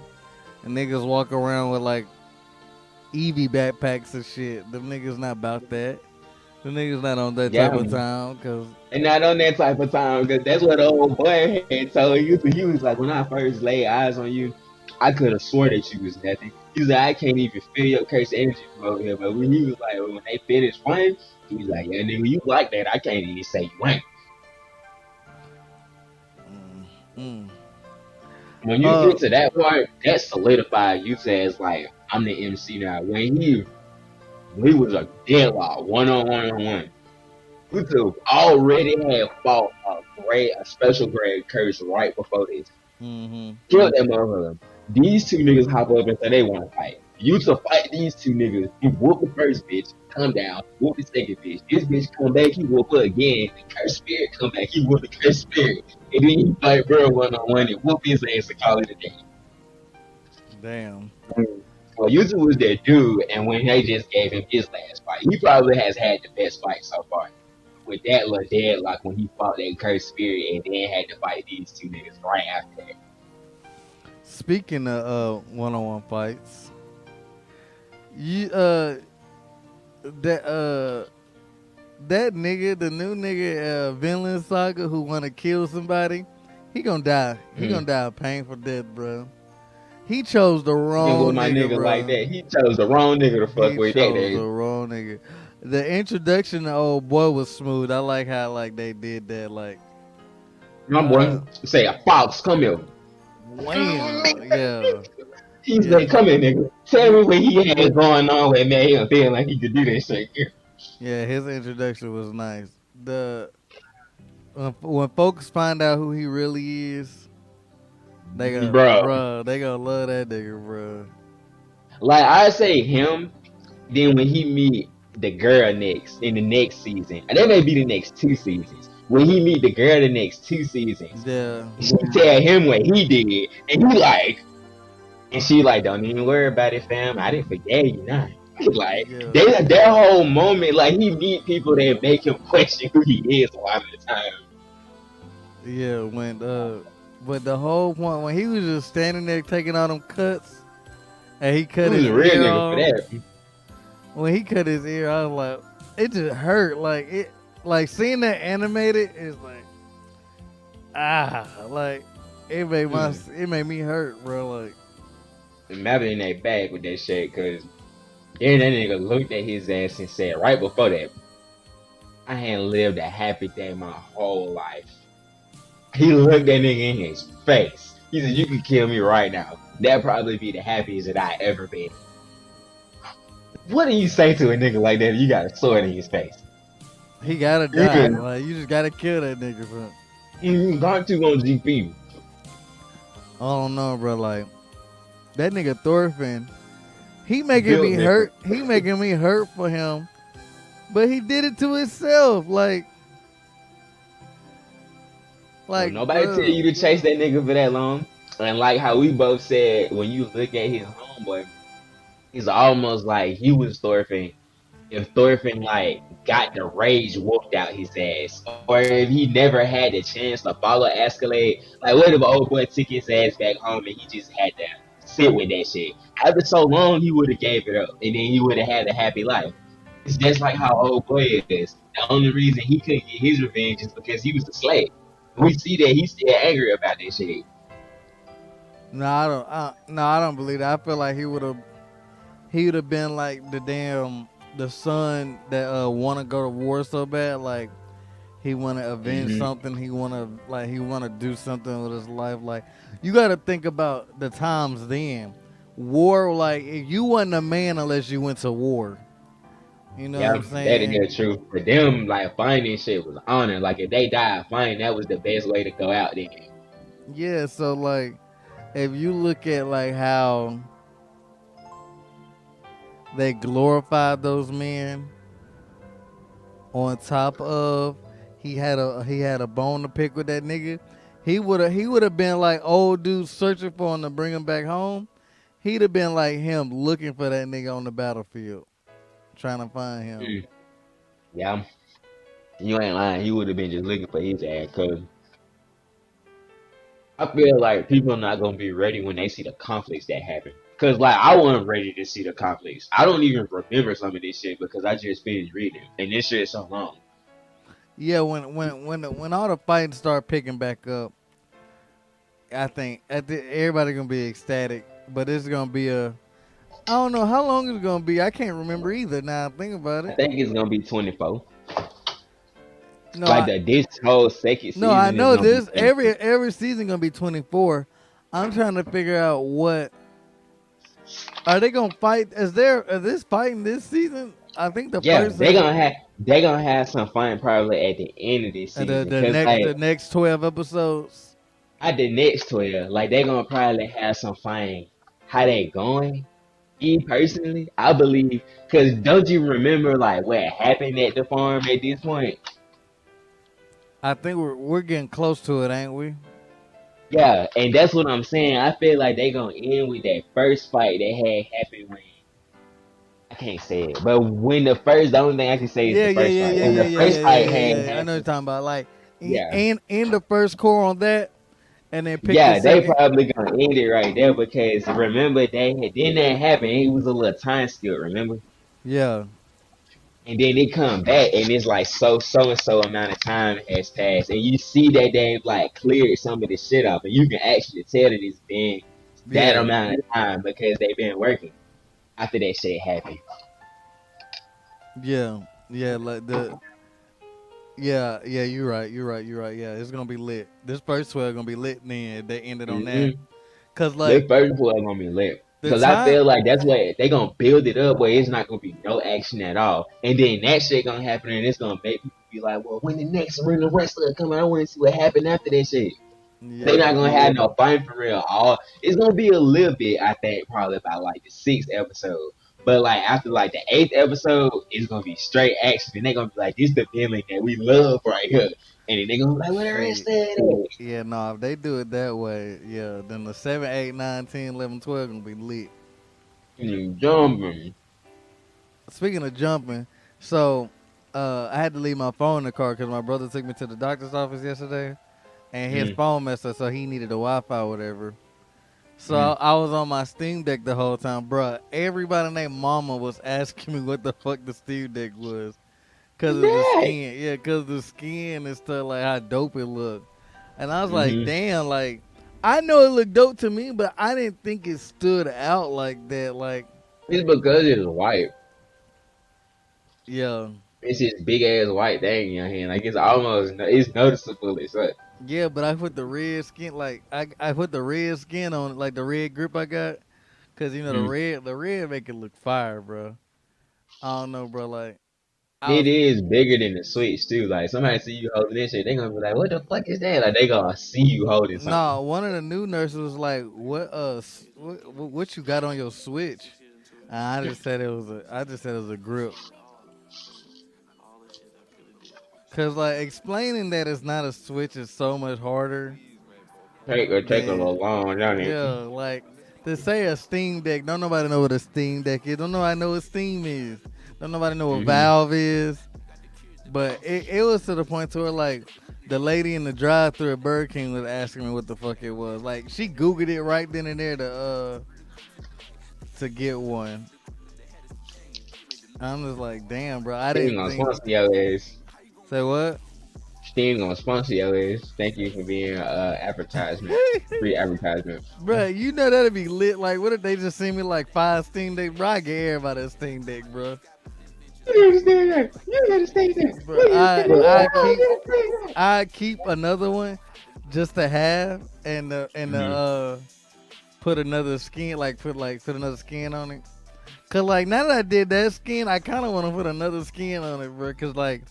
S1: the niggas walk around with like Eevee backpacks and shit. Them niggas not about that. Them niggas not on that type
S2: Yeah.
S1: of time. Cause
S2: And not on that type of time, because that's what the old boy had told you. He was like, when I first laid eyes on you, I could have swore that you was nothing. He was like, I can't even feel your cursed energy from over here. But when he was like, when they finished one, he was like, yeah, nigga, you like that. I can't even say you ain't.
S1: mm, mm.
S2: When you
S1: uh,
S2: get to that part, that solidified you as like, I'm the MC now. When he was a deadlock, one on one. You two already had fought a special grade curse right before this.
S1: mm-hmm.
S2: Killed that motherfucker. These two niggas hop up and say they want to fight. You to fight these two niggas. You whoop the first bitch, come down, whoop the second bitch. This bitch come back, he whoop her again. Cursed spirit come back, he whoop the cursed spirit. And then he fight bro one on one and whoop his ass and call it a day.
S1: Damn.
S2: Well, Yuzu was their dude, and when they just gave him his last fight, he probably has had the best fight so far. With that little deadlock when he fought that cursed spirit and then had to fight these two niggas right after that.
S1: Speaking of one-on-one fights, you that that nigga, the new nigga, villain saga who wanna kill somebody, he gonna die. He
S2: Hmm.
S1: gonna die a painful death, bro. He chose the
S2: Even with
S1: wrong
S2: my
S1: nigga,
S2: nigga like
S1: bro.
S2: that, he chose the wrong nigga to fuck
S1: He
S2: with that
S1: chose the
S2: day.
S1: wrong nigga. The introduction to old boy was smooth. I like how like they did that. Like,
S2: My
S1: uh,
S2: boy say a fox, come here.
S1: wham, yeah,
S2: He
S1: yeah,
S2: said, come here, nigga. Tell me what he had going on that made him feel like he could do that shit.
S1: yeah. His introduction was nice. The when folks find out who he really is,
S2: Bro.
S1: bruh, they gonna love that nigga, bruh.
S2: Like I say him, then when he meet the girl next in the next season, and that may be the next two seasons. When he meet the girl the next two seasons,
S1: Yeah,
S2: she tell him what he did, and he like, and she like, don't even worry about it, fam. I didn't forget you now. Like
S1: yeah,
S2: that whole moment, like he meet people that make him question who he is a lot of the time.
S1: yeah. But the whole point when he was just standing there taking all them cuts, and he
S2: He
S1: cut
S2: was
S1: his
S2: a real
S1: ear
S2: nigga for
S1: off.
S2: that.
S1: When he cut his ear, I was like, it just hurt. Like seeing that animated is like, like
S2: Mm.
S1: it made me hurt, bro. Like,
S2: Imagine in that bag with that shit, cause then that nigga looked at his ass and said right before that, I hadn't lived a happy day my whole life. He looked that nigga in his face. He said, you can kill me right now. That'd probably be the happiest that I ever been. What do you say to a nigga like that if you got a sword in his face?
S1: he gotta die.
S2: Even
S1: Like, you just gotta kill that nigga, bro.
S2: gone to on GP.
S1: I don't know, bro. Like that nigga Thorfinn, he making me
S2: Built different.
S1: hurt. He making me hurt for him, but he did it to himself.
S2: Don't
S1: Like,
S2: nobody tell
S1: bro.
S2: you to chase that nigga for that long. And like how we both said, when you look at his homeboy, he's almost like he was Thorfinn if Thorfinn like got the rage whooped out his ass, or if he never had the chance to follow Escalade. Like what if old boy took his ass back home and he just had to sit with that shit? After so long, he would have gave it up, and then he would have had a happy life. It's just like how old boy is. The only reason he couldn't get his revenge is because he was the slave. We see that he's still angry about that shit.
S1: No, I don't. No, I don't believe that. I feel like he would have been like the son that want to go to war so bad. Like he want to avenge
S2: Hmm.
S1: something. He want to do something with his life. Like you got to think about the times then. War, like you wasn't a man unless you went to war. You know what
S2: Yeah,
S1: I'm
S2: that is
S1: saying?
S2: the truth. For them, like finding shit was honor. Like if they died fine, that was the best way to go out. Then
S1: Yeah. So like if you look at like how they glorified those men on top of he had a bone to pick with that nigga. He would have been like old dude searching for him to bring him back home. He'd have been like him looking for that nigga on the battlefield, trying to find him.
S2: mm, yeah, you ain't lying. He would have been just looking for his ass. Cause I feel like people are not gonna be ready when they see the conflicts that happen. Cause like I wasn't ready to see the conflicts. I don't even remember some of this shit because I just finished reading, and this shit is so long.
S1: Yeah, when all the fighting start picking back up, I think everybody gonna be ecstatic. But it's gonna be I don't know how long it's gonna be. I can't remember either. Now I think about
S2: I
S1: it.
S2: think it's gonna be 24.
S1: No,
S2: Like
S1: I
S2: this whole second
S1: no I
S2: season is
S1: know
S2: gonna be
S1: this.
S2: 24.
S1: Every season gonna be 24. I'm trying to figure out what are they gonna fight? Is this fighting this season? I think the
S2: Yeah,
S1: first ep-
S2: they gonna have some fun probably at the end of this season. Cause like
S1: the next 12 episodes.
S2: at the next 12, like they gonna probably have some fun how they going. Me personally, I believe, because don't you remember like what happened at the farm at this point?
S1: I think we're getting close to it, ain't we?
S2: Yeah, and that's what I'm saying. I feel like they gonna end with that first fight that had happened when I can't say it, but when the only thing I can say is
S1: Yeah,
S2: the
S1: yeah,
S2: first
S1: yeah,
S2: fight.
S1: yeah,
S2: When
S1: yeah,
S2: the
S1: yeah,
S2: first
S1: yeah, yeah,
S2: fight
S1: yeah,
S2: had
S1: yeah. I know what you're
S2: happened,
S1: talking about. Like,
S2: yeah,
S1: in the first core on that, and then pick the
S2: yeah, they
S1: second.
S2: probably gonna end it right there because remember they had then that happened. It was a little time skip, remember?
S1: Yeah,
S2: And then they come back and it's like so and so amount of time has passed and you see that they've like cleared some of the shit up and you can actually tell that it's been that
S1: yeah,
S2: amount of time because they've been working after that shit happened.
S1: yeah, yeah. Like the yeah, yeah. You're right. You're right. You're right. Yeah, it's gonna be lit. This first 12 gonna be lit. Then they ended on that.
S2: Mm-hmm.
S1: Cause like
S2: This first one gonna be lit.
S1: the
S2: Because I
S1: time,
S2: feel like that's what they gonna build it up where it's not gonna be no action at all. And then that shit gonna happen and it's gonna make people be like, well, when the next arena wrestler come out, I wanna see what happened after that shit. They're
S1: yeah,
S2: not gonna have no fun for real. All it's gonna be a little bit, I think, probably about like the sixth episode. But like after like the eighth episode, it's gonna be straight action, and they're gonna be like, "This the feeling that we love right here." And then they're gonna be like, "Where the
S1: hey,
S2: rest at?"
S1: yeah. No, if they do it that way, yeah, then the 7, 8, 9, 10, 11, 12 gonna be lit.
S2: Jumping.
S1: Speaking of jumping, so I had to leave my phone in the car because my brother took me to the doctor's office yesterday, and his
S2: Mm,
S1: phone messed up, so he needed a Wi-Fi or whatever. So
S2: mm.
S1: I was on my Steam Deck the whole time, bruh. Everybody named Mama was asking me what the fuck the Steam Deck was, cause of the
S2: That.
S1: skin. Yeah, cause the skin and stuff, like how dope it looked. And I was like,
S2: Mm-hmm.
S1: damn, like I know it looked dope to me, but I didn't think it stood out like that. Like,
S2: It's because it's white.
S1: yeah,
S2: It's this big ass white thing in your hand. Like it's noticeable as such.
S1: yeah, but I put the red skin, like I put the red skin on it, like the red grip I got, cause you know
S2: Mm.
S1: the red make it look fire, bro. I don't know, bro. Like I
S2: It
S1: was
S2: is bigger than the Switch too. Like somebody see you holding this shit, they gonna be like, "What the fuck is that?" Like they gonna see you holding something.
S1: no. One of the new nurses was like, "What what you got on your switch?" And I just said it was a grip. Cause like explaining that it's not a switch is so much harder
S2: Take a
S1: than
S2: little long, don't it?
S1: yeah. Like to say a Steam Deck, don't nobody know what a Steam Deck is. Don't nobody know what Steam is. Don't nobody know what
S2: Mm-hmm.
S1: Valve is. But it was to the point to where like the lady in the drive-thru at Burger King was asking me what the fuck it was. Like she googled it right then and there to get one. I'm just like, damn, bro. I
S2: Steam
S1: didn't
S2: gonna
S1: think.
S2: sponsor your ass.
S1: Say what?
S2: Steam gonna sponsor your ass. Thank you for being advertisement, free advertisement.
S1: Bro, you know that'd be lit. Like, what if they just send me like 5 Steam Decks? Bro, I get everybody a Steam Deck, bro.
S2: You understand that? You understand that?
S1: Bro,
S2: You understand that?
S1: I keep another one just to have and
S2: Mm-hmm.
S1: put another skin put another skin on it. Cause like now that I did that skin, I kind of want to put another skin on it, bro. Cause like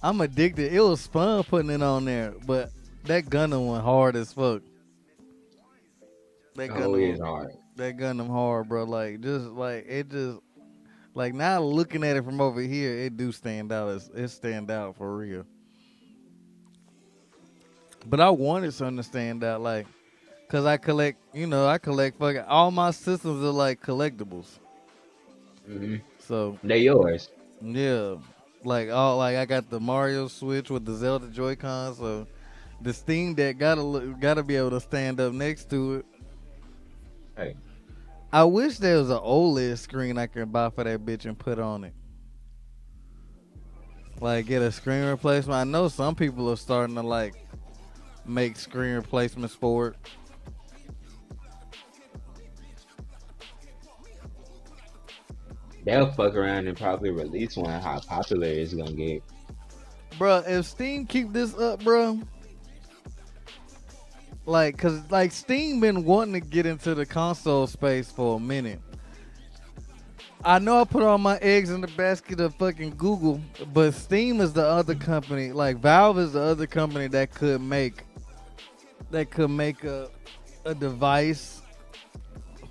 S1: I'm addicted. It was fun putting it on there, but that Gundam one hard as fuck. That
S2: Oh, it's
S1: Gundam,
S2: hard.
S1: that Gundam hard, bro. Like just like it just like now looking at it from over here, it do stand out. It stand out for real. But I wanted something to stand out, like, cause I collect, I collect fucking all my systems are like collectibles.
S2: Mm-hmm.
S1: So
S2: They're yours.
S1: yeah, like all like I got the Mario Switch with the Zelda Joy-Con, so the Steam Deck gotta be able to stand up next to it.
S2: Hey,
S1: I wish there was an OLED screen I could buy for that bitch and put on it. Like get a screen replacement. I know some people are starting to like make screen replacements for it.
S2: they'll fuck around and probably release one. How popular it's gonna get.
S1: Bruh, if Steam keep this up, bro, like, cause like Steam been wanting to get into the console space for a minute. I know I put all my eggs in the basket of fucking Google, but Steam is the other company. Like Valve is the other company that could make a device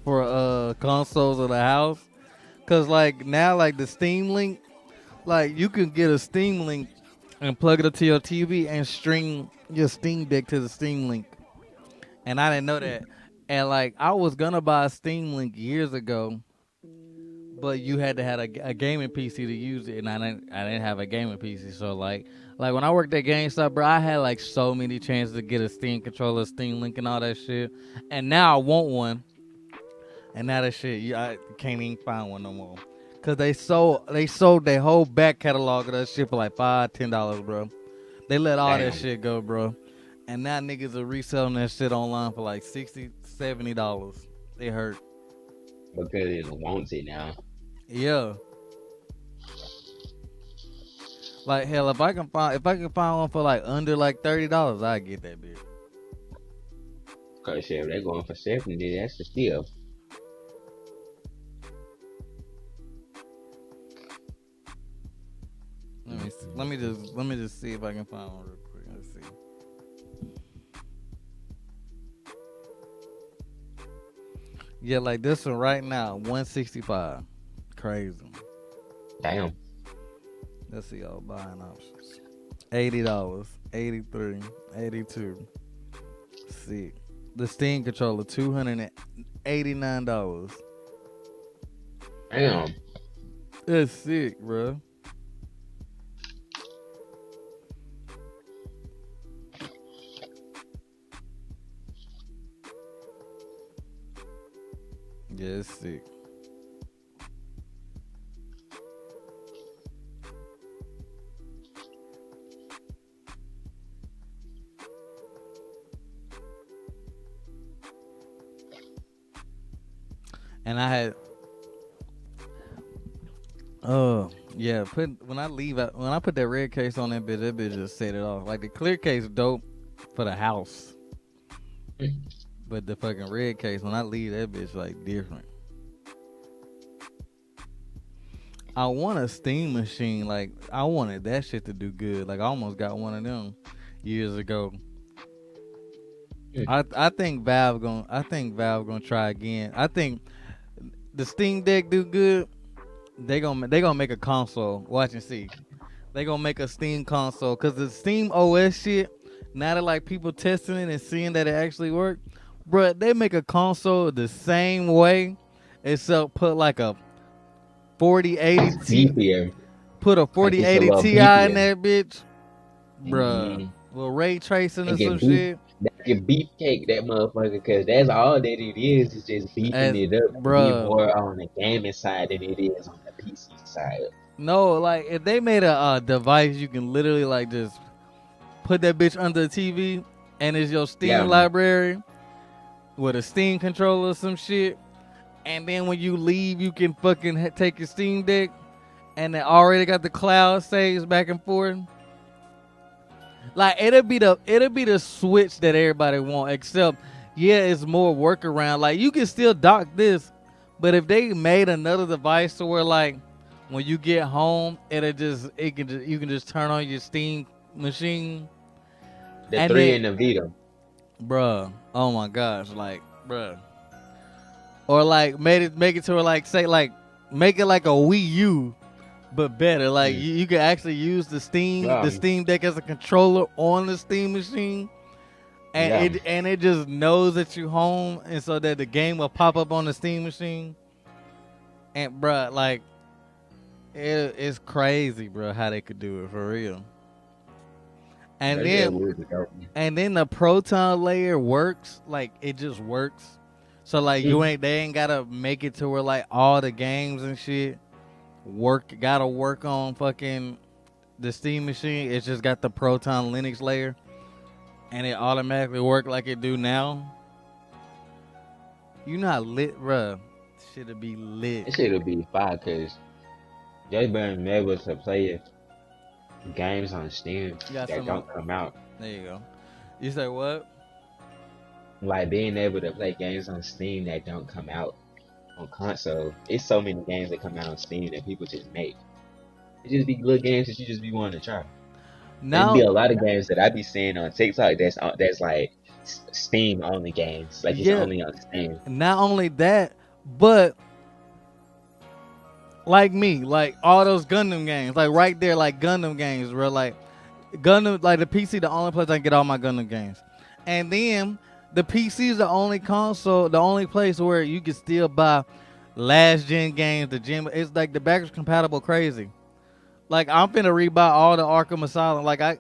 S1: for consoles of the house. Cause like now like the Steam Link, like you can get a Steam Link and plug it up to your TV and string your Steam Deck to the Steam Link. And I didn't know that. And like I was gonna buy a Steam Link years ago, but you had to have a gaming PC to use it, and I didn't have a gaming PC. So like when I worked at GameStop, bro, I had like so many chances to get a Steam controller, Steam Link, and all that shit. And now I want one, and now that shit, I can't even find one no more. Cause they sold their whole back catalog of that shit for like $5, $10, bro. They let all that
S2: Damn,
S1: shit go, bro. And now niggas are reselling that shit online for like $60, $70. It hurt.
S2: because it wants it now.
S1: Yeah. Like hell, if I can find one for like under like $30, I get that bitch.
S2: Cause shit, if they going for 70, that's the steal.
S1: Let me see. Let me just see if I can find one real quick. Let's see. Yeah, like this one right now, 165. Crazy.
S2: Damn.
S1: Let's see all buying options. $80, 83, 82. See. The Steam controller, $289.
S2: Damn.
S1: That's sick, bro. Yeah, it's sick. And I had yeah, when I put that red case on that bitch just set it off. Like the clear case dope for the house. But the fucking red case, when I leave that bitch like different. I want a steam machine, like I wanted that shit to do good. Like I almost got one of them years ago. I think Valve gonna try again. I think the Steam Deck do good. They gonna make a console. Watch and see. They gonna make a Steam console because the Steam OS shit. Now that like people testing it and seeing that it actually worked, bruh, they make a console the same way, except put like a 4080 T,
S2: Beefier.
S1: put a
S2: Like it's a
S1: 4080
S2: little
S1: Ti in
S2: beefier.
S1: that bitch, bruh.
S2: Mm-hmm.
S1: With ray tracing
S2: They
S1: and some
S2: can beef,
S1: shit,
S2: they can beefcake that motherfucker, cause that's all that it is just beefing
S1: as
S2: it up to be
S1: bruh.
S2: more on the gaming side than it is on the PC side.
S1: No, like if they made a device, you can literally like just put that bitch under the TV, and it's your Steam
S2: Yeah,
S1: library with a Steam controller or some shit. And then when you leave, you can fucking take your Steam Deck, and it already got the cloud saves back and forth. Like it'll be the switch that everybody want, except yeah, it's more workaround. Like you can still dock this, but if they made another device to where like when you get home, you can just turn on your Steam machine,
S2: the
S1: and
S2: three
S1: then
S2: in the Vita.
S1: bruh, oh my gosh, like bruh, or like make it to where like say like make it like a Wii U but better. Like
S2: Mm.
S1: you can actually use the Steam
S2: Yeah,
S1: the Steam Deck as a controller on the Steam machine, and
S2: yeah,
S1: it just knows that you home, and so that the game will pop up on the Steam machine. And bruh, like it's crazy, bruh, how they could do it for real. And
S2: that shit
S1: then
S2: would be dope.
S1: and then the proton layer works, like it just works. So like
S2: Mm.
S1: they ain't gotta make it to where like all the games and shit gotta work on fucking the Steam machine. It's just got the Proton Linux layer, and it automatically work like it do now. You not lit, bruh. Shit'll be lit.
S2: That shit would be fire, cause they been able to play games on Steam
S1: You got
S2: that
S1: some.
S2: don't come out.
S1: There you go. You say what?
S2: Like being able to play games on Steam that don't come out on console. It's so many games that come out on Steam that people just make. It just be little games that you just be wanting to try. And be
S1: Now,
S2: a lot of games that I be seeing on TikTok that's like Steam only games. Like it's
S1: Yeah,
S2: only on Steam.
S1: not only that, but like me, like all those Gundam games, like right there, like Gundam games, bro. Like Gundam, like the PC, the only place I can get all my Gundam games, and then the PC is the only console, the only place where you can still buy last gen games. The gen, it's like the backwards compatible crazy. Like I'm finna rebuy all the Arkham Asylum. Like I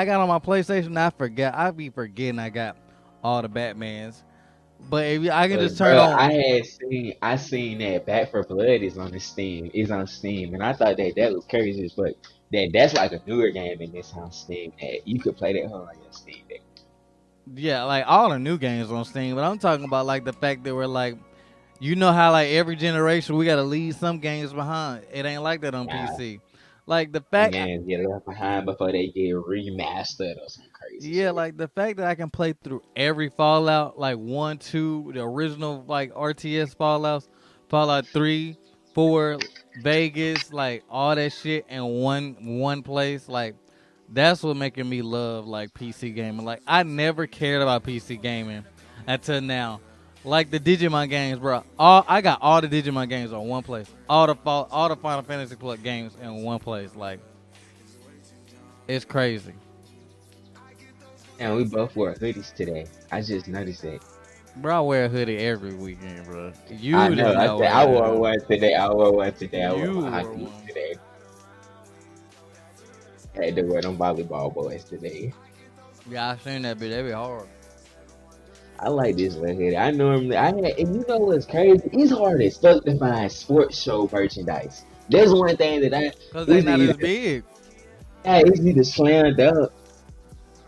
S1: got on my PlayStation. I forgot. I be forgetting I got all the Batmans. But if I can just
S2: But
S1: turn
S2: bro,
S1: on,
S2: I seen that Back for Blood is on Steam, and I thought that was crazy as fuck. That's like a newer game and it's on Steam that you could play that whole on your Steam deck.
S1: yeah, like all the new games on Steam. But I'm talking about like the fact that we're like, you know how like every generation we gotta leave some games behind. It ain't like that on
S2: Nah,
S1: PC. Like the
S2: some
S1: fact,
S2: games get left behind before they get remastered or some crazy
S1: yeah,
S2: shit.
S1: like the fact that I can play through every Fallout, like 1, 2, the original like RTS Fallouts, Fallout 3, 4, Vegas, like all that shit in one place, like that's what making me love like PC gaming. Like I never cared about PC gaming until now. Like the Digimon games, bro. All I got all the Digimon games on one place. All the Final Fantasy Plus games in one place. Like it's crazy.
S2: And we both wore hoodies today. I just noticed it.
S1: Bro, I wear a hoodie every weekend, bro.
S2: I
S1: You
S2: know.
S1: did
S2: I
S1: not
S2: said
S1: wear
S2: I
S1: a
S2: wore
S1: hoodie.
S2: one today. I wore one today. I wore
S1: You
S2: my
S1: wore
S2: hockey
S1: one.
S2: today. I had to wear them volleyball boys today.
S1: Yeah, I seen that, but they be hard.
S2: I like this little hoodie. And you know what's crazy? It's hard as fuck to find sports show merchandise. There's one thing that
S1: Because they
S2: it's
S1: not
S2: either
S1: as big.
S2: it's either slammed up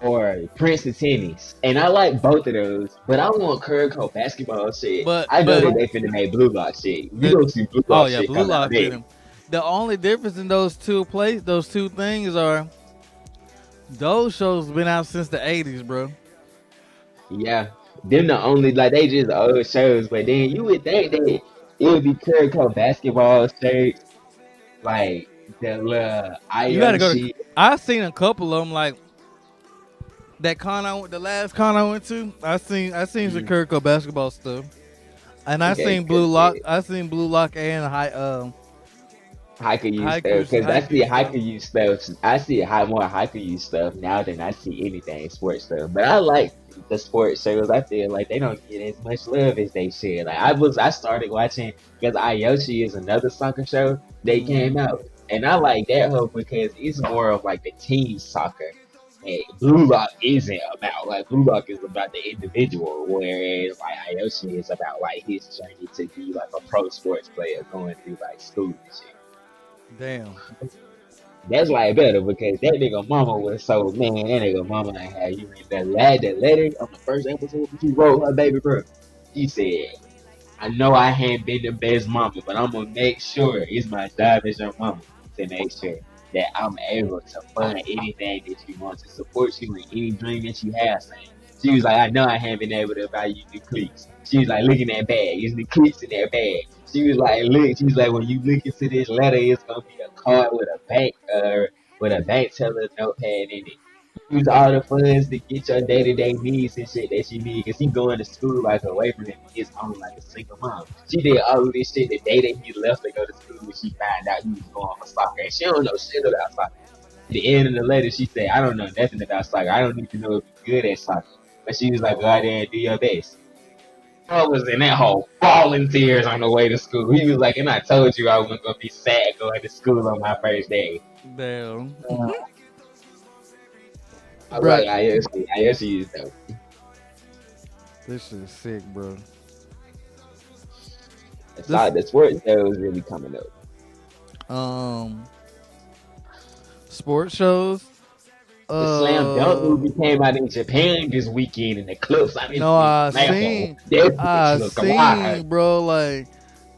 S2: or Prince of Tennis. And I like both of those, but I want Kuriko basketball shit. I know
S1: But
S2: that they finna make Blue Lock shit. You
S1: the
S2: gonna see Blue
S1: oh
S2: Lock
S1: yeah,
S2: shit
S1: Blue
S2: come out
S1: Lock
S2: there.
S1: fitting. The only difference in those two things are those shows been out since the '80s, bro.
S2: Yeah. Them the only like they just old shows, but then you would think that it would be Kuriko basketball shirts, like the little
S1: You got
S2: IO
S1: to go to.
S2: shit.
S1: I seen a couple of them, like the last con I went to. I seen some
S2: Mm,
S1: Kirko basketball stuff, and I
S2: okay,
S1: seen
S2: good
S1: Blue Lock.
S2: shit.
S1: I seen Blue Lock and
S2: Haiku stuff,
S1: Haiku
S2: because I see
S1: stuff.
S2: Haiku stuff. I see more Haiku stuff now than I see anything sports stuff. But I like the sports shows. I feel like they don't get as much love as they should. Like I started watching because Ayoshi is another soccer show. They came
S1: Mm.
S2: out, and I like that whole because it's more of like the team soccer. And Blue Lock isn't about like Blue Lock is about the individual, whereas like Ayoshi is about like his journey to be like a pro sports player going through like school and shit.
S1: Damn.
S2: That's why it better because that nigga mama was so man. That nigga mama had you read the letter on the first episode when she wrote her baby bro. She said, "I know I haven't been the best mama, but I'm gonna make sure it's my job as your mama to make sure that I'm able to fund anything that you want to support you in any dream that you have." Saying she was like, "I know I haven't been able to buy you new cleats." She was like, "Look in that bag. It's the cleats in that bag." She was like, "Look." She was like, "When you look into this letter, it's gonna be a card with a bank teller notepad in it. Use all the funds to get your day to day needs and shit that you need. Cause he going to school like away from his own like a single mom. She did all of this shit the day that he left to go to school when she found out he was going for soccer. And she don't know shit about soccer. At the end of the letter, she said, I don't know nothing about soccer. I don't need to know if you're good at soccer. But she was like, go out there and do your best. I was in that hole, falling tears on the way to school. He was like, and I told you I wasn't gonna be sad going to school on my first day.
S1: Damn.
S2: I was like,
S1: Bruh,
S2: I actually is dope.
S1: this shit is sick, bro. This
S2: The sports show is really coming up.
S1: um sports shows.
S2: The Slam Dunk
S1: Uh
S2: movie came out in Japan this weekend, and the clips I didn't
S1: no,
S2: see man, that bitch
S1: I
S2: look alive.
S1: seen, bro, like,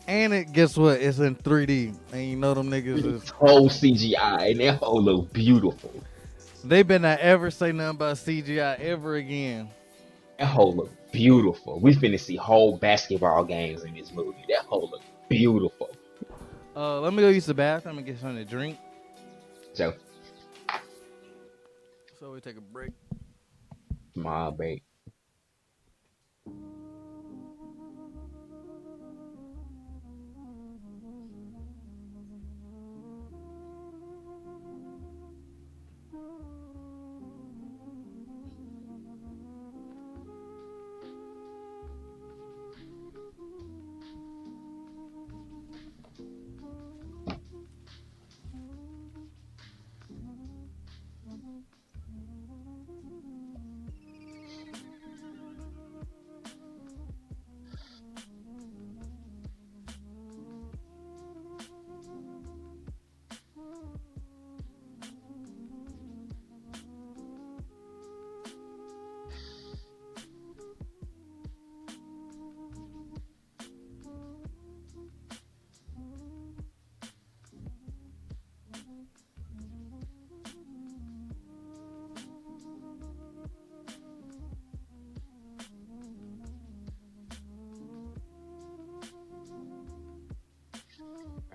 S1: and it guess what? It's in 3D. And you know them niggas is
S2: It's whole CGI, and that whole look beautiful.
S1: they better not ever say nothing about CGI ever again.
S2: That whole look beautiful. We finna see whole basketball games in this movie. That whole look beautiful.
S1: Let me go use the bathroom and get something to drink.
S2: So,
S1: So we take a break.
S2: small break.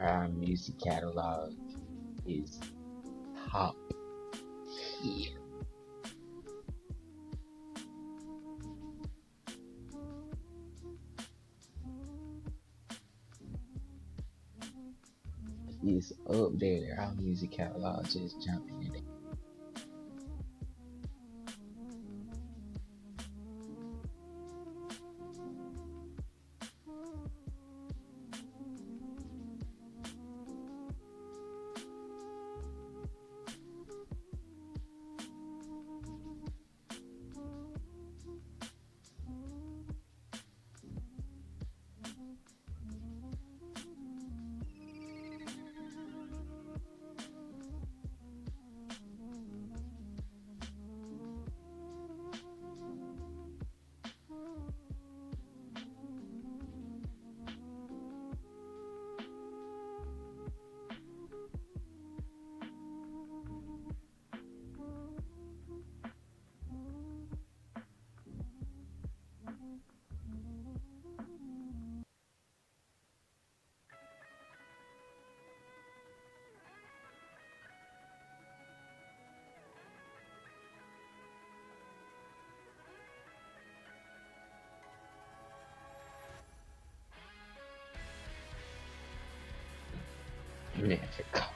S2: Our music catalog is top tier. It's up there. Our music catalog just jumping in there. Man, forgot.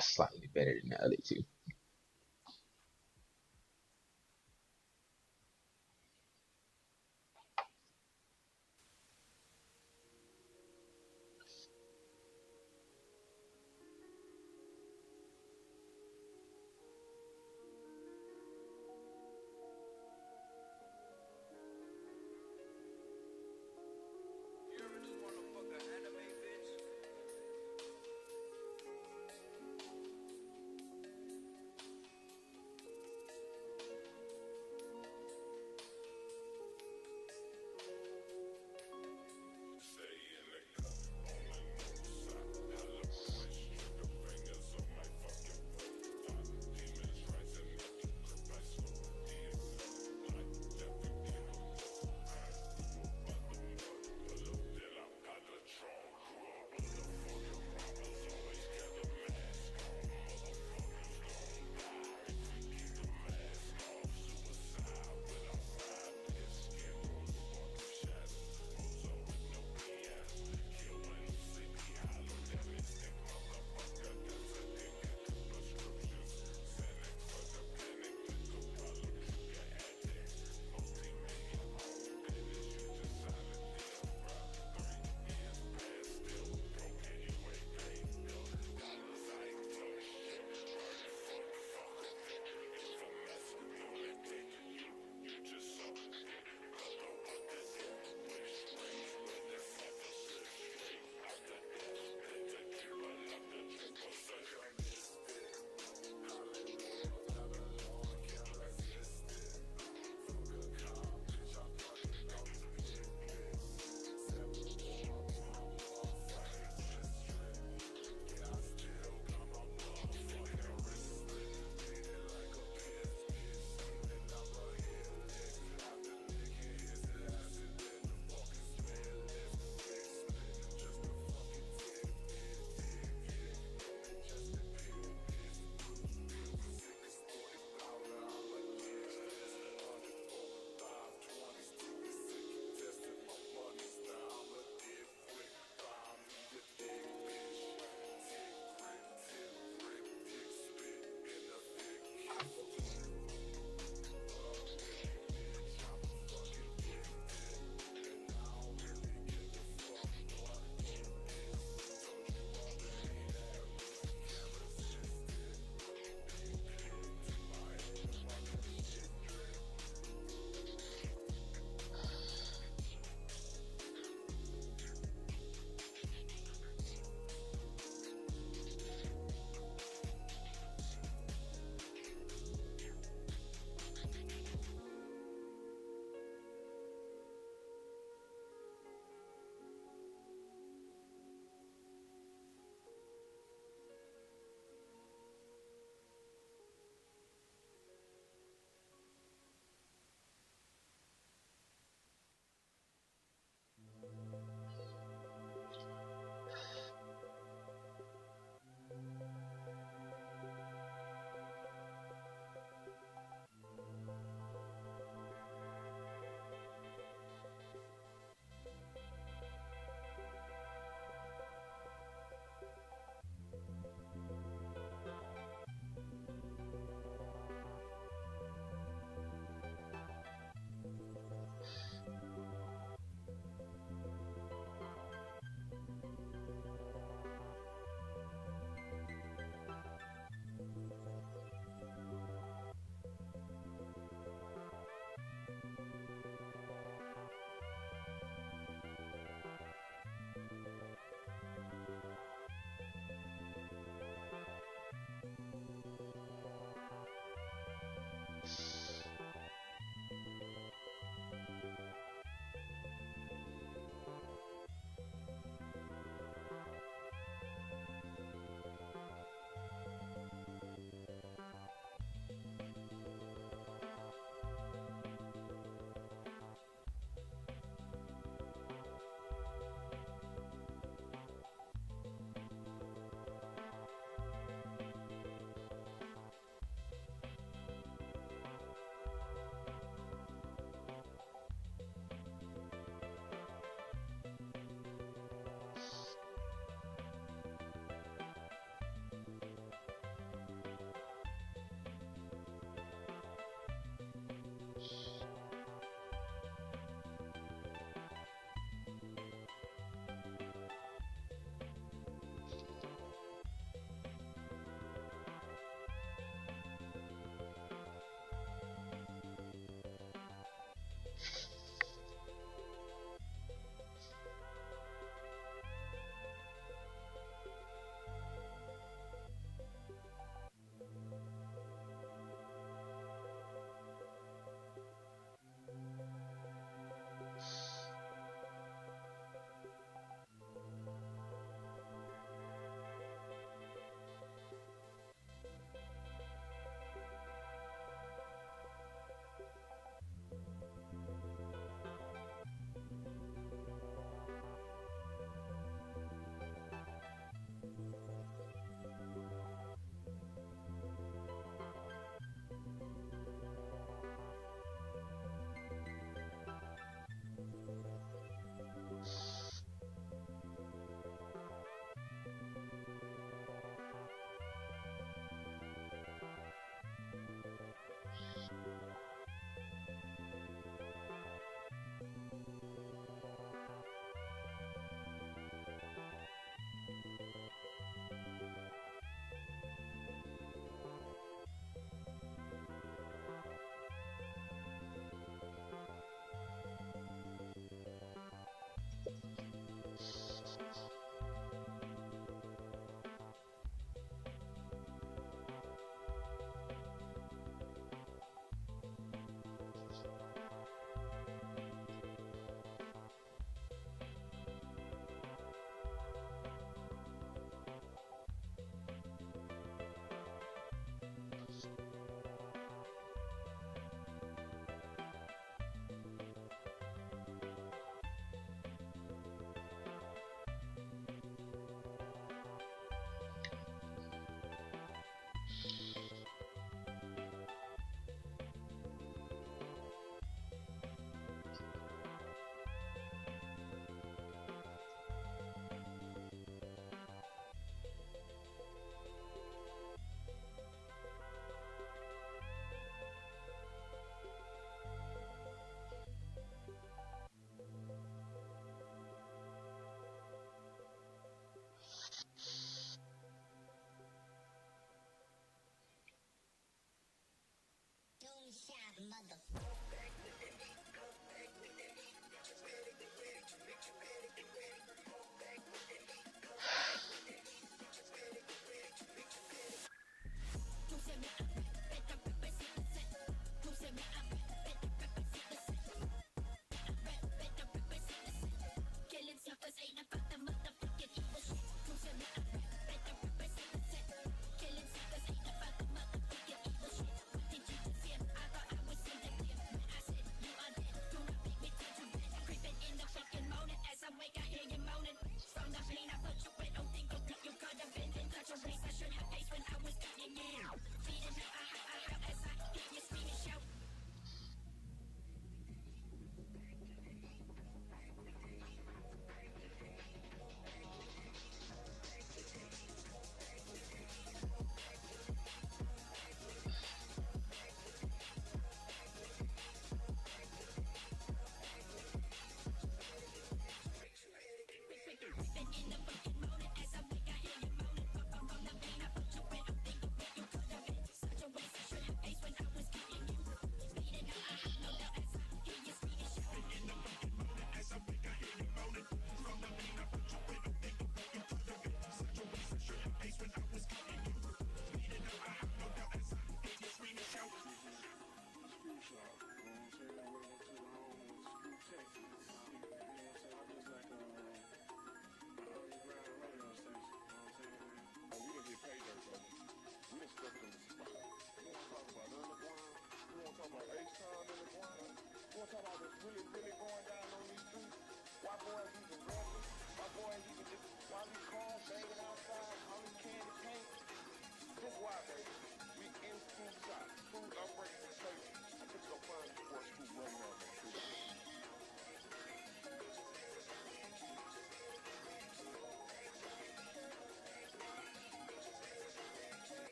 S2: Slightly better than the other two.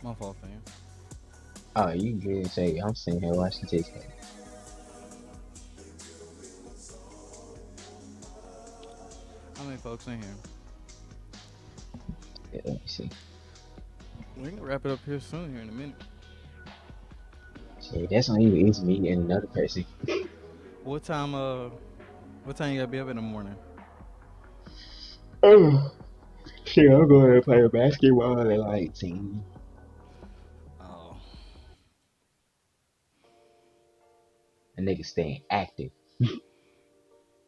S1: My fault, fam.
S2: Oh, you good? Say I'm sitting here watching TikTok.
S1: How many folks in here?
S2: Yeah, let me see.
S1: We can wrap it up here soon, here in a minute.
S2: Shit, that's not even it's me and another person.
S1: What time? What time you gotta be up in the morning?
S2: Oh, shit, I'm going to play basketball at like 10.
S1: Oh,
S2: A nigga staying active.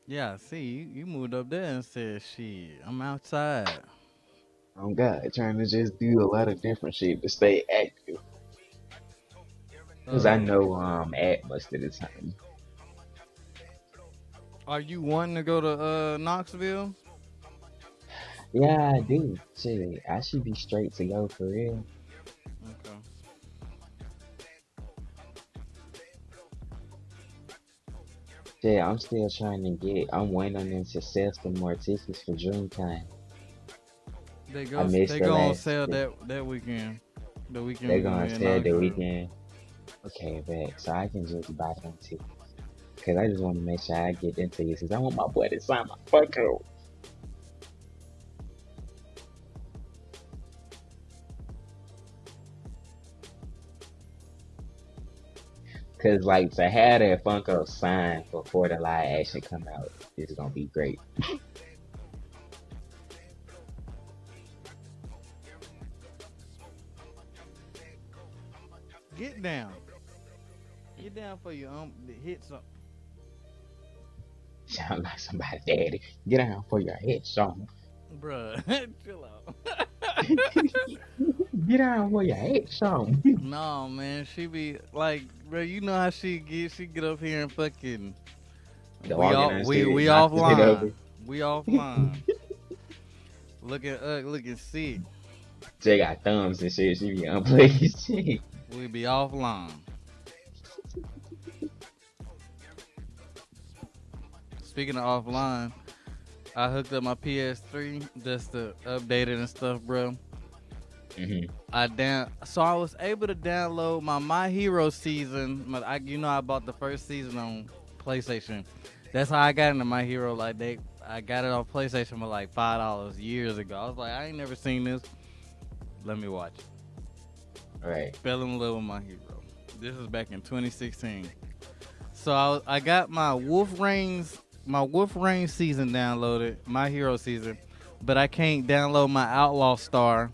S1: yeah. See, you moved up there and said, "Shit, I'm outside."
S2: Oh God, trying to just do a lot of different shit to stay active. Cause I
S1: Uh,
S2: know at most of the time.
S1: are you wanting to go to Knoxville?
S2: Yeah, I do. Shit, I should be straight to go for real.
S1: Okay.
S2: Shit, I'm still trying to get. I'm waiting on them to sell some more tickets for Dreamtime. I missed
S1: They
S2: the
S1: go on
S2: last.
S1: sale that weekend. The weekend
S2: They're
S1: we gonna
S2: gonna
S1: be in
S2: sell the
S1: Knoxville.
S2: weekend. Okay, bet. So I can just buy them tickets. Cause I just want to make sure I get them tickets. Cause I want my boy to sign my fuck out. Cause like to have that Funko signed before the live action come out is gonna be great.
S1: Get down. Get down for you. Hit something,
S2: Sound like somebody daddy. Get down for your head, Sean.
S1: bruh. Chill out.
S2: Get down for your head, Sean.
S1: No, man. She be like, bro. You know how she get? She get up here and fucking.
S2: The walking
S1: We
S2: downstairs, knocking it
S1: offline.
S2: over.
S1: We offline. Looking sick.
S2: They got thumbs and shit. She be unplayed shit.
S1: We be offline. Speaking of offline, I hooked up my PS3 just to update it and stuff, bro.
S2: Hmm.
S1: So I was able to download my Hero season. I bought the first season on PlayStation. That's how I got into My Hero. I got it on PlayStation for like $5 years ago. I was like, I ain't never seen this. Let me watch it.
S2: Right.
S1: Fell in love with My Hero. This is back in 2016. So I got my Wolf Rings season downloaded, My Hero season, but I can't download my Outlaw Star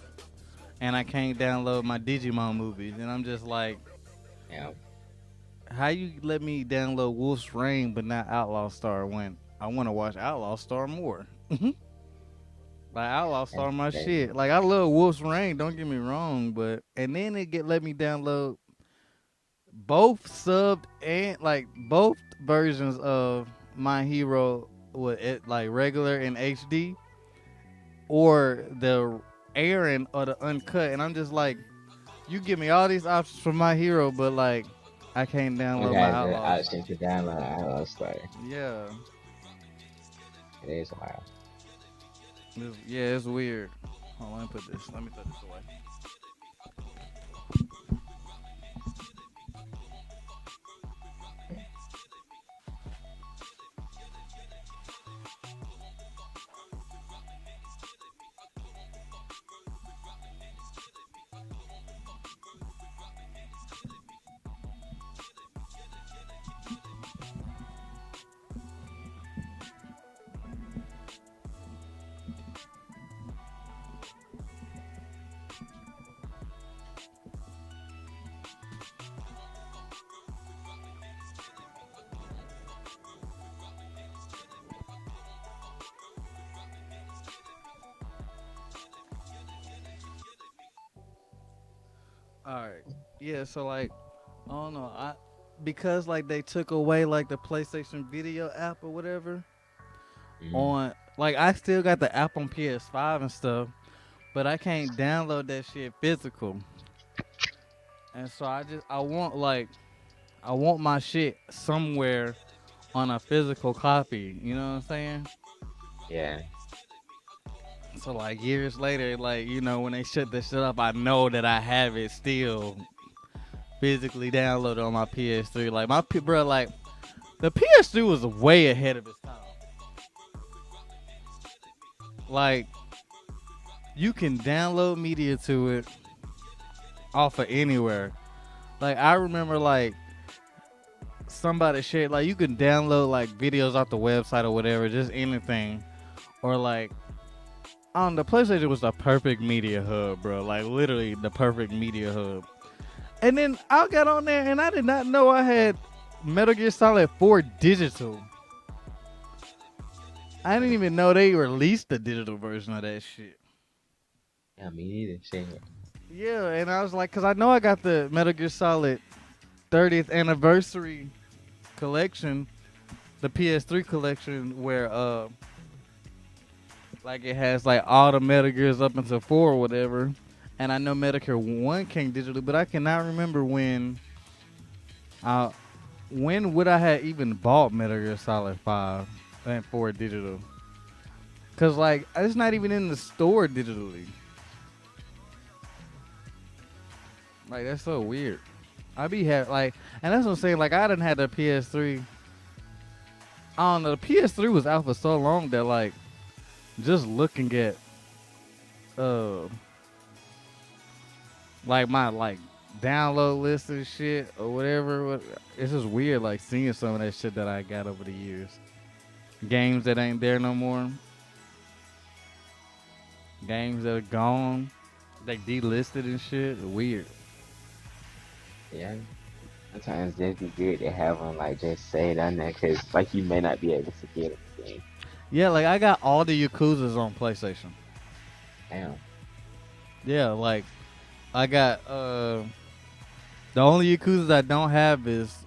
S1: and I can't download my Digimon movies. And I'm just like,
S2: Yeah.
S1: how you let me download Wolf's Rain but not Outlaw Star when I want to watch Outlaw Star more? Like Outlaw
S2: That's
S1: Star my
S2: crazy.
S1: shit. Like I love Wolf's Rain, don't get me wrong, but and then it get let me download both subbed and like both versions of My Hero with it like regular in HD or the airing or the uncut, and I'm just like, you give me all these options for My Hero, but like I can't
S2: I
S1: download my
S2: got the
S1: Outlaws.
S2: option to download Outlaw Star.
S1: Yeah,
S2: It is wild.
S1: yeah, it's weird. Hold on, let me put this. Let me put this away. All right. Yeah, so like I don't know. I because like they took away like the PlayStation Video app or whatever
S2: Mm.
S1: on like I still got the app on PS5 and stuff, but I can't download that shit physical. And so I want my shit somewhere on a physical copy. You know what I'm saying?
S2: Yeah.
S1: So like years later, like when they shut that shit up, I know that I have it still physically downloaded on my PS3. Like bro, like the PS3 was way ahead of its time. Like you can download media to it off of anywhere. Like I remember like somebody shared like you can download like videos off the website or whatever, just anything. Or like on the PlayStation was the perfect media hub, bro. Like literally the perfect media hub. And then I got on there and I did not know I had Metal Gear Solid 4 digital. I didn't even know they released the digital version of that shit.
S2: Yeah, me neither. Shit.
S1: Yeah, and I was like, cause I know I got the Metal Gear Solid 30th anniversary collection, the PS3 collection, where like it has like all the Metal Gears up until 4 or whatever. And I know Metal Gear 1 came digitally, but I cannot remember uh when would I have even bought Metal Gear Solid 5 and 4 digital. Cause like it's not even in the store digitally. Like that's so weird. I be like, and that's what I'm saying. Like I didn't have the PS3. I don't know. The PS3 was out for so long that like just looking at uh like my like download list and shit or whatever. It's just weird like seeing some of that shit that I got over the years. Games that ain't there no more. Games that are gone. They delisted and shit. Weird.
S2: Yeah. Sometimes just be good to have them like just say it on there because like you may not be able to get them again.
S1: Yeah, like I got all the Yakuzas on PlayStation.
S2: Damn.
S1: Yeah, like I got the only Yakuza I don't have is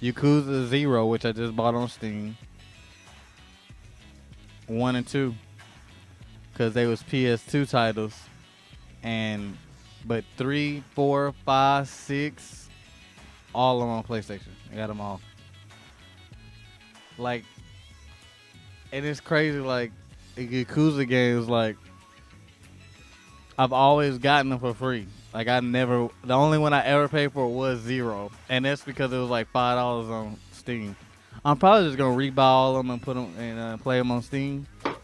S1: Yakuza 0, which I just bought on Steam. 1 and 2 cuz they was PS2 titles and but 3, 4, 5, 6 all of them on PlayStation. I got them all. Like and it's crazy like Yakuza games like I've always gotten them for free. Like I never, the only one I ever paid for was 0, and that's because it was like $5 on Steam. I'm probably just gonna rebuy all of them and put them and play them on Steam, just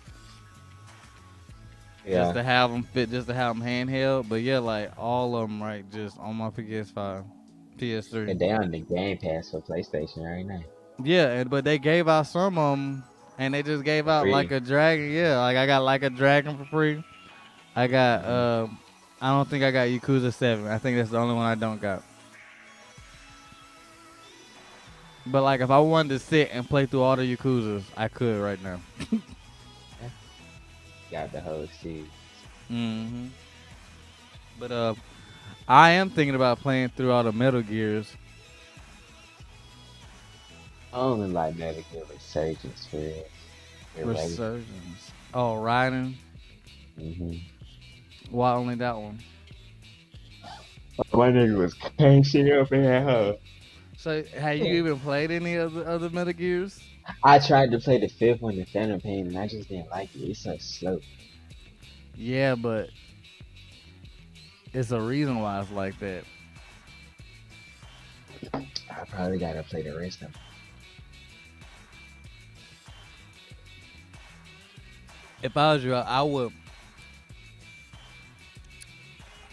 S2: Yeah.
S1: to have them fit, just to have them handheld. But yeah, like all of them, right, just on my PS5, PS3.
S2: And they on the Game Pass for PlayStation right now.
S1: Yeah, but they gave out some of them, and they just gave
S2: For
S1: out like
S2: free.
S1: a dragon. Yeah, like I got like a dragon for free. I got
S2: Hmm.
S1: I don't think I got Yakuza 7. I think that's the only one I don't got. But like, if I wanted to sit and play through all the Yakuzas, I could right now.
S2: Yeah. Got the whole series.
S1: hmm But I am thinking about playing through all the Metal Gears.
S2: I only like Metal Gear Resurgence for real. You're right.
S1: Resurgence. Oh, Riding.
S2: Mm-hmm.
S1: Why only that one?
S2: My nigga was crashing up in that hole.
S1: So, have you even played any of the other Metal Gears?
S2: I tried to play the fifth one, the Phantom Pain, and I just didn't like it. It's so slow.
S1: Yeah, but it's a reason why it's like that.
S2: I probably gotta play the rest of them.
S1: If I was you, I would.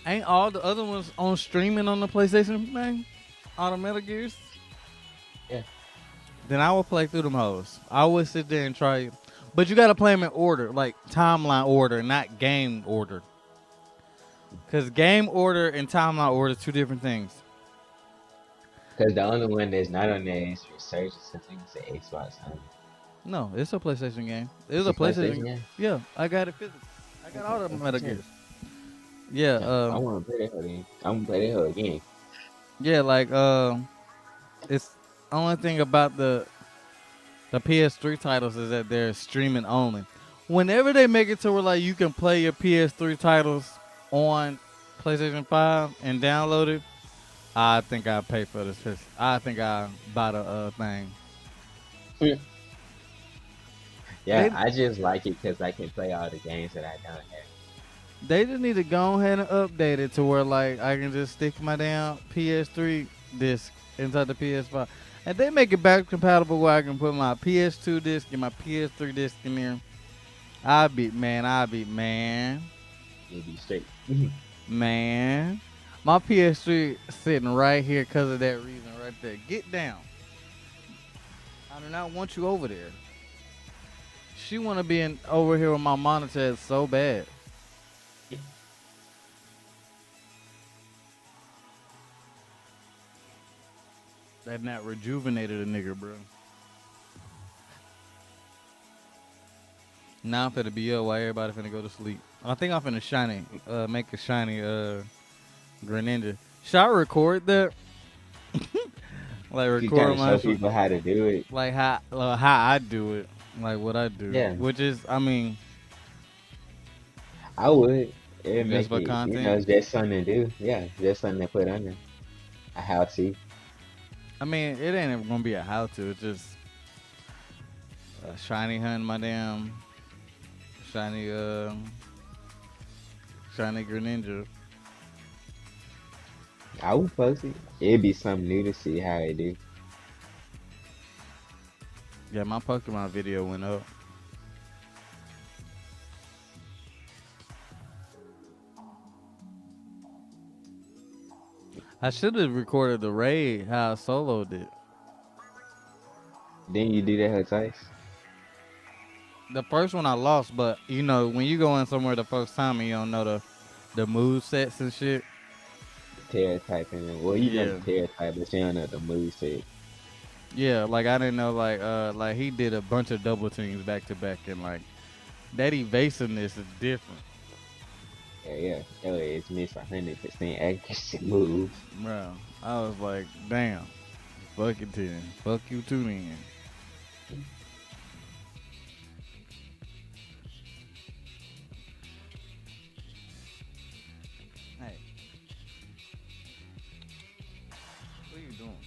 S1: Ain't all the other ones on streaming on the PlayStation, man? All the Metal Gears?
S2: Yeah.
S1: Then I would play through them hoes. I would sit there and try it. But you gotta play them in order, like timeline order, not game order. Cause game order and timeline order is two different things.
S2: Because the only one that's not on there is Resurgence. I think it's an Xbox only.
S1: No, it's a PlayStation game. It's
S2: It's
S1: a
S2: a
S1: PlayStation.
S2: PlayStation game?
S1: Yeah, I got it physically. I got all
S2: Okay,
S1: of them
S2: okay,
S1: Metal
S2: sure.
S1: Gears. Yeah,
S2: Yeah, I want to play that hoe then. I'm gonna play that hoe again.
S1: yeah, like it's only thing about the PS3 titles is that they're streaming only. Whenever they make it to where like you can play your PS3 titles on PlayStation 5 and download it, I think I pay for this. I think I buy the thing.
S2: Yeah,
S1: They
S2: I just like it because I can play all the games that I don't have.
S1: they just need to go ahead and update it to where like I can just stick my damn PS3 disc inside the PS5. And they make it back compatible where I can put my PS2 disc and my PS3 disc in there. Man.
S2: You'll be straight.
S1: Man. My PS3 sitting right here because of that reason right there. Get down. I do not want you over there. She want to be in over here with my monitor so bad. That not rejuvenated a nigga, bro. Now I'm finna be up while everybody finna go to sleep. I think I'm finna make a shiny Greninja. Should I record that? Like
S2: You kind
S1: record
S2: of
S1: my
S2: show people how to do it.
S1: like how I do it, like what I do,
S2: Yeah,
S1: which is I mean
S2: I would. It'd
S1: just
S2: make
S1: for
S2: it,
S1: content.
S2: just something to do. Yeah, just something to put on there. A how to.
S1: I mean it ain't ever gonna be a how to. It's just shiny hunting my damn shiny shiny Greninja.
S2: I would post it. It'd be something new to see how they do.
S1: Yeah, my Pokemon video went up. I should have recorded the raid how I soloed it.
S2: Then you do that her twice.
S1: The first one I lost, but you know when you go in somewhere the first time and you don't know the move sets and shit.
S2: The Terra type in it. Well, you know the
S1: Yeah,
S2: Terra type, but you don't know the move set.
S1: yeah. Like I didn't know like he did a bunch of double teams back to back and like that evasiveness is different,
S2: Yeah, yeah. Hell, it's miss 100% accuracy move.
S1: bro. I was like, damn, fuck it then, fuck you too then. Hey, what are you doing?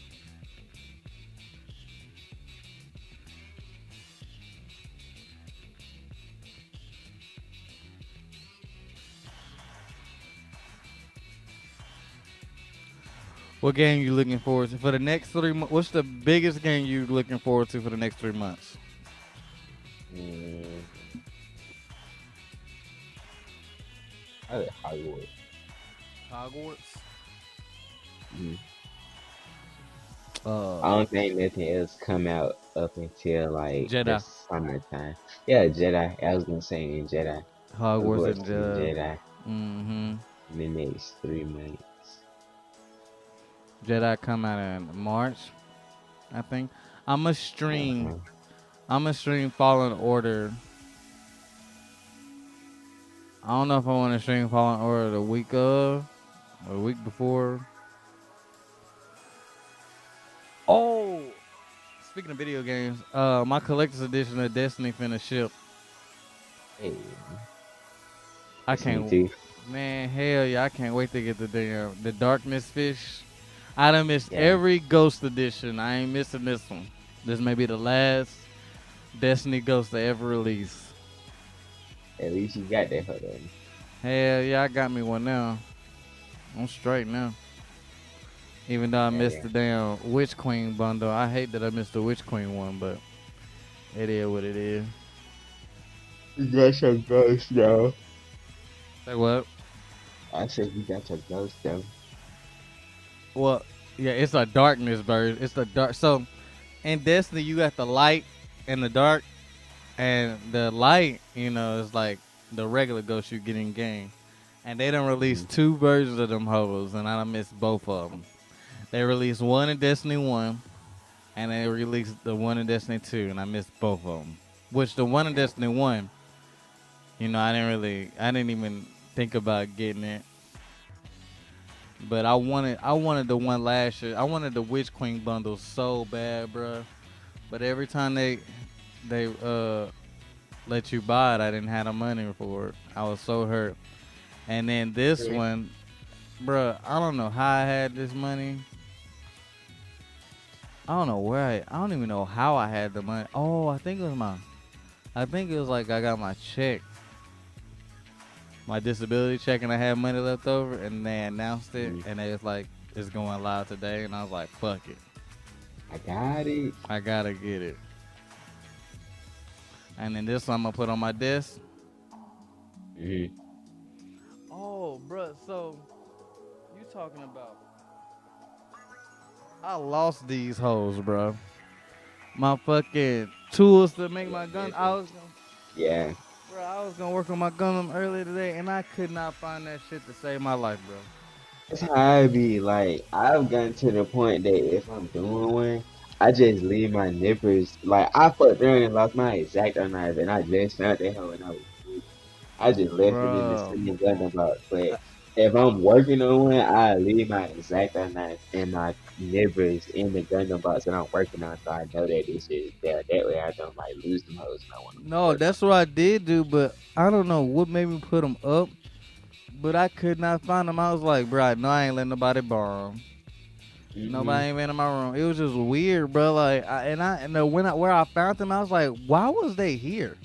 S1: What game you looking forward to for the next 3 months? What's the biggest game you looking forward to for the next 3 months?
S2: Mm, I like Hollywood.
S1: Hogwarts.
S2: Mm. I
S1: Uh,
S2: don't think nothing else come out up until like the
S1: Jedi.
S2: summertime. Yeah, Jedi. I was gonna say in Jedi.
S1: Hogwarts
S2: Hogwarts
S1: and
S2: and
S1: Jedi.
S2: Jedi
S1: Mm-hmm.
S2: in the next 3 months.
S1: Jedi come out in March, I think. I'm a stream.
S2: Uh-huh.
S1: I'm a stream Fallen Order. I don't know if I want to stream Fallen Order the week of or the week before. Oh, speaking of video games, my collector's edition of Destiny finna ship.
S2: Hey,
S1: I
S2: Destiny
S1: can't,
S2: 2.
S1: man, hell yeah, I can't wait to get the Darkness Fish. I done missed
S2: Yeah,
S1: every Ghost edition. I ain't missing this one. This may be the last Destiny Ghost to ever release.
S2: at least you got that for them.
S1: Hell yeah, I got me one now. I'm straight now. Even though I
S2: Yeah,
S1: missed
S2: yeah.
S1: the damn Witch Queen bundle. I hate that I missed the Witch Queen one, but it is what it is.
S2: You got your ghost though.
S1: Say what?
S2: I said you got your ghost though.
S1: Well, yeah, it's a darkness version. It's the dark. So in Destiny, you got the light and the dark, and the light, is like the regular ghost you get in game. And they done released
S2: Mm-hmm.
S1: two versions of them hoes, and I done missed both of them. They released one in Destiny 1, and they released the one in Destiny 2, and I missed both of them. Which the one in
S2: Yeah.
S1: Destiny 1, I didn't even think about getting it. But I wanted the one last year. I wanted the Witch Queen bundle so bad, bruh. But every time they let you buy it, I didn't have the money for it. I was so hurt. And then this
S2: Really?
S1: one, bruh, I don't know how I had this money. I don't know I don't even know how I had the money. Oh, I think it was like I got my check, my disability check, and I had money left over, and they announced it,
S2: Mm-hmm.
S1: and they was like, it's going live today, and I was like, fuck it,
S2: I got it.
S1: I gotta get it. And then this one I'm gonna put on my desk.
S2: Hmm.
S1: Oh, bruh. So you talking about? I lost these hoes, bro. My fucking tools to make
S2: Yeah,
S1: my gun.
S2: niggas. Yeah.
S1: Bro, I was gonna work on my gun earlier today, and I could not find that shit to save my life, bro.
S2: That's how I be like. I've gotten to the point that if I'm doing one, I just leave my nippers. Like I fucked around and lost my Exacto knife, and I just found that hoe, and I was pissed. I just left it in the
S1: Bro,
S2: same gun box. But if I'm working on one, I leave my Exacto knife and my nippers in the gun box that I'm working on, so I know that this is there. That way, I don't like lose them hoes when I want to
S1: no,
S2: work on
S1: that's what I did do, but I don't know what made me put them up, but I could not find them. I was like, bro, no, I ain't letting nobody borrow 'em.
S2: them.
S1: Nobody ain't been in my room. It was just weird, bro. Like, when where I found them, I was like, why was they here?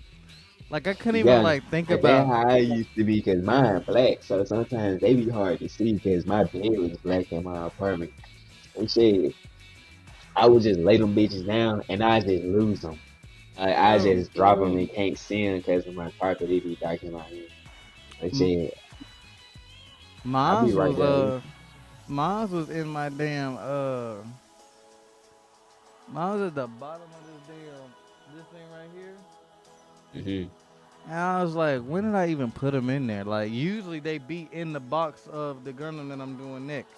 S1: Like, I couldn't even
S2: Yeah,
S1: like think
S2: and that's
S1: about.
S2: how I used to be because mine black, so sometimes they be hard to see because my bed was black in my apartment. And shit, I would just lay them bitches down and I just lose them. I
S1: Yeah,
S2: just drop them and can't see them because of my carpet. It be dark in my room. But
S1: M-
S2: shit, I be
S1: mine's
S2: right
S1: was
S2: there with
S1: mine's was in my damn mine was at the bottom of this thing right here.
S2: you. Hmm.
S1: And I was like, when did I even put them in there? Like, usually they be in the box of the Gundam that I'm doing next.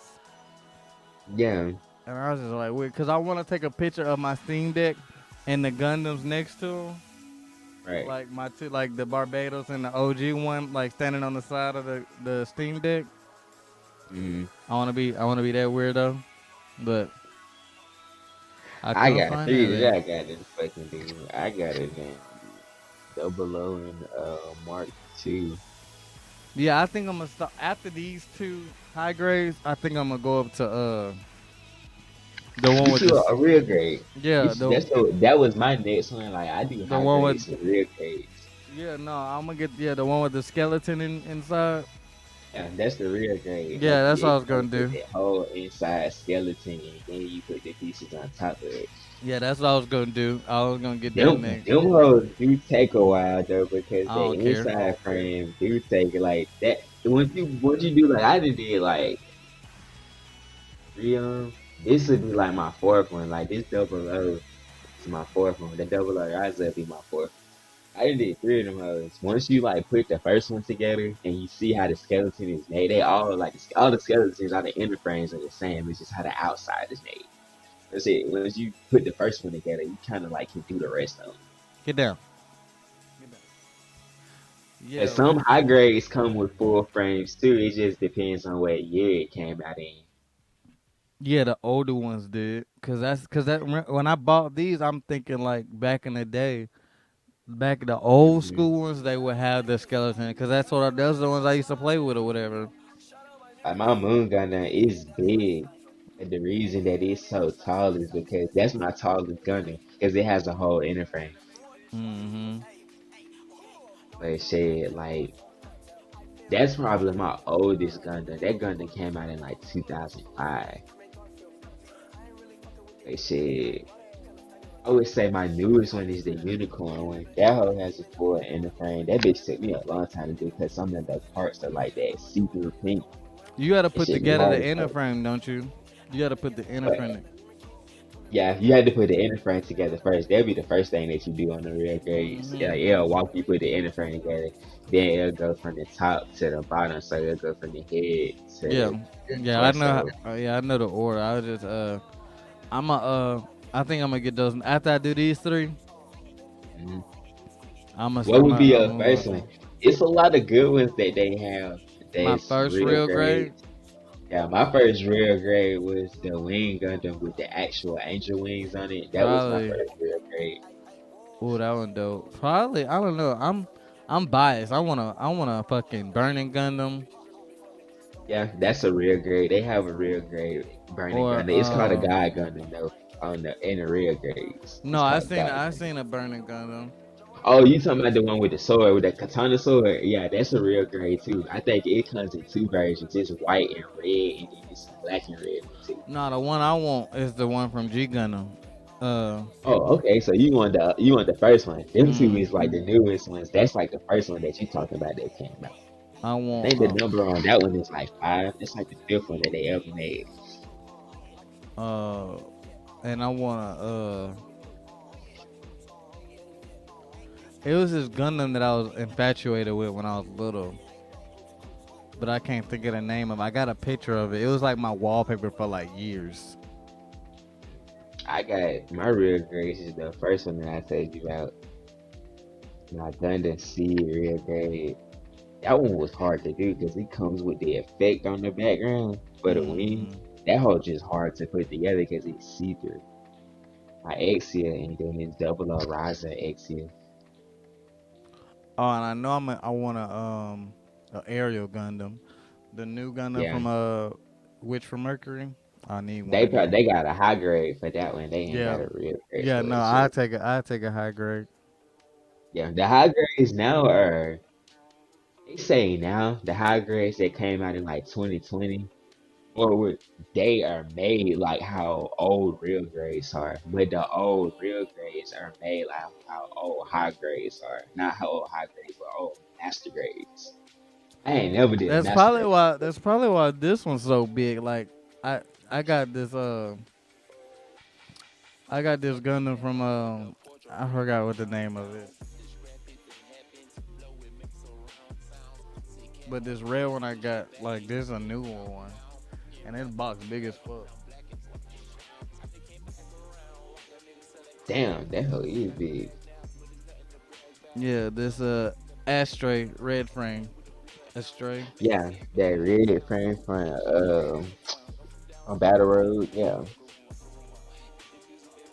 S2: Yeah,
S1: And I was just like, weird, because I want to take a picture of my Steam Deck and the Gundams next to them.
S2: right.
S1: Like my two, like the Barbados and the OG one, like standing on the side of the Steam Deck.
S2: Hmm.
S1: I want to be that weirdo, but I
S2: I
S1: couldn't
S2: got
S1: find
S2: three
S1: that
S2: that
S1: there.
S2: I got this fucking dude. I got a damn double O and Mark II.
S1: Yeah, I think I'm gonna stop after these two high grades. I think I'm gonna go up to the one
S2: Get
S1: with
S2: you
S1: this.
S2: a real grade.
S1: Yeah,
S2: That was my next one. Like I do
S1: the
S2: high
S1: one with
S2: grades and real grades.
S1: yeah, no, I'm gonna get the one with the skeleton inside.
S2: Yeah, that's the real grade.
S1: Yeah,
S2: Like
S1: that's what I
S2: it
S1: was gonna
S2: comes with
S1: do.
S2: that whole inside skeleton, and then you put the pieces on top of it.
S1: Yeah, that's what I was gonna do. I was gonna get that
S2: Them
S1: next.
S2: them hoes do take a while though because
S1: I
S2: the
S1: don't care.
S2: inside frame do take like that. Once you do like I did like three of 'em, this would be like my fourth one. Like this double O is my fourth one. The double O rise up be my fourth. I did three of them hoes. Once you like put the first one together and you see how the skeleton is made, they all like all the skeletons, all the inner frames are the same. It's just how the outside is made. That's it. Once you put the first one together, you kind of like can do the rest of them.
S1: Get down.
S2: And
S1: Yeah,
S2: some high grades come with full frames too. It just depends on what year it came out in.
S1: yeah, the older ones did, when I bought these, I'm thinking like back in the day, back the old
S2: Hmm.
S1: school ones, they would have the skeleton, because those are the ones I used to play with or whatever.
S2: Like my moon gunner is big. And the reason that it's so tall is because that's my tallest gunner because it has a whole inner frame.
S1: Hmm.
S2: But shit, like that's probably my oldest Gundam. That Gundam came out in like 2005. Like shit, I would say my newest one is the Unicorn one. That hoe has a full inner frame. That bitch took me a long time to do because some of the parts are like that see-through pink.
S1: You got to
S2: It
S1: put
S2: should be
S1: together
S2: hard
S1: the
S2: as
S1: inner
S2: fuck.
S1: frame, don't you? You got to put the inner
S2: But
S1: frame.
S2: yeah, you had to put the inner frame together first. That'll be the first thing that you do on the real grades. Yeah,
S1: Hmm.
S2: it'll walk you put the inner frame together. Then it'll go from the top to the bottom. So it'll go from the head
S1: Yeah,
S2: to the
S1: yeah, I know.
S2: torso.
S1: Yeah, I know the order. I was just I'm a I think I'm gonna get those after I do these three.
S2: Mhm.
S1: I'm gonna
S2: What
S1: start
S2: would be
S1: I'm
S2: your
S1: gonna
S2: first
S1: move
S2: one?
S1: on.
S2: It's a lot of good ones that they have.
S1: My
S2: That's
S1: first
S2: real
S1: real grade,
S2: grades. Yeah, my first real grade was the Wing Gundam with the actual angel wings on it. That was my
S1: probably.
S2: first real grade.
S1: Ooh, that one dope. Probably, I don't know. I'm biased. I want a fucking burning Gundam
S2: Yeah, that's a real grade. They have a real grade burning
S1: or
S2: Gundam. It's called a God Gundam though. On the in the real grades, it's
S1: no.
S2: called a God
S1: I
S2: Gundam.
S1: seen a burning Gundam.
S2: Oh, you talking about the one with the sword, with the katana sword? Yeah, that's a real grade too. I think it comes in two versions. It's white and red, and then it's black and red one too.
S1: No, the one I want is the one from G Gundam. Uh,
S2: Oh, okay. So you want the first one. Them two is like
S1: mm,
S2: the newest ones. That's like the first one that you talking about that came out.
S1: I
S2: I
S1: want
S2: think the number on that one is like five. It's like the fifth one that they ever made.
S1: uh, and I want it was this Gundam that I was infatuated with when I was little, but I can't think of the name of it. I got a picture of it. It was like my wallpaper for like years.
S2: I got my real grades is the first one that I told you about. And I done the see real grade. That one was hard to do because it comes with the effect on the background for the wings.
S1: Hmm.
S2: That whole just hard to put together because it's see through. My Exia and then it's double up Ryza Exia.
S1: Oh, and I know I want a aerial Gundam, the new Gundam
S2: Yeah,
S1: from Witch from Mercury. I need one
S2: they
S1: of
S2: probably
S1: them.
S2: they got a high grade for that one. They ain't
S1: Yeah,
S2: got a real grade
S1: yeah.
S2: for
S1: No,
S2: it shit.
S1: I take a high grade.
S2: Yeah, the high grades now are they say now the high grades that came out in like 2020 or they are made like how old real grades are, but the old real grades are made like how old high grades are, not how old high grades, but old master grades. I ain't never did a master grade.
S1: That's probably why this one's so big. Like I I got this I got this Gundam from I forgot what the name of it, but this red one I got like this a new one, and this box big as fuck.
S2: Damn, that hell is big.
S1: Yeah, this Astray red frame. Astray.
S2: Yeah, that red frame front on Battle Road. Yeah.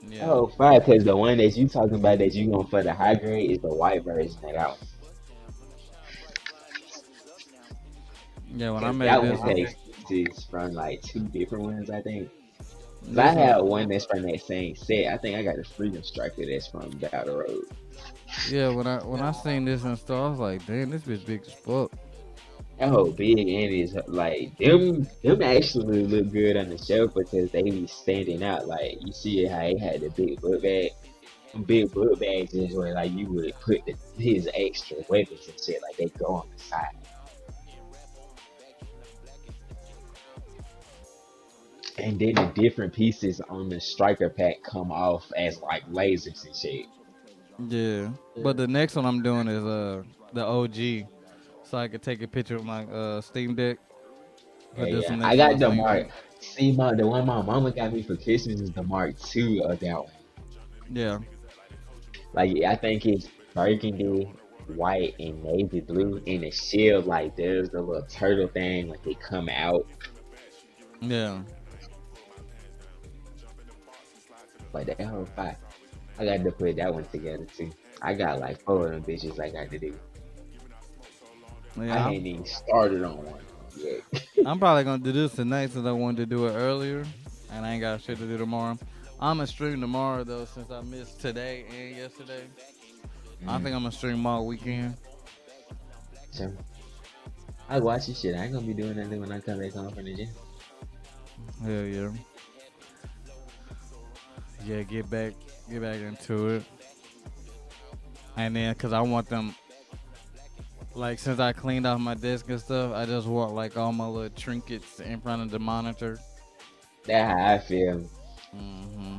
S1: Yeah.
S2: Oh, fine, because the one that you talking about that you going for the high grade is the white version of that one.
S1: Yeah, when I
S2: Because
S1: made
S2: that
S1: this
S2: one
S1: one.
S2: takes pieces from like two different ones, I think. Cause I
S1: This one.
S2: have one that's from that same set. I think I got the Freedom Striker that's from Battle Road.
S1: Yeah, when I seen this in store, I was like, damn, this bitch big as fuck.
S2: That whole big and is like them actually look good on the shelf because they be standing out. Like you see how he had the big book bag. Them big book bags is where like you would put his extra weapons and shit. Like they go on the side. And then the different pieces on the striker pack come off as like lasers and shit.
S1: Yeah. But the next one I'm doing is the OG. So I could take a picture of my Steam Deck.
S2: Yeah,
S1: Put this
S2: yeah.
S1: one
S2: I
S1: next to my
S2: got the
S1: Steam
S2: Mark.
S1: Deck.
S2: See, the one my mama got me for Christmas is the Mark II of that one.
S1: Yeah.
S2: Like I think it's burgundy, white, and navy blue. And the shield, like there's the little turtle thing, like they come out.
S1: Yeah.
S2: Like that whole fight. I got to put that one together too. I got like four of them bitches I got to do. I
S1: Yeah.
S2: ain't even started on one of them yet.
S1: I'm probably gonna do this tonight since I wanted to do it earlier, and I ain't got shit to do tomorrow. I'm gonna stream tomorrow though since I missed today and yesterday. I think
S2: Mm.
S1: I'm gonna stream all weekend.
S2: So I watch this shit. I ain't gonna be doing nothing when I come back home from the gym.
S1: Hell yeah. Yeah, get back into it. And then, cause I want them, like, since I cleaned off my desk and stuff, I just want like all my little trinkets in front of the monitor.
S2: That's how I feel.
S1: Hmm.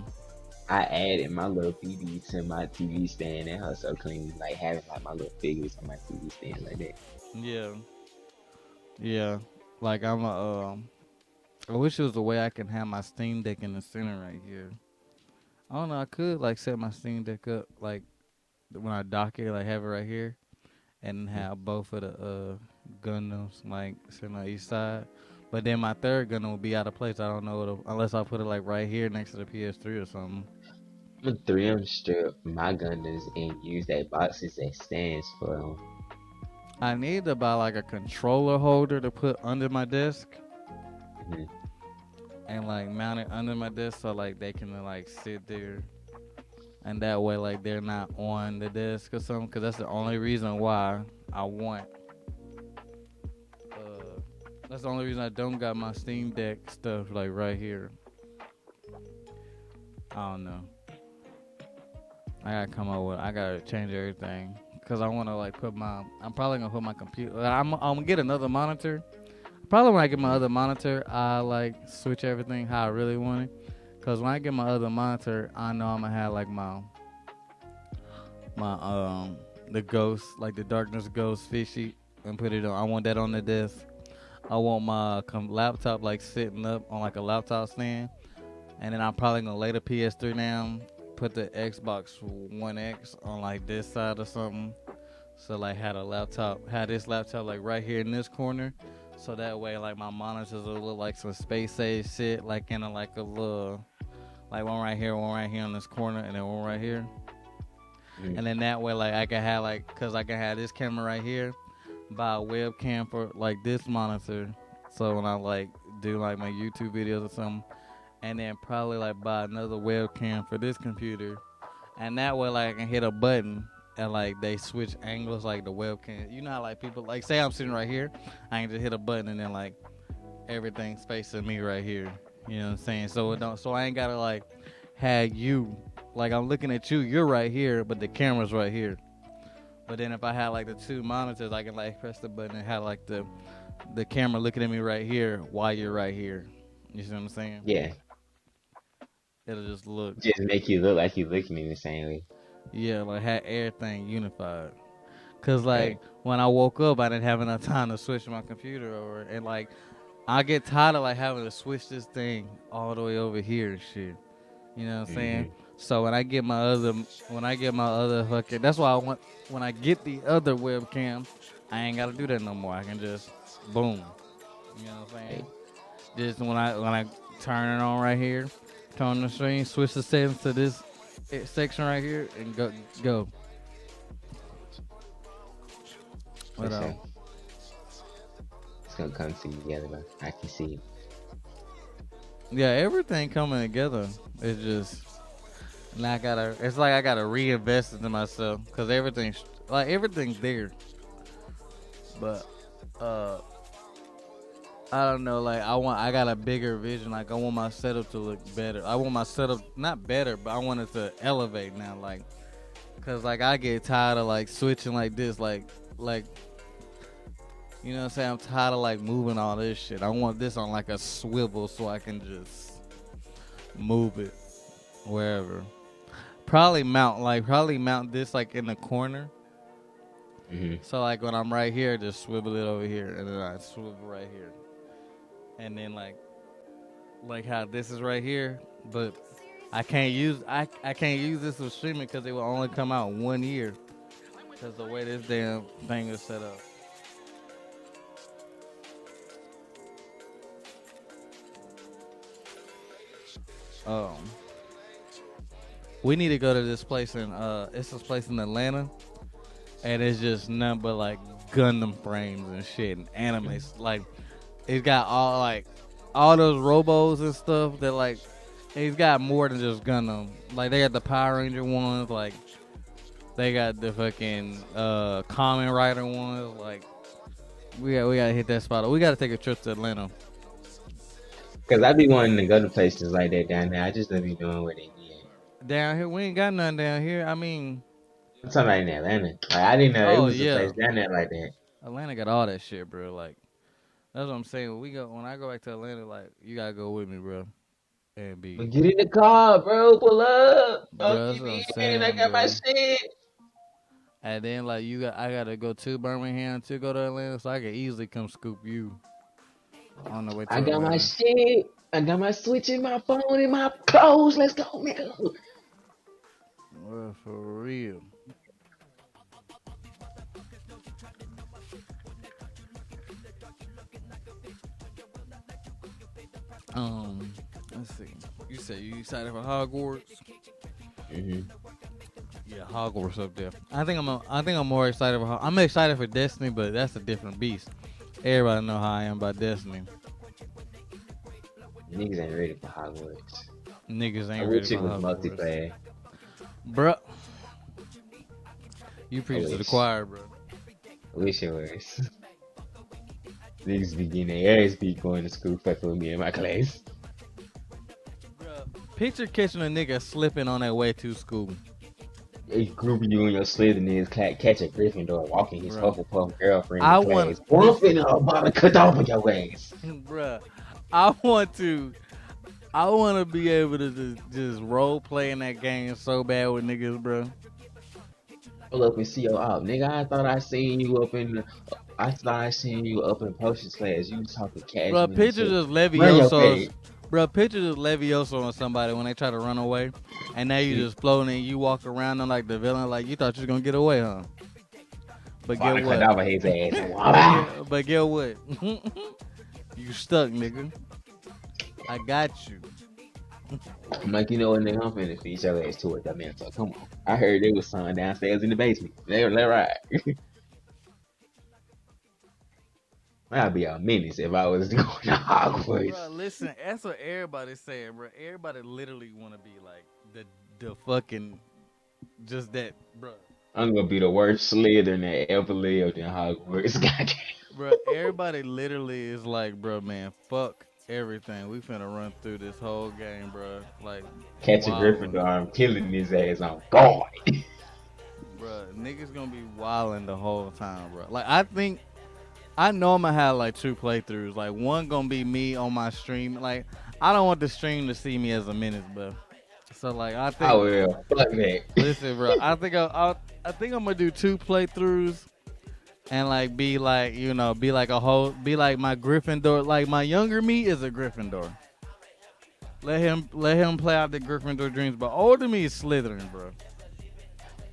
S2: I added my little PD to my TV stand and her so clean, like having like my little figures on my TV stand like that.
S1: Yeah, yeah. Like I wish it was a way I can have my Steam Deck in the center right here. I don't know. I could like set my Steam Deck up like when I dock it, like have it right here, and
S2: Mm.
S1: have both of the Gundams like sitting on each side. But then my third Gundam will be out of place. I don't know unless I put it like right here next to the PS3 or something.
S2: I'm gonna 3M strip my Gundams and use that boxes that stands for them.
S1: I need to buy like a controller holder to put under my desk
S2: Mm-hmm.
S1: and like mount it under my desk so like they can like sit there and that way like they're not on the desk or something. Cause that's the only reason why I want. Uh, that's the only reason I don't got my Steam Deck stuff like right here. I don't know. I gotta come up with. I gotta change everything because I want to like put my. I'm probably gonna put my computer. I'm gonna get another monitor. Probably when I get my
S2: Mhm.
S1: other monitor, I like switch everything how I really want it. Cause when I get my other monitor, I know I'm gonna have like my the ghost, like the darkness ghost fishy, and put it on. I want that on the desk. I want my laptop like sitting up on like a laptop stand, and then I'm probably gonna lay the PS3 down, put the Xbox One X on like this side or something. So like had this laptop like right here in this corner, so that way like my monitors will look like some space age shit, like in a like a little like one right here in this corner, and then one right here,
S2: Mhm.
S1: and then that way like I can have like, cause I can have this camera right here, buy a webcam for like this monitor, so when I like do like my YouTube videos or something, and then probably like buy another webcam for this computer, and that way like I can hit a button and like they switch angles like the webcam. You know how like people like say I'm sitting right here, I can just hit a button and then like everything's facing me right here. You know what I'm saying? So it don't. So I ain't gotta like have you like I'm looking at you. You're right here, but the camera's right here. But then if I had like the two monitors, I can like press the button and have like the camera looking at me right here while you're right here. You see what I'm saying?
S2: Yeah,
S1: It'll just look,
S2: just make you look like you looking in the same way.
S1: yeah, like have everything unified. Cause like
S2: Right.
S1: when I woke up, I didn't have enough time to switch my computer over, and like I get tired of like having to switch this thing all the way over here and shit. You know what I'm saying?
S2: Hmm.
S1: So when I get my other fucking, that's why I want when I get the other webcam, I ain't gotta do that no more. I can just boom. You know what I'm saying?
S2: Right.
S1: Just when I turn it on right here, turn on the screen, switch the settings to this section right here, and go.
S2: For
S1: What
S2: sure.
S1: else?
S2: It's gonna come together, man. I can see it.
S1: Yeah, everything coming together. It's just now I gotta. It's like I gotta reinvest into myself because everything's there. But uh, I don't know. Like I got a bigger vision. Like I want my setup to look better. I want my setup not better, but I want it to elevate now. Like, cause like I get tired of like switching like this. Like you know what I'm saying. I'm tired of like moving all this shit. I want this on like a swivel so I can just move it wherever. Probably mount this like in the corner.
S2: Hmm.
S1: So like when I'm right here, just swivel it over here, and then I swivel right here, and then like how this is right here, but I can't use this with streaming because it will only come out 1 year because the way this damn thing is set up. Um, we need to go to this place in it's this place in Atlanta, and it's just nothing but like Gundam frames and shit and animes. Like it's got all those robos and stuff that like it's got more than just Gundam. Like they got the Power Ranger ones, like they got the fucking Kamen Rider ones. Like we gotta hit that spot. We gotta take a trip to Atlanta.
S2: Cause I be wanting to go to places like that down there. I just don't be knowing where they be at.
S1: Down here, we ain't got nothing down here. I mean,
S2: I'm talking about in Atlanta. Like I didn't know it
S1: oh
S2: was a
S1: yeah,
S2: place down there like that.
S1: Atlanta got all that shit, bro. Like that's what I'm saying. When I go back to Atlanta, like you gotta go with me, bro. And be,
S2: But get in the car, bro. Pull up. I'll
S1: bro. That's
S2: give
S1: what I'm
S2: me in. I
S1: saying,
S2: got my
S1: bro.
S2: shit.
S1: And then like I gotta go to Birmingham to go to Atlanta, so I could easily come scoop you on the way
S2: I
S1: to
S2: got my
S1: Atlanta.
S2: shit. I got my switch in my phone in my clothes. Let's go, nigga.
S1: Well, for real. Let's see. You say you excited for Hogwarts?
S2: Hmm.
S1: Yeah, Hogwarts up there. I think I'm more excited for. I'm excited for Destiny, but that's a different beast. Everybody know how I am about Destiny.
S2: Niggas ain't ready for Hogwarts.
S1: Niggas
S2: I
S1: ain't ready
S2: wish
S1: for
S2: it was
S1: Hogwarts,
S2: multiplayer.
S1: bruh. You
S2: I
S1: preach to the
S2: wish.
S1: choir, bro.
S2: I wish it was. Niggas be getting their ass beat going to school fucking with me in my class.
S1: Bruh. Picture catching a nigga slipping on their way to school.
S2: A group of you and your Slytherins catch a Gryffindor walking his
S1: bro.
S2: Hufflepuff girlfriend
S1: I
S2: to
S1: want
S2: class. Boy, I'm
S1: listen,
S2: finna about to cut off your ass.
S1: bro. I want to. I want to be able to just role play in that game so bad with niggas, bro.
S2: Pull up and see your op. Nigga, I thought I seen you up in potions class. You was talking
S1: Bro,
S2: casual and
S1: picture
S2: shit.
S1: just
S2: Run your
S1: Levioso.
S2: face.
S1: Bro, picture just Levioso on somebody when they try to run away, and now you just floating and you walk around them like the villain, like you thought you was gonna get away, huh? But get
S2: Father cut
S1: what?
S2: off his ass.
S1: but get what? You stuck, nigga. I got you.
S2: I'm like, you know what, nigga, I'm finna feed your ass to it, that man. So come on. I heard there was son downstairs in the basement. Let ride. I'd be a menace if I was going to
S1: Bro,
S2: Hogwarts.
S1: listen, that's what everybody's saying, bro. Everybody literally want to be like the fucking just that, bro.
S2: I'm gonna be the worst Slytherin that ever lived in Hogwarts. Goddamn.
S1: Bro, everybody literally is like, bro, man, fuck everything. We finna run through this whole game, bro. Like,
S2: Catch a
S1: wildin'.
S2: Gryffindor, I'm killing his ass on guard.
S1: Bro, niggas gonna be wildin' the whole time, bro. Like, I know I'm gonna have like two playthroughs. Like, one gonna be me on my stream. Like, I don't want the stream to see me as a menace, bro. So, like, I
S2: I
S1: think,
S2: will. Fuck that.
S1: listen, bro, I think I'm gonna do two playthroughs and like be like be like a whole be like my Gryffindor. Like my younger me is a Gryffindor. Let him play out the Gryffindor dreams. But older me is Slytherin, bro.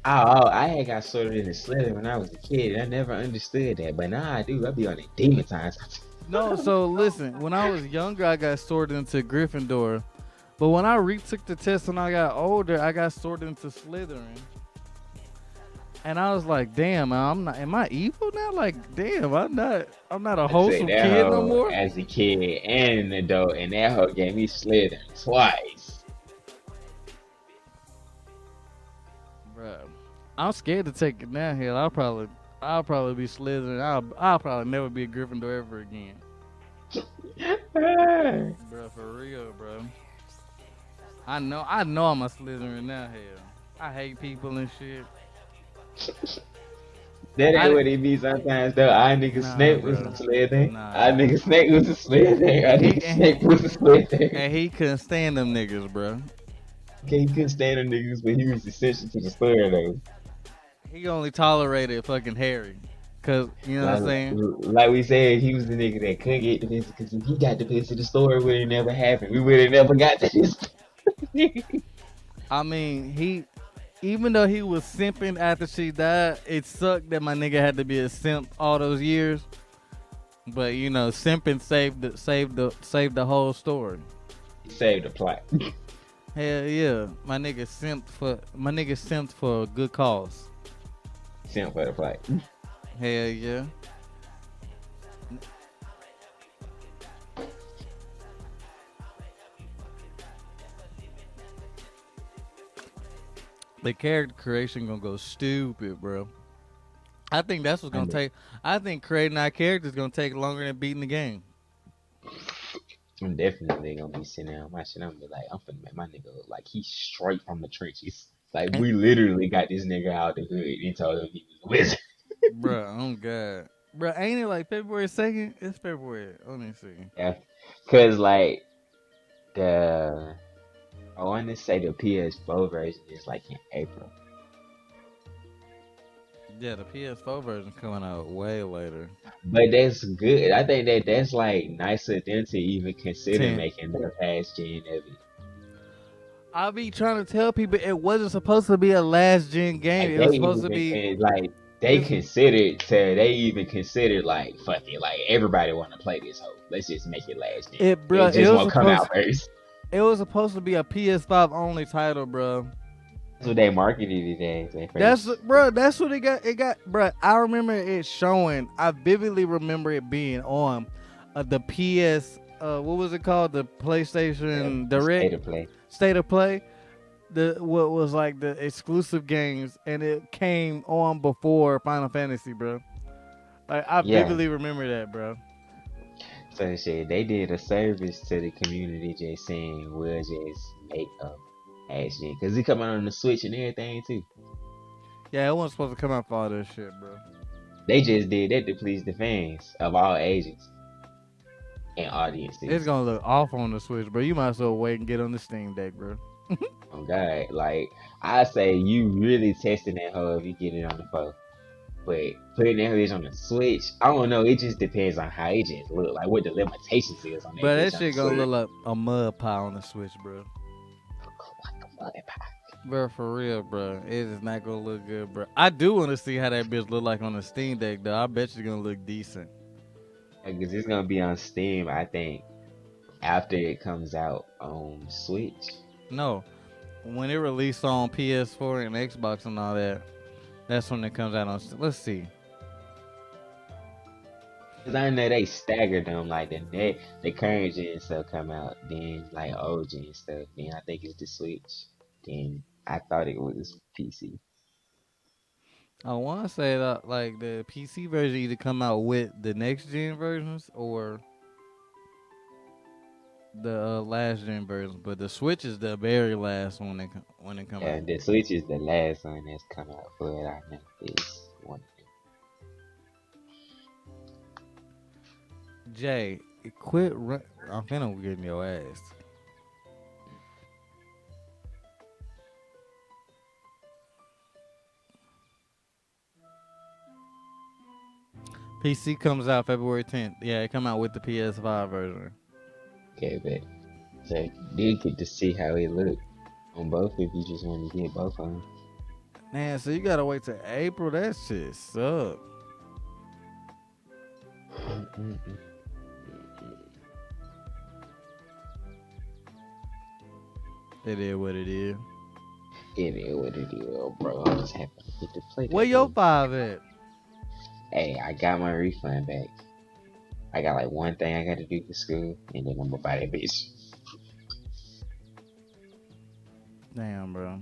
S2: I had got sorted into Slytherin when I was a kid. I never understood that, but now I do. I be on the demon times.
S1: No, so listen, when I was younger, I got sorted into Gryffindor. But when I retook the test when I got older, I got sorted into Slytherin. And I was like, damn, I'm not. Am I evil now? Like, damn, I'm not a
S2: I said
S1: wholesome
S2: that
S1: kid no
S2: hoe
S1: more,
S2: as a kid and an adult, and that hoe gave me Slytherin twice.
S1: bro. I'm scared to take it downhill. I'll probably be Slytherin. I'll probably never be a Gryffindor ever again, bro. For real, bro. I know I'm a Slytherin now. Hell, I hate people and shit.
S2: That ain't
S1: I
S2: what it be sometimes though. I nigga
S1: nah,
S2: Snake was a
S1: bro.
S2: Slytherin. I
S1: Nah.
S2: nigga Snake was a Slytherin. I
S1: And he
S2: nigga Snake was a Slytherin.
S1: and he couldn't stand them niggas, bro.
S2: Okay, he couldn't stand them niggas, but he was essential to the story though.
S1: He only tolerated fucking Harry, cause you know what
S2: Like,
S1: I'm saying.
S2: like we said, he was the nigga that couldn't get the picture because if he got the picture, the story would have never happened. We would have never got to this.
S1: I mean, even though he was simping after she died, it sucked that my nigga had to be a simp all those years. But simping saved the whole story.
S2: He saved the plot.
S1: Hell yeah, my nigga simped for a good cause.
S2: Simp for the plot.
S1: Hell yeah. The character creation gonna go stupid, bro. I think that's what's
S2: I
S1: gonna
S2: know.
S1: take. I think creating our characters gonna take longer than beating the game.
S2: I'm definitely gonna be sitting there on my shit. I'm gonna be like, I'm finna make my nigga look like he's straight from the trenches. Like
S1: And,
S2: we literally got this nigga out the hood and told him he was a wizard.
S1: bro, oh god, bro, ain't it like February 2nd? It's February. Let me see.
S2: Yeah, cause like the I want to say the PS4 version is like in April,
S1: Yeah, the PS4 version coming out way later.
S2: but that's good. I think that's like nice of them to even consider
S1: 10.
S2: making the past gen of it.
S1: I be trying to tell people it wasn't supposed to be a last gen game.
S2: Like
S1: It
S2: they
S1: was supposed to
S2: even
S1: be.
S2: can like they
S1: It's
S2: considered to they even considered like fuck it, like everybody want to play this hoe. Let's just make it last gen.
S1: it, bro.
S2: It
S1: It
S2: just
S1: was
S2: won't come
S1: supposed.
S2: out first.
S1: It was supposed to be a PS5 only title, bro.
S2: That's what they marketed it as at
S1: That's
S2: first.
S1: bro. That's what it got. It got, bro. I remember it showing. I vividly remember it being on the PS. What was it called? The
S2: Yeah,
S1: PlayStation
S2: the
S1: Direct
S2: state of play.
S1: State of Play. The what was like the exclusive games, and it came on before Final Fantasy, bro. Like I
S2: Yeah.
S1: vividly remember that, bro.
S2: So shit, they did a service to the community just saying we'll just make a last gen because it coming on the Switch and everything too.
S1: Yeah, it wasn't supposed to come out for all this shit, bro.
S2: They just did that to please the fans of all ages and
S1: It's
S2: audiences.
S1: gonna look off on the Switch, bro. You might as well wait and get on the Steam Deck, bro.
S2: Oh God, like I say, you really testing that hoe if you get it on the phone. But putting that bitch on the Switch, I don't know. It just depends on how it just look, like what the limitations is on that
S1: But that
S2: bitch on the
S1: shit gonna look
S2: Switch.
S1: like a mud pie on the Switch, bro.
S2: Like a motherfucker.
S1: Bro, for real, bro. It is not gonna look good, bro. I do want to see how that bitch look like on the Steam Deck, though. I bet you gonna look decent.
S2: Because it's gonna be on Steam, I think, after it comes out on Switch.
S1: No, when it released on PS4 and Xbox and all that, that's when it comes out on. Let's see.
S2: Cause I know they staggered them like the current gen stuff come out, then like old gen stuff. Then I think it's the Switch. Then I thought it was PC.
S1: I want to say that like the PC version either come out with the next gen versions or the last gen versions, but the Switch is the very last one when it come out.
S2: And the Switch is the last one that's come out for it. I know is one of
S1: Jay, quit. I'm finna getting your ass. PC comes out February 10th. Yeah, it come out with the PS5 version.
S2: them. Okay, but so you get to see how it look on both if you just want to get both of them.
S1: Man, so you gotta wait till April. That shit suck. It is what it is.
S2: It is what it is, bro. I'm just happy to get to play
S1: Where
S2: that
S1: your
S2: though.
S1: five at?
S2: Hey, I got my refund back. I got like one thing I got to do for school, and then I'm gonna buy that bitch.
S1: Damn, bro.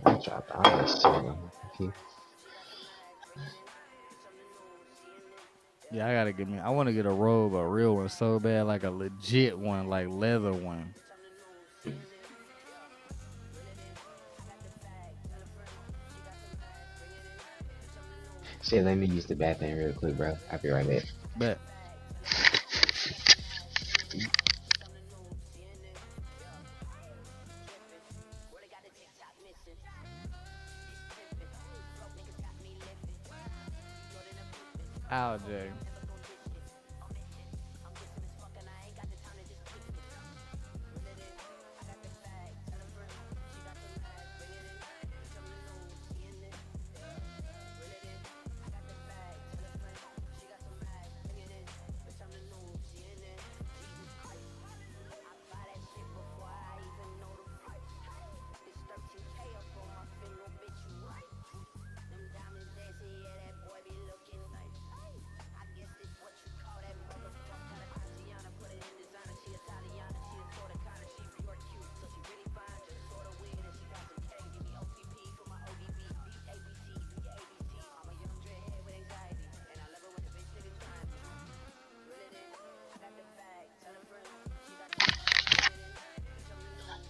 S2: I dropped all this shit on my computer.
S1: Yeah, I gotta get me. I want to get a robe, a real one, so bad, like a legit one, like leather one.
S2: Shit, let me use the bathroom real quick, bro. I'll be right back.
S1: Bet. Ow, Jay.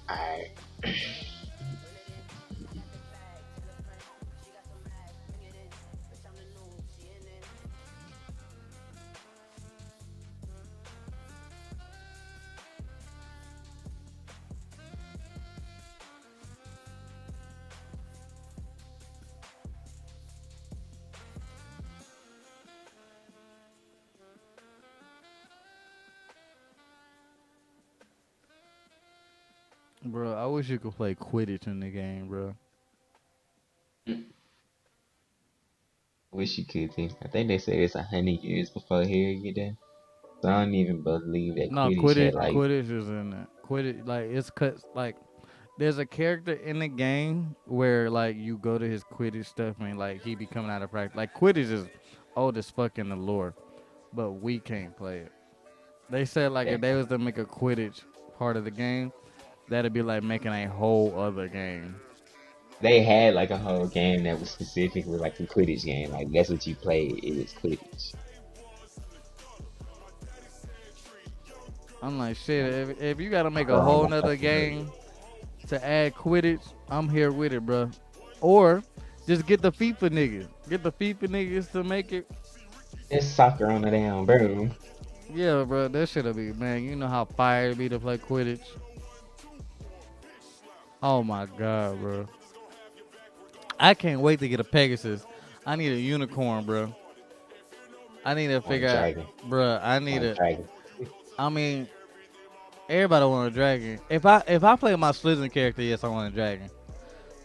S2: Alright.
S1: Bro, I wish you could play Quidditch in the game, bro.
S2: Wish you could think. I think they said it's 100 years before Harry get there. So I don't even believe that
S1: No,
S2: Quidditch had like.
S1: Quidditch is in it. Quidditch, like it's cut. Like there's a character in the game where like you go to his Quidditch stuff and like he be coming out of practice. Like Quidditch is old as fuck in the lore, but we can't play it. They said like
S2: Yeah.
S1: if they was to make a Quidditch part of the game, That'd be like making a whole other game.
S2: They had like a whole game that was specifically like a Quidditch game. Like that's what you played. It was Quidditch.
S1: I'm like, shit.
S2: Like
S1: If you gotta make a
S2: crawl
S1: whole
S2: my
S1: nother
S2: fucking
S1: game
S2: head.
S1: to add Quidditch, I'm here with it, bro. Or just get the FIFA niggas. Get the FIFA niggas to make it.
S2: There's soccer on the damn broom.
S1: Yeah, bro. That shit'll be, man. You know how fire it be to play Quidditch. Oh my god, bro. I can't wait to get a Pegasus. I need a unicorn, bro. I need to
S2: On a
S1: figure out,
S2: dragon.
S1: bro. I
S2: On
S1: need
S2: a
S1: a.
S2: dragon.
S1: I mean, everybody want a dragon. If I play my Slytherin character, yes, I want a dragon.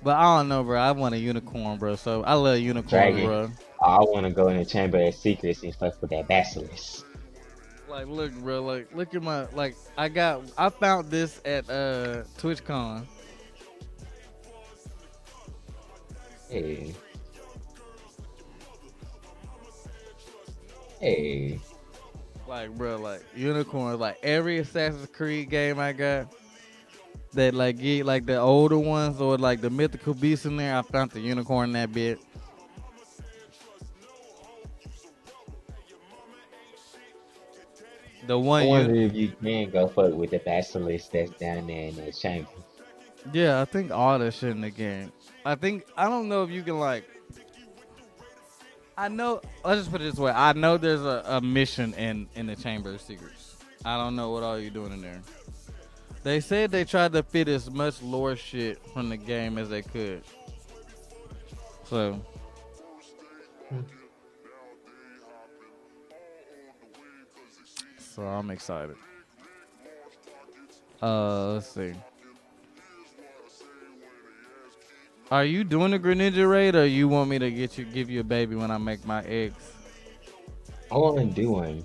S1: But I don't know, bro. I want a unicorn, bro. So I love unicorns,
S2: Dragon.
S1: bro.
S2: I want to go in the chamber of secrets and fuck with that basilisk.
S1: Like, look, bro. Like, look at my. Like, I found this at TwitchCon.
S2: Hey, hey.
S1: Like, bro. Like unicorns. Like every Assassin's Creed game I got that like get like the older ones or like the mythical beasts in there. I found the unicorn in that bit. The
S2: I
S1: one you.
S2: wonder if you can go fuck with the basilisk that's down there in the chamber.
S1: Yeah, I think all that shit in the game. I don't know if you can like. I know. Let's just put it this way. I know there's a mission in the Chamber of Secrets. I don't know what all you doing in there. They said they tried to fit as much lore shit from the game as they could. So,
S2: Hmm.
S1: so I'm excited. Let's see. Are you doing the Greninja raid, or you want me to give you a baby when I make my eggs?
S2: I want to do one.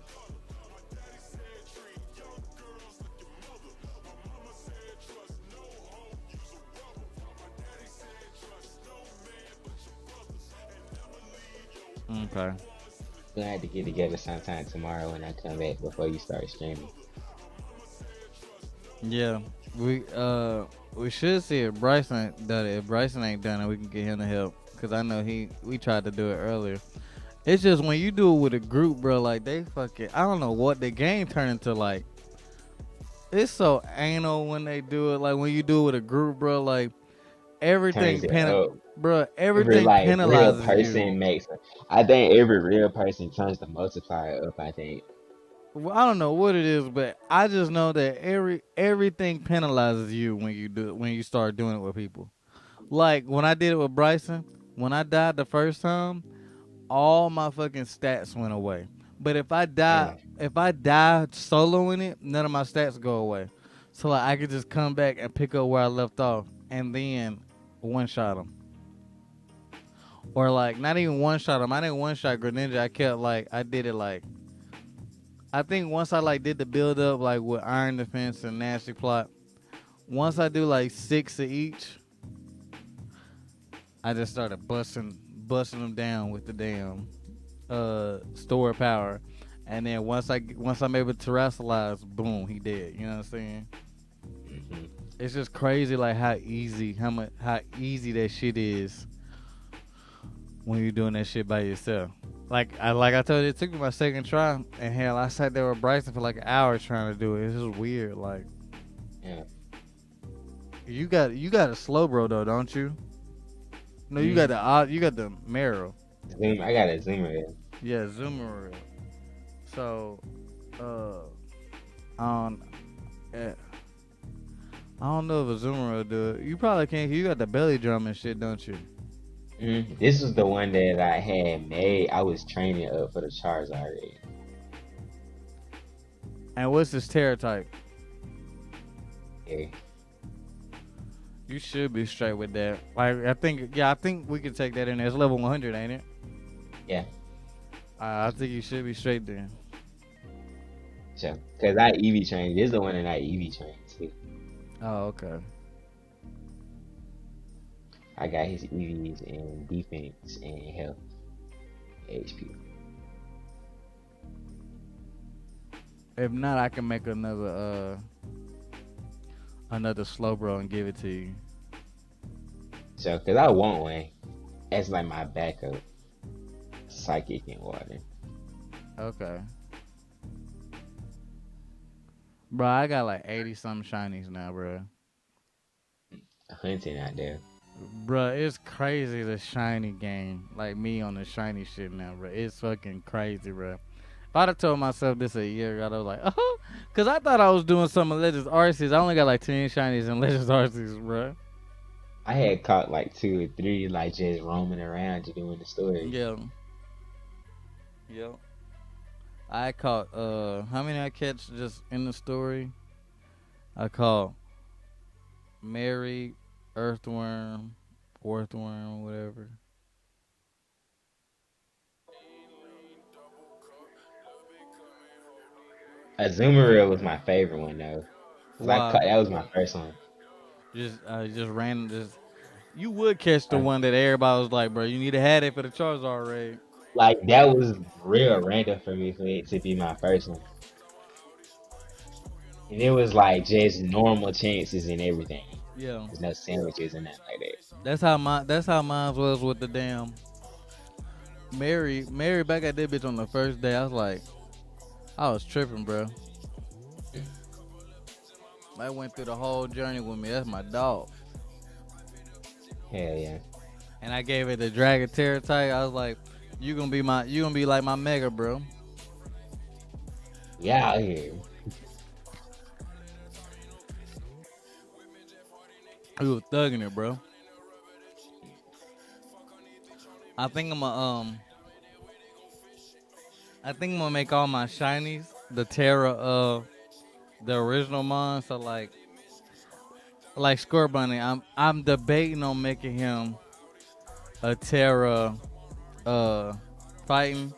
S1: Okay.
S2: We have to get together sometime tomorrow when I come back before you start streaming.
S1: Yeah, we should see if Bryson done it. If Bryson ain't done it, we can get him to help. Cause I know we tried to do it earlier. It's just when you do it with a group, bro. Like they fucking, I don't know what the game turned into. Like it's so anal when they do it. Like when you do it with a group, bro. Like
S2: Turns
S1: everything
S2: it up.
S1: bro.
S2: Every
S1: Everything
S2: like real
S1: penalizes you.
S2: person makes. I think every real person turns the multiplier up. I think.
S1: Well, I don't know what it is, but I just know that everything penalizes you when you do when you start doing it with people. Like when I did it with Bryson, when I died the first time, all my fucking stats went away. But
S2: Damn.
S1: if I die soloing it, none of my stats go away. So like I could just come back and pick up where I left off, and then one shot him, or like not even one shot him. I didn't one shot Greninja. I kept like I did it like I think once I like did the build up like with Iron Defense and Nasty Plot. Once I do like six of each, I just started busting them down with the damn store power, and then once I'm able to terrestrialize, boom, he dead. You know what I'm saying?
S2: Hmm.
S1: It's just crazy like how easy that shit is when you're doing that shit by yourself. Like I told you, it took me my second try, and hell, I sat there with Bryson for like an hour trying to do it. It's just weird. Like
S2: Yeah.
S1: you got a slow bro though, don't you? No,
S2: Mm.
S1: you got the Marrow.
S2: Zoom. I got a zoomer.
S1: Yeah, Zoomer. So, uh, on I don't know if a Zoomer will do it. You probably can't. You got the belly drum and shit, don't you?
S2: Mm. This was the one that I had made. I was training up for the Charizard already.
S1: And what's this terror type?
S2: Yeah.
S1: You should be straight with that. Like I think we could take that in there. It's level 100, ain't it?
S2: Yeah.
S1: I think you should be straight then.
S2: So, cause I EV trained. This is the one that I EV trained too.
S1: Oh, okay.
S2: I got his EVs in defense and health, HP.
S1: If not, I can make another slow bro and give it to you.
S2: So, cause I want one as like my backup, psychic and water.
S1: Okay. Bro, I got like 80 some shinies now, bro.
S2: Hunting out there.
S1: Bro, it's crazy the shiny game. Like me on the shiny shit now, bro. It's fucking crazy, bro. If I'd have told myself this a year ago, I was like, oh, because I thought I was doing some of Legends Arceus. I only got like 10 shinies in Legends Arceus, bro.
S2: I had caught like two or three, like just roaming around, just doing the story.
S1: Yeah. Yep. I caught, how many I catch just in the story? I caught Mary, Earthworm, Earthworm, whatever.
S2: Azumarill was my favorite one though, cause I
S1: Why?
S2: caught that was my first one.
S1: Just random, just you would catch the
S2: Uh,
S1: one that everybody was like, bro, you need to have it for the Charizard raid.
S2: Like that was real random for me for it to be my first one, and it was like just normal chances and everything.
S1: Yeah,
S2: There's no sandwiches and nothing like that.
S1: that's how mine was with the damn Mary back at that bitch on the first day. I was like, I was tripping, bro. I went through the whole journey with me. That's my dog,
S2: Hell yeah,
S1: and I gave it the Dragon Terror type. I was like, you gonna be like my Mega, bro.
S2: we out here.
S1: We was thugging it, bro. I think I'm a I think I'm gonna make all my shinies the Terra of the original mon. So like Scorbunny, I'm debating on making him a Terra uh fighting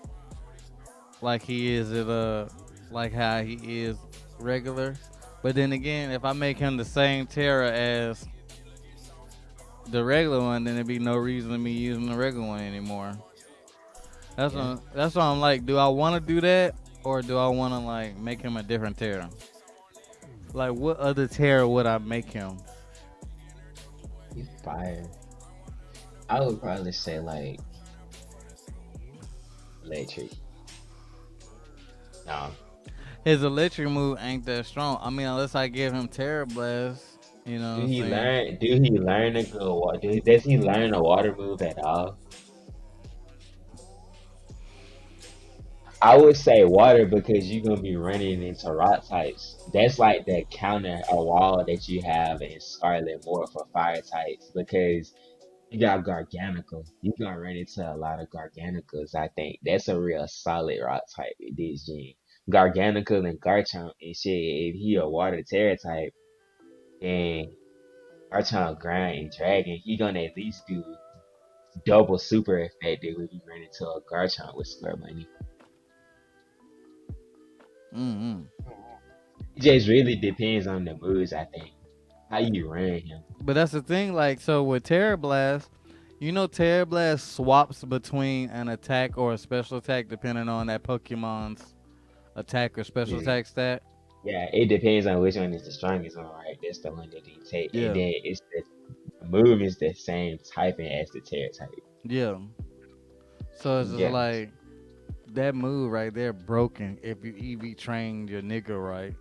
S1: like he is at like how he is regular. But then again, if I make him the same Terra as the regular one, then there'd be no reason to me using the regular one anymore.
S2: Yeah,
S1: That's why I'm like, do I want to do that or do I want to like make him a different Terra? Like, what other Terra would I make him?
S2: he's fire. I would probably say like electric. No,
S1: His electric move ain't that strong. I mean, unless I give him Terra Blast, you know what
S2: do
S1: I'm
S2: he
S1: saying?
S2: learn? Do he learn to go? Does he learn a water move at all? I would say water because you're gonna be running into rock types. That's like the counter a wall that you have in Scarlet more for fire types because you got Garganical. You're gonna run into a lot of Garganicals. I think that's a real solid rock type with this gen. Garganical and Garchomp and shit. If he a water terror type, then Garchomp grind and dragon, he gonna at least do double super effective if you run into a Garchomp with Square Money.
S1: Mm-hmm.
S2: It just really depends on the moves, I think. How you run him.
S1: But that's the thing. Like, so with Terra Blast, you know, Terra Blast swaps between an attack or a special attack depending on that Pokemon's attack or special
S2: Yeah.
S1: attack stat.
S2: Yeah, it depends on which one is the strongest one, right? That's the one that they take. And
S1: Yeah,
S2: then it's the move is the same typing as the terror type.
S1: yeah. So it's just
S2: Yeah.
S1: like that move right there broken if you EV train your nigga right.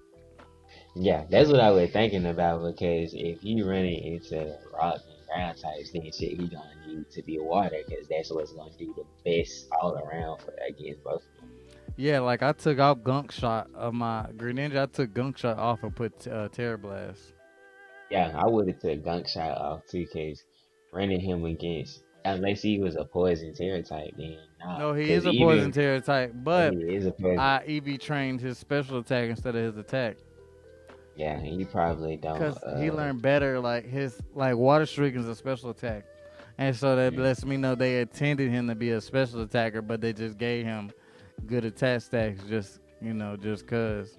S2: Yeah, that's what I was thinking about because if he running into rock and ground types, then shit, he gonna need to be water because that's what's gonna do the best all around for against both of them.
S1: Yeah, like I took out Gunk Shot of my Greninja. I took Gunk Shot off and put Terra Blast.
S2: Yeah, I would have took Gunk Shot off too because running him against, unless he was a poison terror type, then nah.
S1: No, he
S2: Because
S1: is a poison
S2: even
S1: Terra type,
S2: if
S1: but
S2: he is a poison,
S1: I EV trained his special attack instead of his attack.
S2: yeah, he probably don't,
S1: Cause he learned better, like his like water streak is a special attack, and so that
S2: mm,
S1: lets me know they intended him to be a special attacker, but they just gave him good attack stacks, just just cause.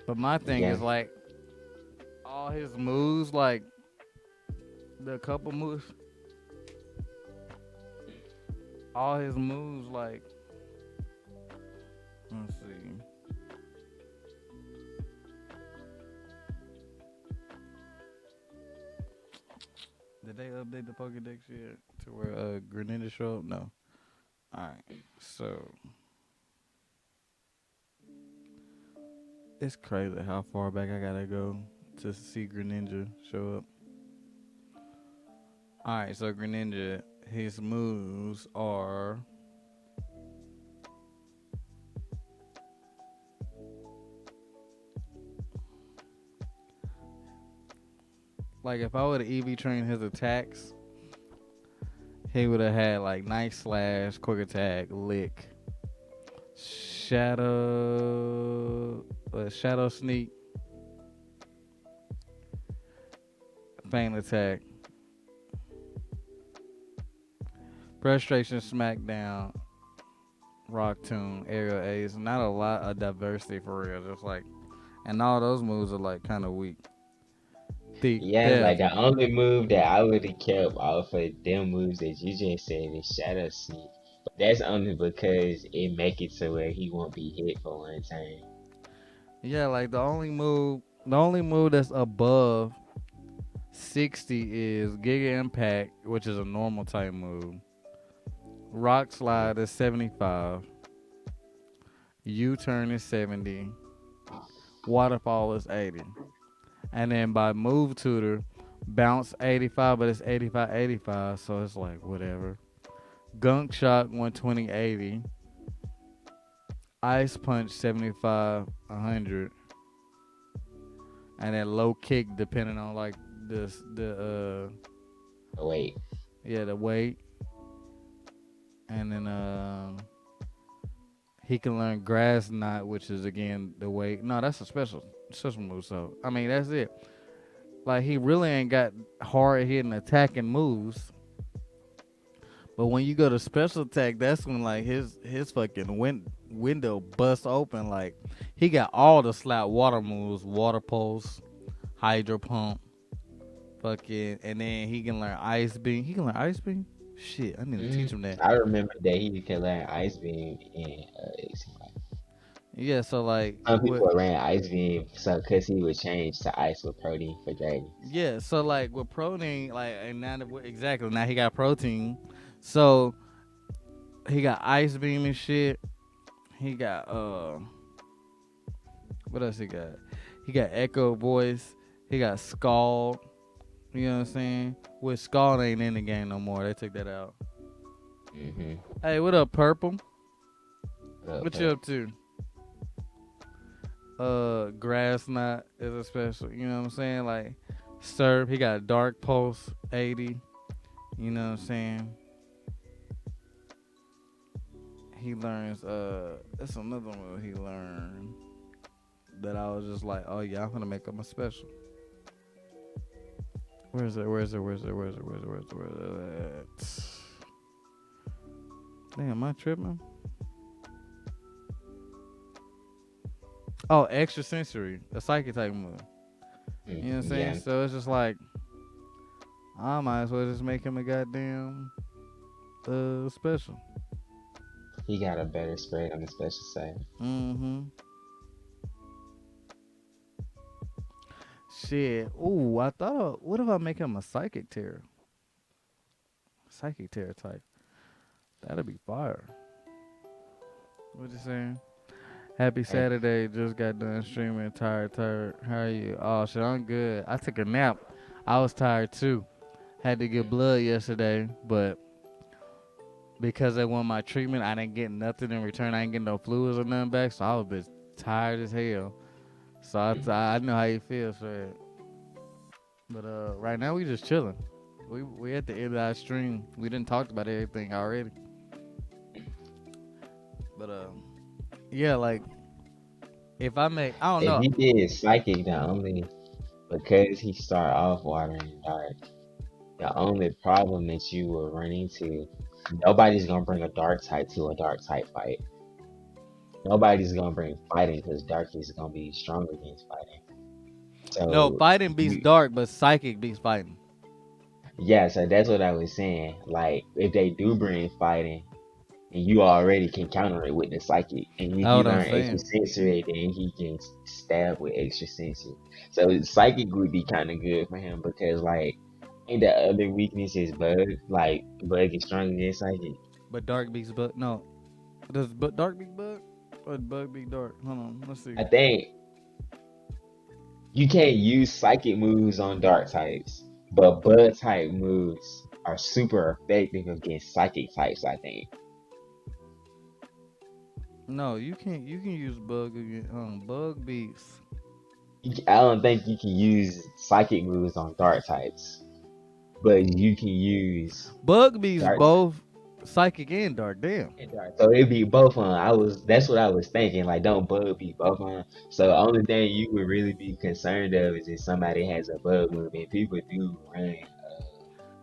S1: But my thing
S2: yeah.
S1: is like all his moves, like the couple moves, all his moves, like let's see, Did they update the Pokedex yet to where Greninja show up? No. All right. So it's crazy how far back I gotta go to see Greninja show up. All right. So Greninja, his moves are like if I would have EV trained his attacks, he would have had like Night Slash, Quick Attack, Lick, Shadow Sneak, Feint Attack, Frustration Smackdown, Rock Tomb, Aerial Ace. Not a lot of diversity for real. Just like, and all those moves are like kind of weak.
S2: Yeah, like
S1: Theft.
S2: the only move that I would have kept off of them moves that you just said is Shadow Sneak. But that's only because it make it to where he won't be hit for one turn.
S1: Yeah, like the only move that's above 60 is Giga Impact, which is a normal type move. Rock Slide is 75. U-Turn is 70. Waterfall is 80. And then by Move Tutor, Bounce 85, but it's 85 85, so it's like whatever. Gunk Shot 120 80. Ice Punch 75 100. And then Low Kick depending on like the
S2: Oh, wait,
S1: yeah, the weight. And then he can learn Grass Knot, which is again the weight. No, that's a special move. So I mean that's it. Like he really ain't got hard hitting attacking moves. But when you go to special attack, that's when like his fucking window busts open. Like he got all the slap water moves, water pulse, hydro pump, fucking, and then he can learn ice beam. He can learn ice beam. Shit, I need to
S2: mm,
S1: teach him that.
S2: I remember that he could learn Ice Beam and
S1: Yeah, so like
S2: some
S1: what?
S2: people ran Ice Beam so because he would change to Ice with Protein for Dragons.
S1: Yeah, so like with protein, like and now that exactly now he got protein, so he got ice beam and shit. He got what else he got? He got echo voice. He got scald. You know what I'm saying? With scald ain't in the game no more. They took that out.
S2: Mm-hmm.
S1: Hey, what up, Purple?
S2: Up,
S1: What you
S2: up.
S1: up to? Grass knot is a special. You know what I'm saying? Like Surf. He got dark pulse 80. You know what I'm saying? He learns. That's another one he learned that I was just like, oh yeah, I'm gonna make him a special. Where's it? Where's it? Where's it? Where's it? Where's it? Where's it? Where's it? Damn, am I tripping? Oh, extra sensory, a psychic type move. You know what I'm saying?
S2: Yeah,
S1: So it's just like I might as well just make him a goddamn special.
S2: he got a better spread on the special side.
S1: Mm-hmm. Shit. Ooh, I thought. What if I make him a psychic terror? Psychic terror type. That'd be fire. What you saying? Happy
S2: Hey,
S1: Saturday. Just got done streaming. Tired, tired. How are you? Oh shit, I'm good. I took a nap. I was tired too. Had to get blood yesterday, but because they won my treatment, I didn't get nothing in return. I ain't getting no fluids or nothing back, so I was just tired as hell. So I know how you feel, so. But right now we just chilling. We at the end of our stream. We didn't talk about everything already. But yeah, like if I make, I don't
S2: if
S1: know.
S2: he did Psychic, the only because he start off Water and Dark, the only problem that you will run into, nobody's gonna bring a Dark type to a Dark type fight. Nobody's gonna bring fighting because Dark is gonna be stronger against fighting.
S1: No,
S2: So
S1: fighting beats
S2: you,
S1: dark, but psychic beats fighting.
S2: yeah, so that's what I was saying. Like if they do bring fighting, and you already can counter it with the psychic. And if
S1: That's
S2: you
S1: what I'm
S2: learn extra
S1: saying.
S2: sensory, then he can stab with extra sensory. So psychic would be kind of good for him because like And the other weakness is Bug. Like Bug is strong against Psychic.
S1: But Dark beats Bug. No, does Dark beat Bug or Bug beat Dark? Hold on, let's see.
S2: I think you can't use Psychic moves on Dark types, but Bug type moves are super effective against Psychic types. I think.
S1: No, you can't. You can use Bug again. Bug beats.
S2: I don't think you can use Psychic moves on Dark types, but you can use
S1: Bug beats
S2: Dark
S1: both Psychic and Dark. Damn.
S2: and Dark. So it'd be both of them. That's what I was thinking. Like, don't Bug be both of them. So the only thing you would really be concerned of is if somebody has a Bug move, and people do run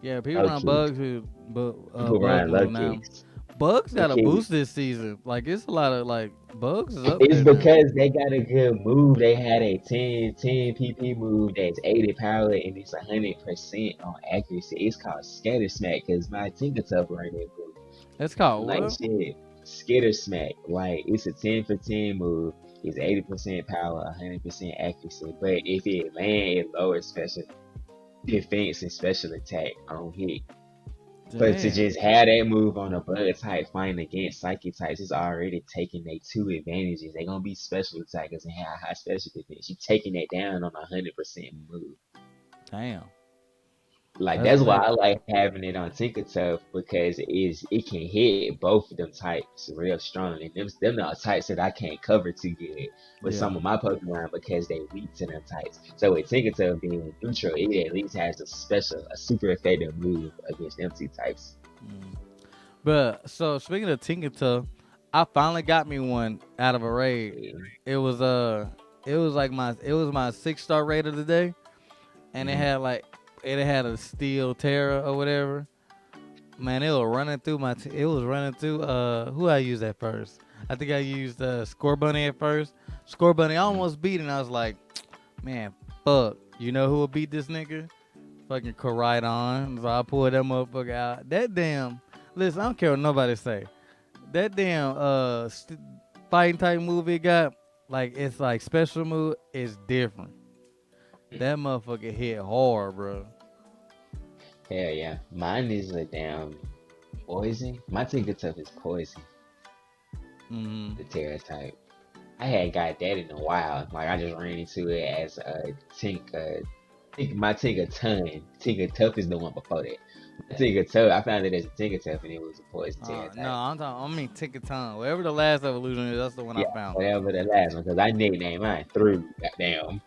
S1: Yeah, people
S2: low
S1: run
S2: kicks.
S1: Bugs who
S2: People
S1: Bug
S2: run low
S1: move now.
S2: kicks.
S1: Bugs got a
S2: Okay,
S1: boost this season. Like it's a lot of like Bugs is up
S2: it's
S1: there now.
S2: because they got a good move. They had a 10 PP move that's 80 power and it's 100% on accuracy. It's called Scatter Smack because my Tinker Tough ran that move.
S1: It's called
S2: Like
S1: what?
S2: shit, Skitter Smack. Like it's a 10 for 10 move. It's 80% power, 100% accuracy. But if it land, it lowers special defense and special attack on hit. But to
S1: Damn.
S2: just have that move on a bug type fighting against psychic types is already taking they two advantages. They're gonna be special attackers and have high special defense. You taking that down on 100% move.
S1: Damn.
S2: Like
S1: That's
S2: that's why
S1: lit.
S2: I like having it on Tinker Tough because it can hit both of them types real strong. And them are types that I can't cover too good with
S1: Yeah.
S2: some of my Pokemon because they weak to them types. So with Tinker Tough being neutral, it at least has a super effective move against them two types.
S1: Mm. But so speaking of Tinkertuff, I finally got me one out of a raid.
S2: Yeah.
S1: It was my 6-star raid of the day, and
S2: Mhm.
S1: it had a steel Terra or whatever. Man, it was running through who I used at first. I think I used Score Bunny at first. Score Bunny
S2: Mhm.
S1: almost beat it, and I was like, man, fuck. You know who will beat this nigga? Fucking Koraidon. So I pulled that motherfucker out. That damn listen, I don't care what nobody say. That damn fighting type move it got, like it's like special move is different. That motherfucker hit hard, bro.
S2: Hell yeah. Mine is a damn poison. My Tinker Tough is poison,
S1: Mm-hmm.
S2: the Terra type. I had got that in a while. Like I just ran into it as a my Tinker Ton. Tinker Tough is the one before that. My Tinker Tough, I found it as a Tinker Tough and it was a poison Terra
S1: No,
S2: type.
S1: I'm talking. I mean, Tinkaton. Whatever the last evolution is, that's the one I
S2: Yeah,
S1: found.
S2: whatever the last one, because I nicknamed mine Through. Goddamn.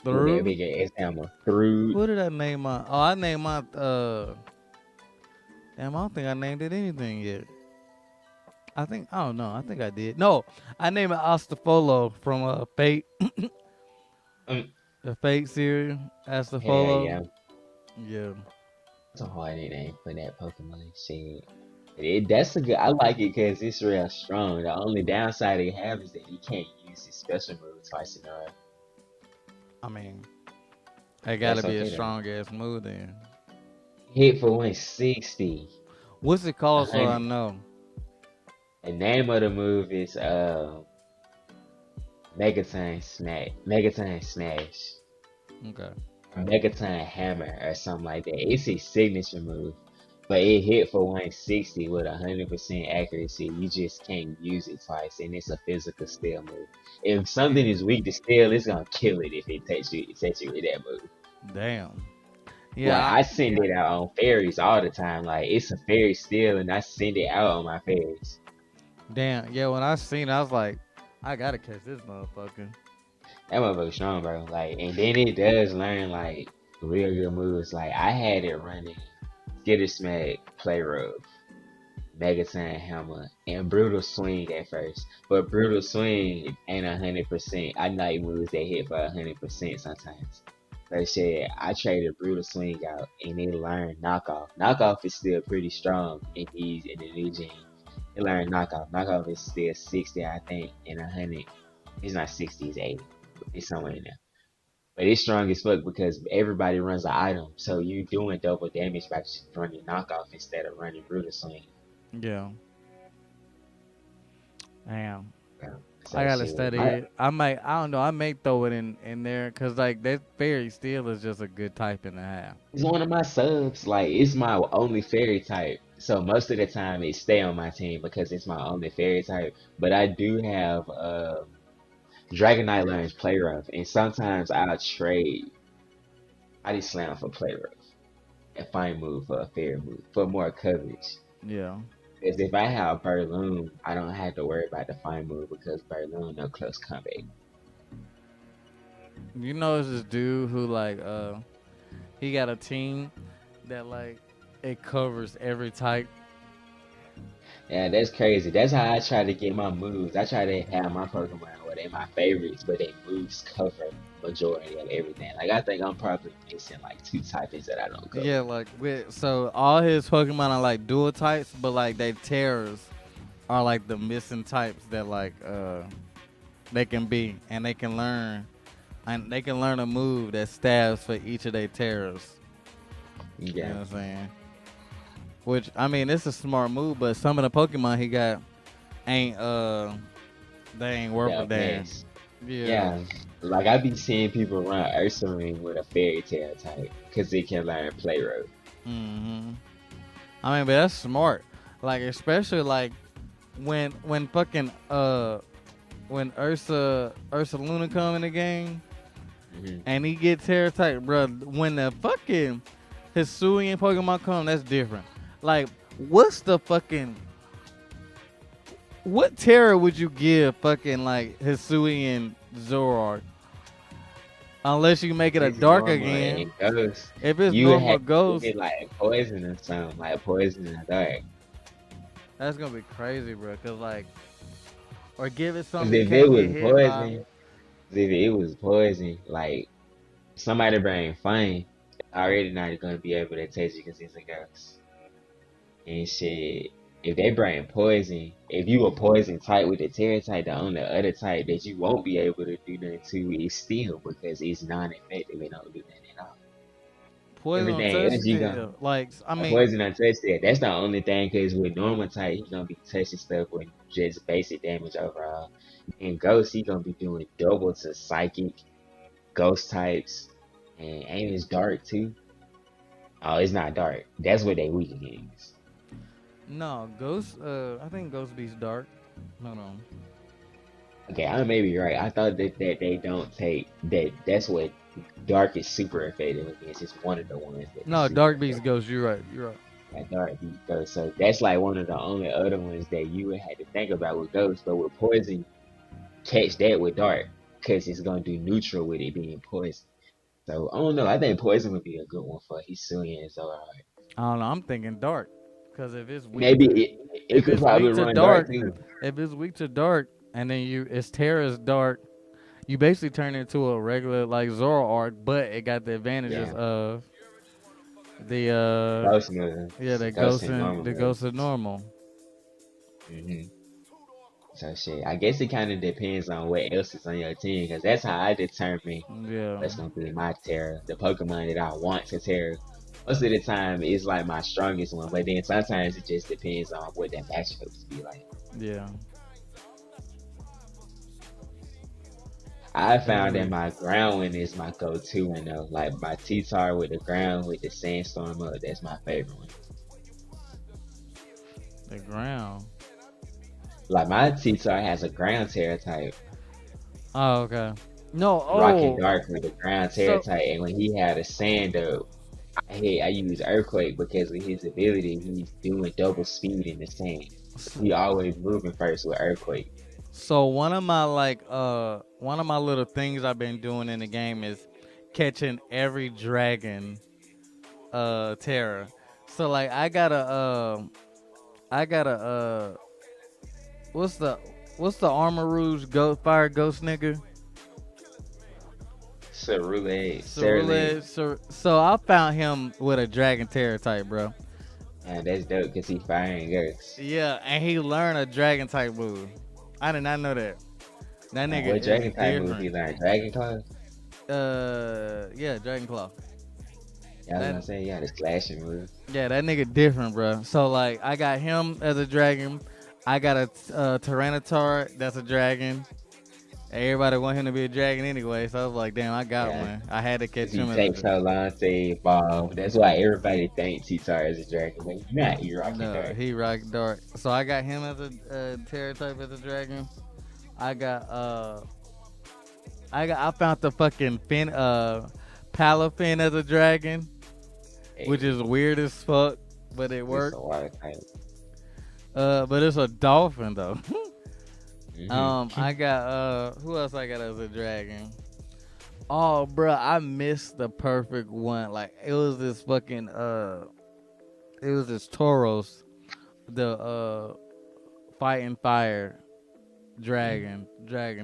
S2: With that
S1: Through.
S2: big ass hammer. Through.
S1: What did I name my? Oh, I named my. Damn, I don't think I named it anything yet. I think. I don't know. I think I did. No, I named it Astafolo from Fate,
S2: Um,
S1: the Fate series.
S2: hell
S1: Astafolo.
S2: yeah.
S1: Yeah.
S2: It's a hard nickname for that Pokemon shit. That's a good. I like it because it's real strong. The only downside they have is that he can't use his special move twice in a row.
S1: I mean, it got to
S2: That's
S1: be a
S2: okay though.
S1: strong ass move then.
S2: Hit for 160.
S1: What's it
S2: A
S1: called so I
S2: hundred.
S1: know?
S2: The name of the move is Megaton Smash. Megaton Smash.
S1: Okay.
S2: Megaton Hammer or something like that. It's his signature move. But it hit for 160 with 100% accuracy. You just can't use it twice, and it's a physical steel move. If something
S1: Damn.
S2: is weak to steel, it's gonna kill it if it takes you with that move.
S1: Damn. Yeah.
S2: Like I send it out on fairies all the time. Like it's a fairy steel, and I send it out on my fairies.
S1: Damn. Yeah. When I seen it, I was like, I gotta catch this motherfucker.
S2: That motherfucker strong, bro. Like, and then it does learn like real good moves. Like I had it running Skitter Smack, Play Rough, Megaton Hammer, and Brutal Swing at first. But Brutal Swing ain't 100%. I like moves that hit for 100% sometimes. But shit, I traded Brutal Swing out and it learned Knockoff. Knockoff is still pretty strong in the new gen. It learned Knockoff. Knockoff is still 60, I think, and 100. It's not 60, it's 80. It's somewhere in there. But it's strong as fuck because everybody runs an item. So you doing double damage by just running knockoff instead of running brutal swing.
S1: Yeah. Damn.
S2: Yeah.
S1: I
S2: So
S1: gotta
S2: shit,
S1: study it. I might. I don't know. I may throw it in there because like that fairy still is just a good type and a half.
S2: it's one of my subs. Like it's my only fairy type. So most of the time it stay on my team because it's my only fairy type. But I do have Dragonite learns play rough, and sometimes I'll trade Body Slam for play rough and fine move for a fair move for more coverage.
S1: Yeah.
S2: Because if I have Berloon, I don't have to worry about the fine move because Berloon no close combat.
S1: You know, it's this dude who like he got a team that like it covers every type.
S2: Yeah, that's crazy. That's how I try to get my moves. I try to have my Pokemon where they my favorites, but they moves cover majority of everything. Like I think I'm probably missing like two typings that I don't
S1: Yeah,
S2: cover.
S1: like with so all his Pokemon are like dual types, but like they terrors are like the missing types that like they can be and they can learn a move that stabs for each of their terrors. You know
S2: Yeah,
S1: what I'm saying? Which I mean, it's a smart move, but some of the Pokemon he got ain't they ain't worth a
S2: that
S1: damn.
S2: mess.
S1: Yeah.
S2: Yeah, like I be seeing people run Ursaring with a Fairy Tail type because they can learn Play Rough.
S1: Hmm. I mean, but that's smart. Like especially like when fucking when Ursa Luna come in the game
S2: Hmm.
S1: and he gets terror type, bro. When the fucking Hisuian Pokemon come, that's different. Like, what's the fucking what terror would you give fucking like Hisuian Zoroark? Unless you make it a
S2: It's
S1: dark
S2: normal
S1: again.
S2: and ghost.
S1: If it's
S2: You would have
S1: normal
S2: to give
S1: ghost,
S2: it like poison or something, like poison in the dark.
S1: that's gonna be crazy, bro. Cause like, or give it
S2: Because
S1: something you
S2: if it
S1: can't
S2: was
S1: get hit by.
S2: poison, if it was poison, like somebody bring fine, already not gonna be able to taste it because it's a ghost. And shit, if they bring poison, if you a poison type with the terror type, the only other type that you won't be able to do nothing to is steel because it's non-effective. It don't do nothing at all.
S1: Poison on
S2: Everything
S1: touch
S2: else you gonna
S1: still. Like, I mean,
S2: poison untouched that. That's the only thing because with normal type, he gonna be touching stuff with just basic damage overall. And ghost, he gonna be doing double to psychic, ghost types, and aim is dark too. Oh, it's not dark. That's what they weak against.
S1: no, Ghost, I think Ghost Beast Dark. Hold on.
S2: Okay, I may be right. I thought that they don't take that. That's what dark is super effective against. It's one of the ones that is
S1: No,
S2: super
S1: Dark Beast
S2: effective.
S1: Ghost, you're right. You're right.
S2: That dark beat ghost. So that's like one of the only other ones that you would have to think about with ghost. But with poison, catch that with dark because it's gonna do neutral with it being poison. So I don't know. I think poison would be a good one for Hisuian and Zora.
S1: I don't know. I'm thinking Dark. Because if it's weak
S2: Maybe
S1: to
S2: it could probably run dark
S1: dark,
S2: too.
S1: if it's weak to dark, and then it's Terra's dark, you basically turn it into a regular like Zoroark, but it got the advantages
S2: Yeah,
S1: of the
S2: ghost moves,
S1: yeah
S2: ghost and normal
S1: the ghost of
S2: moves.
S1: normal.
S2: Hmm. So shit, I guess it kind of depends on what else is on your team, because that's how I determine
S1: Yeah,
S2: what's gonna be my terror, the Pokemon that I want to terror. Most of the time, it's like my strongest one, but then sometimes it just depends on what that matchups be like.
S1: yeah.
S2: I found that
S1: Agree.
S2: my ground one is my go-to one though, like my T-Tar with the ground with the sandstorm up. That's my favorite one.
S1: The ground.
S2: Like my T-Tar has a ground terror type,
S1: Oh, okay. No,
S2: rock and
S1: oh,
S2: dark with the ground terror
S1: so
S2: type, and when he had a sand up. I use Earthquake because with his ability, he's doing double speed in the sand. He always moving first with Earthquake.
S1: so one of my little things I've been doing in the game is catching every dragon terror. So like I got a what's the Armor Rouge ghost fire ghost nigga?
S2: Cerule,
S1: Cerule.
S2: Cerulege,
S1: So I found him with a dragon terror type, bro.
S2: and that's dope because he firing ghosts.
S1: Yeah, and he learned a dragon type move. I did not know that. That
S2: And
S1: nigga
S2: what
S1: is
S2: Dragon type move
S1: different.
S2: he learned? Dragon Claw?
S1: Yeah, Dragon Claw.
S2: Yeah, I was
S1: That
S2: gonna say, yeah, the slashing move.
S1: yeah, that nigga different, bro. So like, I got him as a dragon. I got a Tyranitar. That's a dragon. Everybody want him to be a dragon anyway, so I was like, damn, I got
S2: Yeah,
S1: one. I had to
S2: because
S1: catch
S2: he
S1: him as a
S2: takes
S1: dragon.
S2: so long to evolve. That's why everybody thinks he starts as a dragon, but he's not. He rocket
S1: No,
S2: dark.
S1: he rock dark. So I got him as a terror type as a dragon. I got I found the fucking fin Palafin as a dragon, which
S2: Hey,
S1: is weird as fuck, but it
S2: it's a
S1: worked.
S2: water type.
S1: But it's a dolphin though.
S2: Mm-hmm.
S1: I got who else I got as a dragon? Oh, bruh, I missed the perfect one. Like it was this fucking it was this Tauros, the fighting fire dragon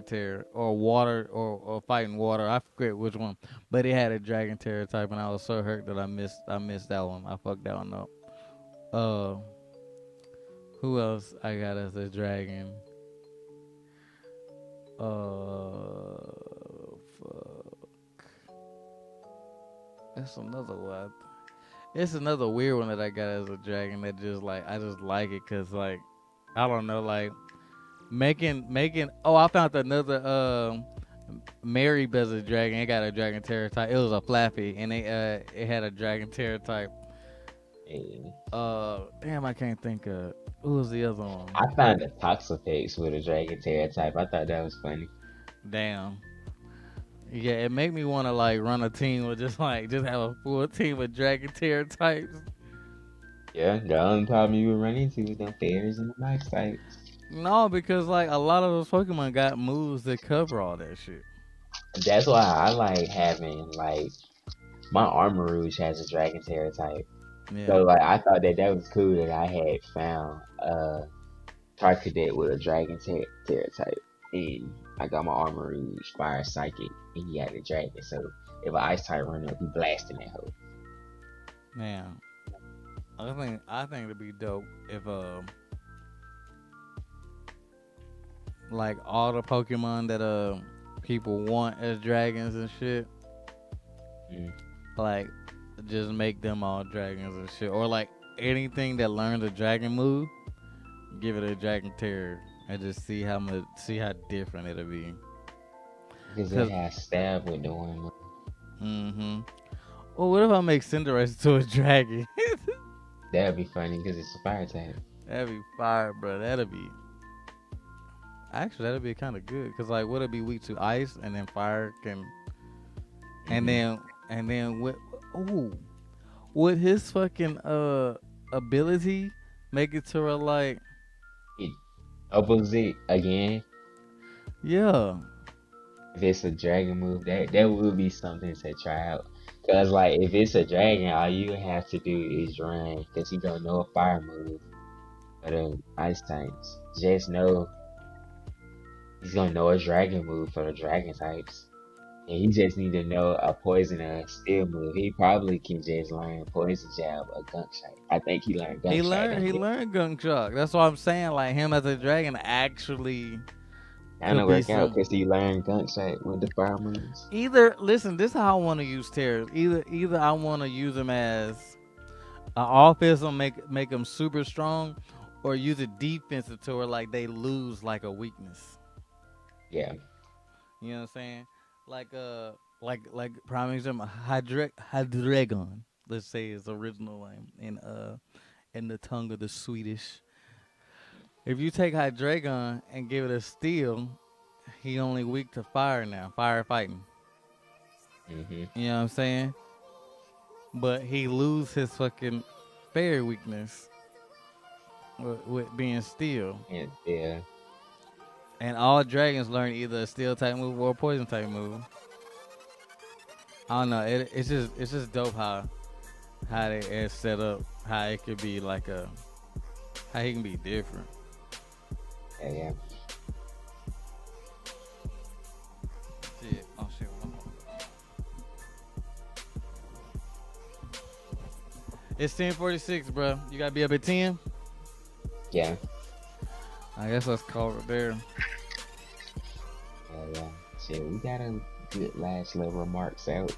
S1: terror, or water, or fighting water. I forget which one, but it had a dragon terror type, and I was so hurt that I missed that one. I fucked that one up. Uh, who else I got as a dragon? Fuck. That's another one. It's another weird one that I got as a dragon that just like I just like it because like I don't know, like making. Oh, I found another Mary as a dragon. It got a dragon terror type. It was a flappy, and it had a dragon terror type.
S2: Hey.
S1: Damn, I can't think of who was the other one.
S2: I found a Toxapex with a dragon tail type. I thought that was funny.
S1: Damn. Yeah, it made me want to like run a team with just have a full team of dragon terror types.
S2: Yeah, the only problem you would run into is them fairies and the night types.
S1: No, because like a lot of those Pokemon got moves that cover all that shit.
S2: That's why I like having like my Armor Rouge has a dragon tail type.
S1: Yeah.
S2: So like I thought that that was cool that I had found Tarkadet with a dragon terror type, and I got my Armor Rouge Fire Psychic, and he had a dragon. So if an Ice type run up, he blasting that hoe.
S1: Man, I think it'd be dope if like all the Pokemon that people want as dragons and shit,
S2: Mm.
S1: like just make them all dragons and shit, or like anything that learns a dragon move, give it a dragon terror and just see how different it'll be.
S2: Because it
S1: Cause
S2: has stab with the one.
S1: mm-hmm. Well, what if I make Cinderace to a dragon?
S2: That'd be funny because it's a fire type.
S1: That'd be fire, bro. That'd be kind of good. Cause like, would it be weak to ice and then fire can, and
S2: Mm-hmm.
S1: then and then what? Ooh, would his fucking ability make it to a like,
S2: It opposite again.
S1: yeah,
S2: If it's a dragon move, that would be something to try out. Cause like if it's a dragon, all you have to do is run, cause he don't know a fire move for the ice types. Just know he's gonna know a dragon move for the dragon types. And he just need to know a poison or a steel move. He probably can just learn poison jab or gunk shot. I think he learned
S1: he
S2: gunk shot,
S1: learned
S2: don't
S1: he
S2: he?
S1: learned Gunk Shock. That's what I'm saying. Like him as a dragon actually
S2: Kind
S1: could
S2: of
S1: be
S2: work out
S1: some.
S2: because he learned gunk shot with the fire moves.
S1: Either listen, this is how I want to use terrors. Either I want to use them as an offensive, make them super strong, or use a defensive to where like they lose like a weakness.
S2: Yeah.
S1: You know what I'm saying? Like like prime example, Hydreigon. Let's say his original name in the tongue of the Swedish. If you take Hydreigon and give it a steel, he only weak to fire now, firefighting.
S2: Hmm.
S1: You know what I'm saying? But he lose his fucking fairy weakness with being steel.
S2: And yeah.
S1: And all dragons learn either a steel type move or a poison type move. I don't know. It's just dope how they are set up. How it could be like a how he can be different.
S2: Yeah, yeah.
S1: Shit. Oh shit. It's 10:46, bro. You gotta be up at 10.
S2: Yeah.
S1: I guess let's call it there.
S2: Yeah, yeah. Shit, we got a good last little remarks out.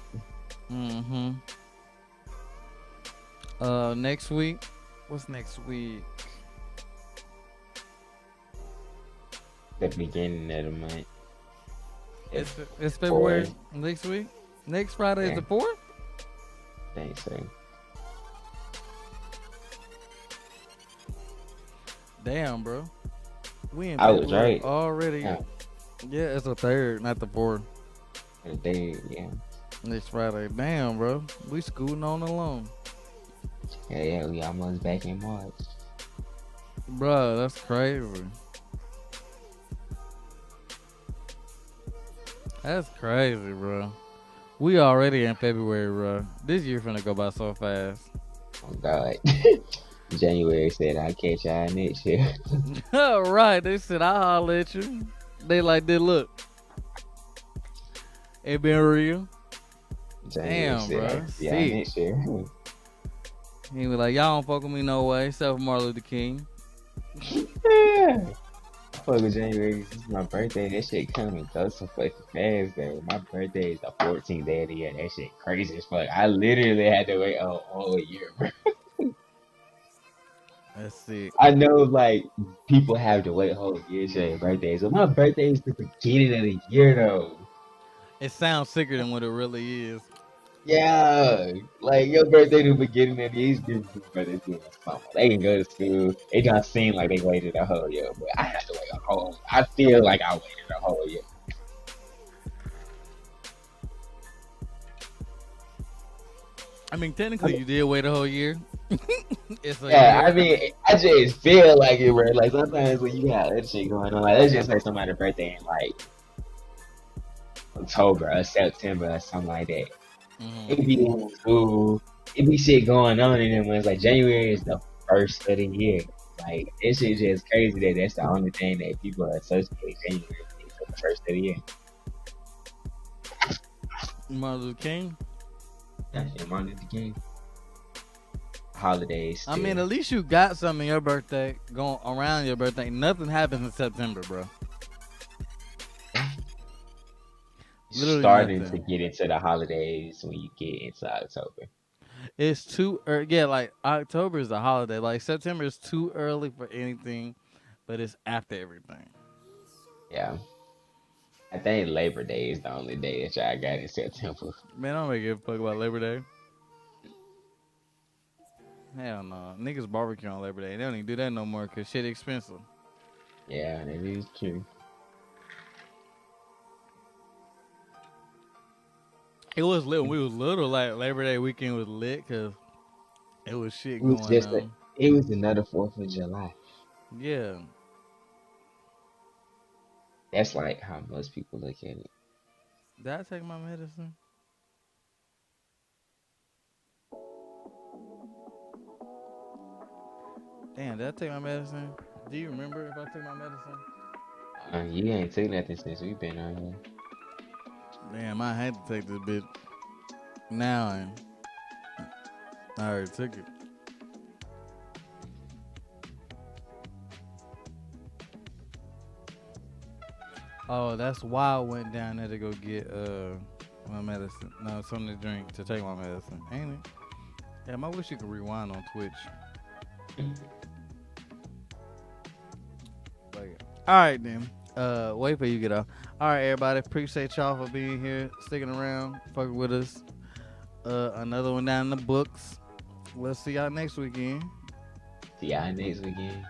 S1: Mm-hmm. Next week. What's next week?
S2: The beginning of the month. The
S1: It's February
S2: fourth.
S1: next week. Next Friday is
S2: Yeah,
S1: the 4th.
S2: I think so.
S1: Damn, bro. We in
S2: I was
S1: February
S2: right.
S1: already.
S2: Yeah,
S1: Yeah, it's the 3rd, not the 4th.
S2: yeah.
S1: Next Friday. Damn, bro. We scooting on along.
S2: Yeah, yeah, we almost back in March.
S1: Bro, that's crazy. That's crazy, bro. We already in February, bro. This year finna go by so fast.
S2: Oh God. January said I'll catch y'all next year.
S1: Right, they said I'll holler at you. They like this. Look, it been real.
S2: January
S1: Damn,
S2: said I'll
S1: bro.
S2: see y'all
S1: Sick.
S2: next year.
S1: He was like, y'all don't fuck with me no way, except for Martin Luther King.
S2: Yeah. I fuck with January. This is my birthday. That shit come and go so fucking fast, though. My birthday is the 14th day of the year. That shit crazy as fuck. I literally had to wait a whole year, bro.
S1: That's sick.
S2: I know, like, people have to wait a whole year to their birthdays. So my birthday is the beginning of the year, though.
S1: It sounds sicker than what it really is.
S2: Yeah, like your birthday the beginning of these people birthdays doing summer. They can go to school. It just seem like they waited a whole year, but I had to wait a whole. I feel like I waited a whole year.
S1: I mean,
S2: I
S1: technically,
S2: mean,
S1: you did wait a whole year. It's a
S2: yeah, I
S1: year.
S2: mean, I just feel like it, bro. Like sometimes when you got other shit going on, like let's just say somebody's birthday in like October or September or something like that. It
S1: Hmm.
S2: be in school. It be shit going on in them ones. Like January is the first of the year. Like this shit just crazy that that's the only thing that people associate January with the first of the year.
S1: Martin Luther King.
S2: Yeah, and Martin Luther King. Holidays
S1: I mean,
S2: still.
S1: at least you got something in your birthday going around your birthday. Nothing happens in September, bro.
S2: Yeah.
S1: Literally
S2: Starting to
S1: nothing.
S2: get into the holidays when you get into October.
S1: It's too yeah, like October is a holiday. Like September is too early for anything, but it's after everything.
S2: Yeah. I think Labor Day is the only day that y'all got in September.
S1: Man, I don't really give a fuck about Labor Day. Hell no. Niggas barbecue on Labor Day. They don't even do that no more because shit expensive.
S2: Yeah, that is true.
S1: It was lit when we was little. Like Labor Day weekend was lit because it was
S2: It
S1: shit
S2: was
S1: going
S2: just a,
S1: on.
S2: it was another 4th of July.
S1: Yeah.
S2: That's like how most people look at it.
S1: Did I take my medicine? Damn, did I take my medicine? Do you remember if I took my medicine?
S2: You ain't took nothing since we've been on here.
S1: Damn, I had to take this bitch. Now I already took it. Oh, that's why I went down there to go get my medicine. No, something to drink to take my medicine. Ain't it? Damn, I wish you could rewind on Twitch. But yeah. All right then. Wait for you to get off. All right, everybody. Appreciate y'all for being here, sticking around, fucking with us. Another one down in the books. We'll see y'all next weekend.
S2: See y'all next weekend.